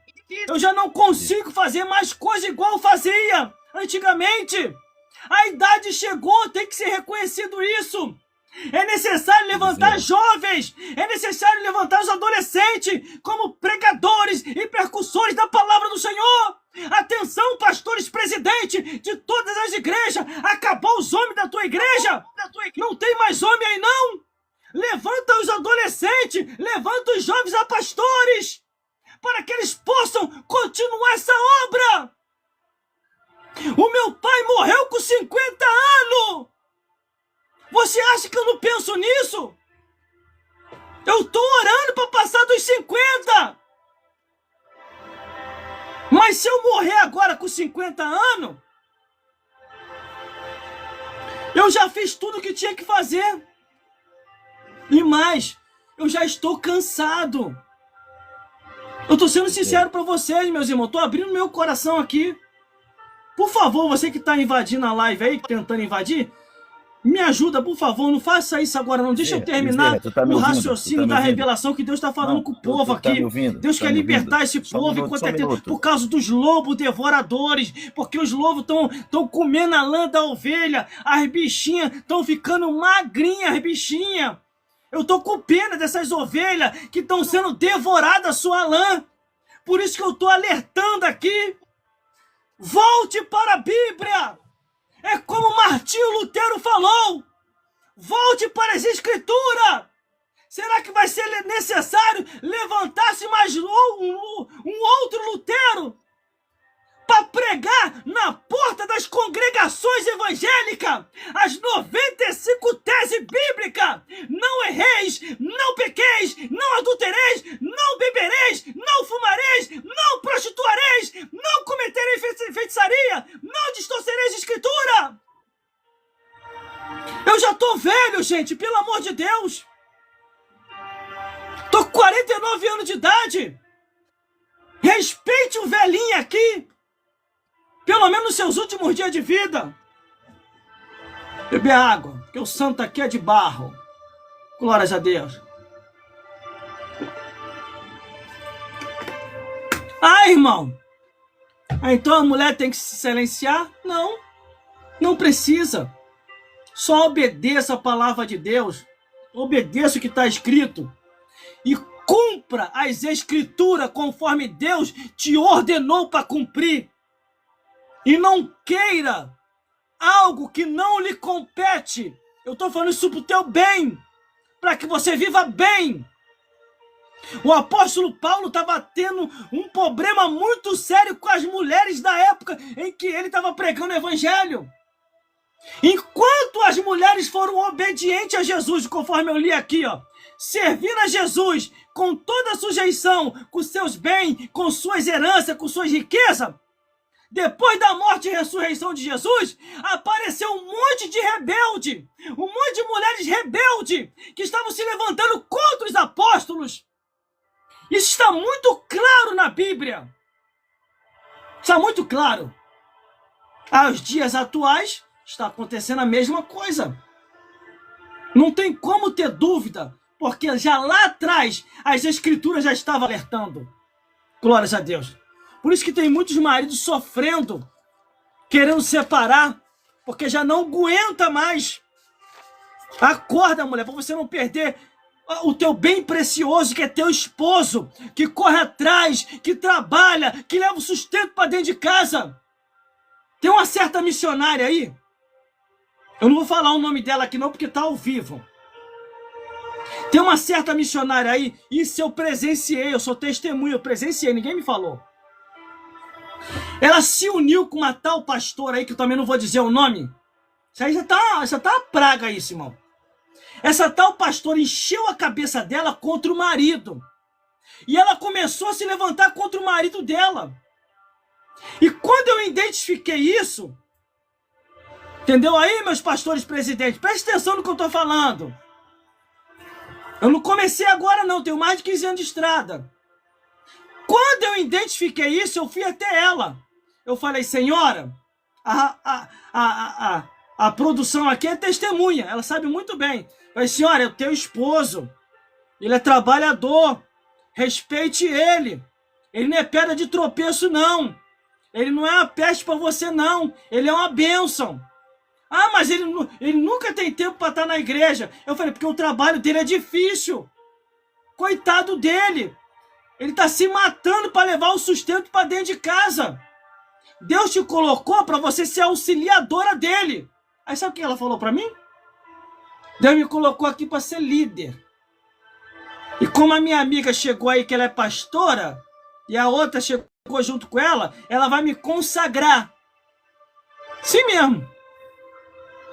Eu já não consigo fazer mais coisa igual eu fazia antigamente. A idade chegou, tem que ser reconhecido isso. É necessário levantar jovens, é necessário levantar os adolescentes como pregadores e percussores da palavra do Senhor. Atenção, pastores, presidente de todas as igrejas. Acabou os homens da tua igreja? Não tem mais homem aí não? Levanta os adolescentes, levanta os jovens a pastores, para que eles possam continuar essa obra. O meu pai morreu com 50 anos. Você acha que eu não penso nisso? Eu tô orando para passar dos 50. Mas se eu morrer agora com 50 anos, eu já fiz tudo o que tinha que fazer. E mais, eu já estou cansado. Eu tô sendo sincero para vocês, meus irmãos. Tô abrindo meu coração aqui. Por favor, você que está invadindo a live aí, tentando invadir, me ajuda, por favor, não faça isso agora não. Deixa eu terminar o raciocínio da revelação que Deus está falando com o povo aqui. Deus quer libertar esse povo enquanto é tempo, por causa dos lobos devoradores, porque os lobos estão comendo a lã da ovelha, as bichinhas estão ficando magrinhas, as bichinhas. Eu estou com pena dessas ovelhas que estão sendo devoradas a sua lã. Por isso que eu estou alertando aqui. Volte para a Bíblia. É como Martinho Lutero falou. Volte para as Escrituras. Será que vai ser necessário levantar-se mais um outro Lutero para pregar na porta das congregações evangélicas as 95 teses bíblicas? Não erreis, não pequeis, não adultereis, não bebereis, não fumareis, não prostituareis, não cometereis feitiçaria, não distorcereis a escritura. Eu já tô velho, gente, pelo amor de Deus. Tô com 49 anos de idade. Respeite o velhinho aqui. Pelo menos nos seus últimos dias de vida. Beber água, porque o santo aqui é de barro. Glórias a Deus. Ah, irmão. Então a mulher tem que se silenciar? Não. Não precisa. Só obedeça a palavra de Deus. Obedeça o que está escrito. E cumpra as escrituras conforme Deus te ordenou para cumprir. E não queira algo que não lhe compete. Eu estou falando isso para o teu bem, para que você viva bem. O apóstolo Paulo estava tendo um problema muito sério com as mulheres da época em que ele estava pregando o evangelho. Enquanto as mulheres foram obedientes a Jesus, conforme eu li aqui, ó, servindo a Jesus com toda a sujeição, com seus bens, com suas heranças, com suas riquezas, depois da morte e ressurreição de Jesus, apareceu um monte de rebelde, um monte de mulheres rebeldes que estavam se levantando contra os apóstolos. Isso está muito claro na Bíblia. Está muito claro. Aos dias atuais, está acontecendo a mesma coisa. Não tem como ter dúvida, porque já lá atrás as Escrituras já estavam alertando. Glórias a Deus. Por isso que tem muitos maridos sofrendo, querendo separar, porque já não aguenta mais. Acorda, mulher, para você não perder o teu bem precioso, que é teu esposo, que corre atrás, que trabalha, que leva o sustento para dentro de casa. Tem uma certa missionária aí, Eu não vou falar o nome dela aqui não, porque tá ao vivo. Tem uma certa missionária aí, isso eu presenciei, eu sou testemunha, eu presenciei, ninguém me falou. Ela se uniu com uma tal pastora aí, que eu também não vou dizer o nome. Isso aí já tá uma praga isso, irmão. Essa tal pastora encheu a cabeça dela contra o marido. E ela começou a se levantar contra o marido dela. E quando eu identifiquei isso, entendeu aí, meus pastores presidentes? Presta atenção no que eu tô falando. Eu não comecei agora não, tenho mais de 15 anos de estrada. Quando eu identifiquei isso, eu fui até ela. Eu falei, senhora, a produção aqui é testemunha, ela sabe muito bem. Eu falei, senhora, é o teu esposo, ele é trabalhador, respeite ele. Ele não é pedra de tropeço, não. Ele não é uma peste para você, não. Ele é uma bênção. Ah, mas ele nunca tem tempo para estar na igreja. Eu falei, porque o trabalho dele é difícil. Coitado dele. Ele está se matando para levar o sustento para dentro de casa. Deus te colocou para você ser auxiliadora dele. Aí sabe o que ela falou para mim? Deus me colocou aqui para ser líder. E como a minha amiga chegou aí, que ela é pastora, e a outra chegou junto com ela, ela vai me consagrar. Sim mesmo.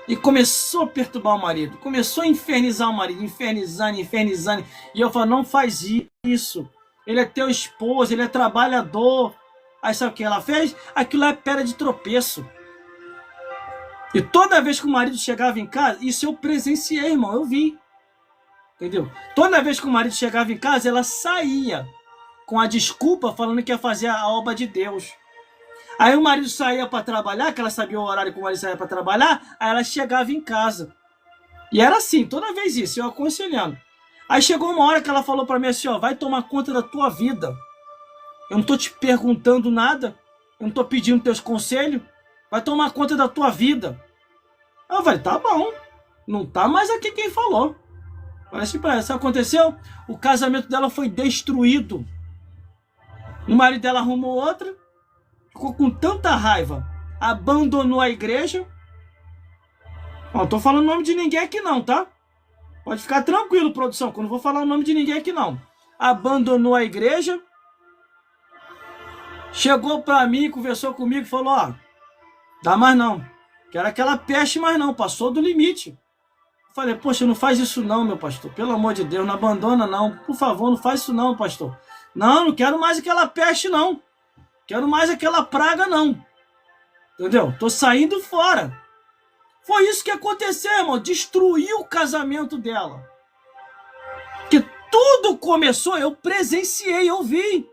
E começou a perturbar o marido. Começou a infernizar o marido. Infernizando. E eu falo, não faz isso. Ele é teu esposo, ele é trabalhador. Aí sabe o que ela fez? Aquilo é pedra de tropeço. E toda vez que o marido chegava em casa, isso eu presenciei, irmão, eu vi. Entendeu? Toda vez que o marido chegava em casa, ela saía com a desculpa falando que ia fazer a obra de Deus. Aí o marido saía para trabalhar, que ela sabia o horário que o marido saía para trabalhar, aí ela chegava em casa. E era assim, toda vez isso, eu aconselhando. Aí chegou uma hora que ela falou para mim assim, ó, vai tomar conta da tua vida. Eu não tô te perguntando nada, eu não tô pedindo teus conselhos, vai tomar conta da tua vida. Eu falei, tá bom, não tá mais aqui quem falou. Parece que isso aconteceu, o casamento dela foi destruído. O marido dela arrumou outra, ficou com tanta raiva, abandonou a igreja. Ó, não tô falando o nome de ninguém aqui não, tá? Pode ficar tranquilo, produção, que eu não vou falar o nome de ninguém aqui não. Abandonou a igreja, chegou pra mim, conversou comigo e falou, ó, dá mais não, quero aquela peste mais não, passou do limite. Falei, poxa, não faz isso não, meu pastor, pelo amor de Deus, não abandona não, por favor, não faz isso não, pastor. Não quero mais aquela peste não, quero mais aquela praga não, entendeu? Tô saindo fora. Foi isso que aconteceu, irmão, destruiu o casamento dela. Que tudo começou, eu presenciei, eu vi.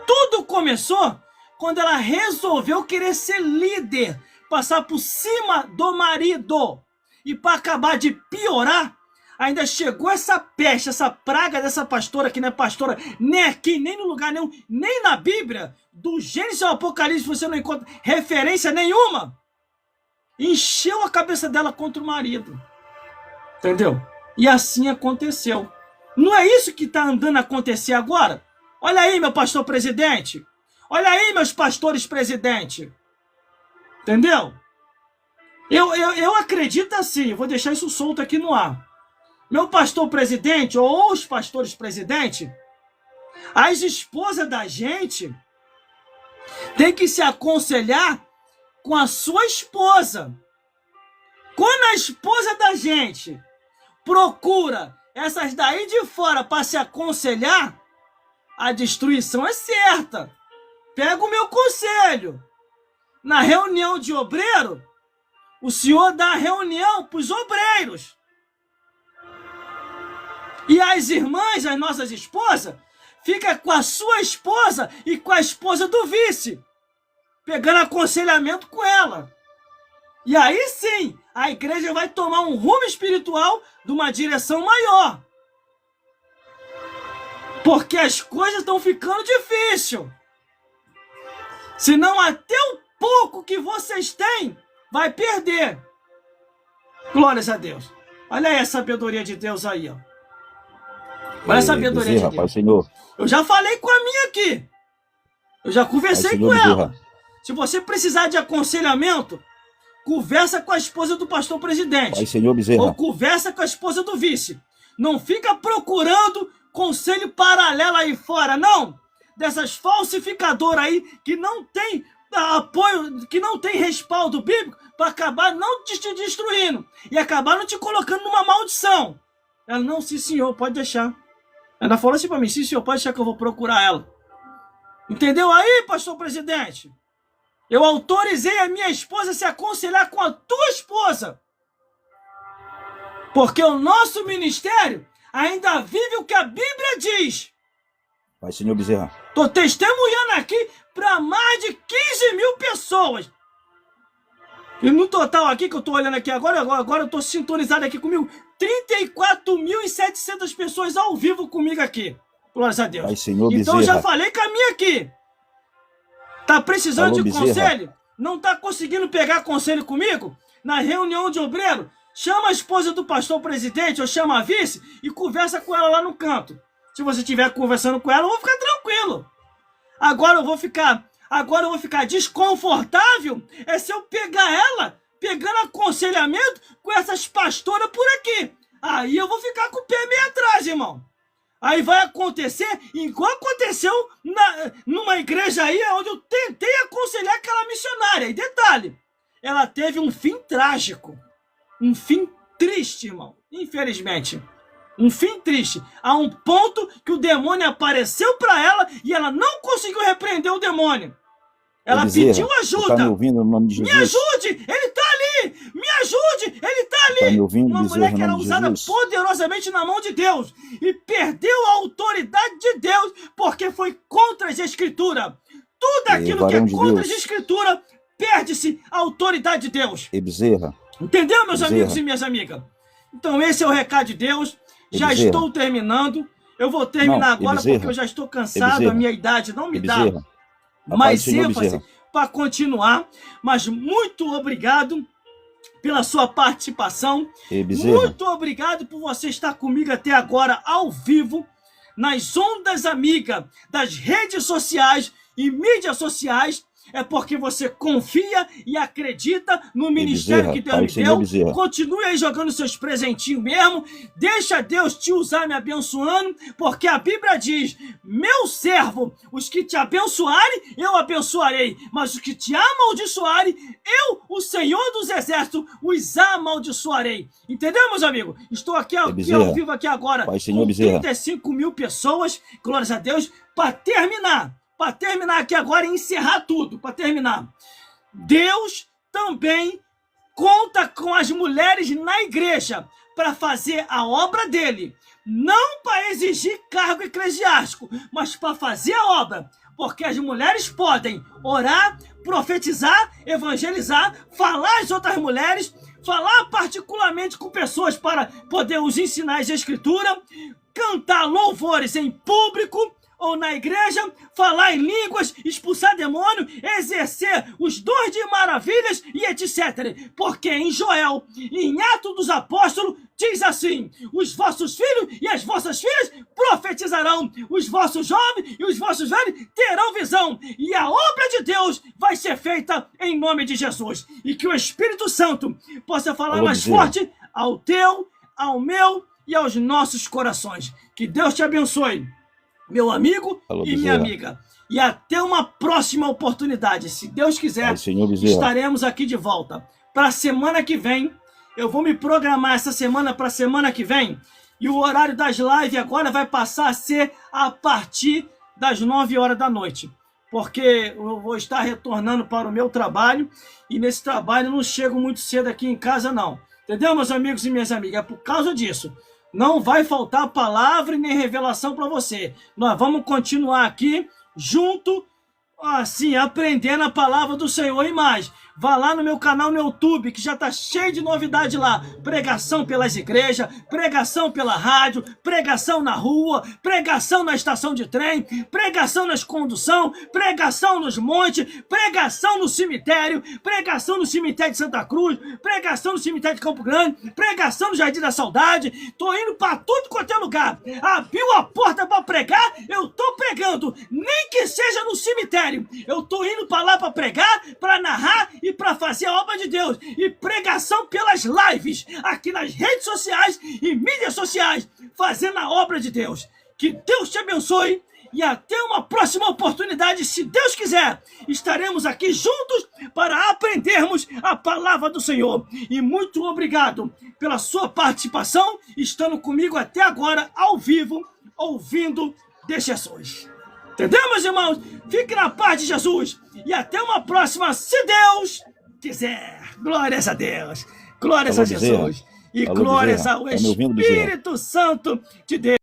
Tudo começou quando ela resolveu querer ser líder, passar por cima do marido. E para acabar de piorar, ainda chegou essa peste, essa praga dessa pastora, que não é pastora nem aqui, nem no lugar nenhum, nem na Bíblia, do Gênesis ao Apocalipse você não encontra referência nenhuma. Encheu a cabeça dela contra o marido. Entendeu? E assim aconteceu. Não é isso que está andando a acontecer agora? Olha aí, meu pastor presidente. Olha aí, meus pastores presidente. Entendeu? Eu acredito assim, vou deixar isso solto aqui no ar. Meu pastor presidente, ou os pastores presidente, as esposas da gente tem que se aconselhar com a sua esposa. Quando a esposa da gente procura essas daí de fora para se aconselhar, a destruição é certa. Pega o meu conselho. Na reunião de obreiro, o senhor dá a reunião para os obreiros. E as irmãs, as nossas esposas, ficam com a sua esposa e com a esposa do vice, pegando aconselhamento com ela. E aí sim, a igreja vai tomar um rumo espiritual de uma direção maior. Porque as coisas estão ficando difíceis. Senão até o pouco que vocês têm vai perder. Glórias a Deus. Olha aí a sabedoria de Deus aí, ó. Olha a sabedoria de Deus. Rapaz, Senhor. Eu já falei com a minha aqui. Eu já conversei com ela. Se você precisar de aconselhamento, conversa com a esposa do pastor presidente. Pai, Senhor Bezerra. Ou conversa com a esposa do vice. Não fica procurando conselho paralelo aí fora, não. Dessas falsificadoras aí que não tem apoio, que não tem respaldo bíblico para acabar não te destruindo e acabar não te colocando numa maldição. Ela, não, sim senhor, pode deixar. Ela falou assim para mim, sim senhor, pode deixar que eu vou procurar ela. Entendeu aí, pastor presidente? Eu autorizei a minha esposa a se aconselhar com a tua esposa. Porque o nosso ministério ainda vive o que a Bíblia diz. Pai, Senhor Bezerra. Estou testemunhando aqui para mais de 15 mil pessoas. E no total aqui, que eu estou olhando aqui agora eu estou sintonizado aqui comigo, 34.700 pessoas ao vivo comigo aqui. Glórias a Deus. Pai, Senhor então Bezerra. eu já falei com a minha aqui. Tá precisando Alô, de Bezerra. conselho? Não tá conseguindo pegar conselho comigo? Na reunião de obreiro, chama a esposa do pastor presidente ou chama a vice e conversa com ela lá no canto. Se você estiver conversando com ela, eu vou ficar tranquilo. Agora eu vou ficar desconfortável é se eu pegar ela, pegando aconselhamento com essas pastoras por aqui. Aí eu vou ficar com o pé meio atrás, irmão. Aí vai acontecer, igual aconteceu numa igreja aí, onde eu tentei aconselhar aquela missionária. E detalhe, ela teve um fim trágico. Um fim triste, irmão. Infelizmente. Um fim triste. A um ponto que o demônio apareceu para ela e ela não conseguiu repreender o demônio. Ela Bezerra, pediu ajuda. Tá me ouvindo no nome de Jesus? Me ajude! Ele tá ali! Me ajude! Ele tá ali! Tá me ouvindo, Uma Bezerra, mulher que no era nome de usada Jesus? poderosamente na mão de Deus e perdeu a autoridade de Deus porque foi contra as Escrituras. Tudo aquilo que é varão de contra Deus. as Escrituras perde-se a autoridade de Deus. E Bezerra. Entendeu, meus Bezerra. amigos e minhas amigas? Então esse é o recado de Deus. Já Bezerra. estou terminando. Eu vou terminar Não, agora Bezerra. porque eu já estou cansado. Bezerra. A minha idade não me dá Bezerra. mais Senhor ênfase Bezerra. para continuar, mas muito obrigado pela sua participação. E Bezerra. Muito obrigado por você estar comigo até agora ao vivo nas ondas amigas das redes sociais e mídias sociais. É porque você confia e acredita no ministério Bezerra, que Deus Pai, me Senhor deu. Bezerra. Continue aí jogando seus presentinhos mesmo. Deixa Deus te usar me abençoando, porque a Bíblia diz: meu servo, os que te abençoarem, eu abençoarei. Mas os que te amaldiçoarem, eu, o Senhor dos Exércitos, os amaldiçoarei. Entendeu, meus amigos? Estou aqui ao vivo aqui agora Pai, Senhor com Bezerra. 35 mil pessoas, glórias a Deus, para terminar aqui agora e encerrar tudo, para terminar. Deus também conta com as mulheres na igreja para fazer a obra dele. Não para exigir cargo eclesiástico, mas para fazer a obra. Porque as mulheres podem orar, profetizar, evangelizar, falar às outras mulheres, falar particularmente com pessoas para poder os ensinar as escrituras, cantar louvores em público ou na igreja, falar em línguas, expulsar demônio, exercer os dons de maravilhas e etc. Porque em Joel, em Atos dos Apóstolos, diz assim: os vossos filhos e as vossas filhas profetizarão, os vossos jovens e os vossos velhos terão visão, e a obra de Deus vai ser feita em nome de Jesus. E que o Espírito Santo possa falar mais forte ao teu, ao meu e aos nossos corações. Que Deus te abençoe, meu amigo e minha amiga. E até uma próxima oportunidade. Se Deus quiser, estaremos aqui de volta. Para a semana que vem, eu vou me programar essa semana para a semana que vem. E o horário das lives agora vai passar a ser a partir das 9 horas da noite. Porque eu vou estar retornando para o meu trabalho. E nesse trabalho eu não chego muito cedo aqui em casa, não. Entendeu, meus amigos e minhas amigas? É por causa disso. Não vai faltar palavra e nem revelação para você. Nós vamos continuar aqui junto, assim, aprendendo a palavra do Senhor e mais. Vá lá no meu canal no YouTube, que já está cheio de novidade lá. Pregação pelas igrejas, pregação pela rádio, pregação na rua, pregação na estação de trem, pregação nas condução, pregação nos montes, pregação no cemitério de Santa Cruz, pregação no cemitério de Campo Grande, pregação no Jardim da Saudade. Tô indo para tudo quanto é lugar. Abriu a porta para pregar, eu tô pregando. Nem que seja no cemitério. Eu tô indo para lá para pregar, para narrar e para fazer a obra de Deus e pregação pelas lives, aqui nas redes sociais e mídias sociais, fazendo a obra de Deus. Que Deus te abençoe e até uma próxima oportunidade, se Deus quiser. Estaremos aqui juntos para aprendermos a palavra do Senhor. E muito obrigado pela sua participação, estando comigo até agora, ao vivo, ouvindo de Jesus. Entendeu, meus irmãos? Fique na paz de Jesus e até uma próxima, se Deus quiser. Glórias a Deus. Glórias a Jesus. E Alô, glórias Bezerra. ao Tá me ouvindo, Bezerra? Espírito Santo de Deus.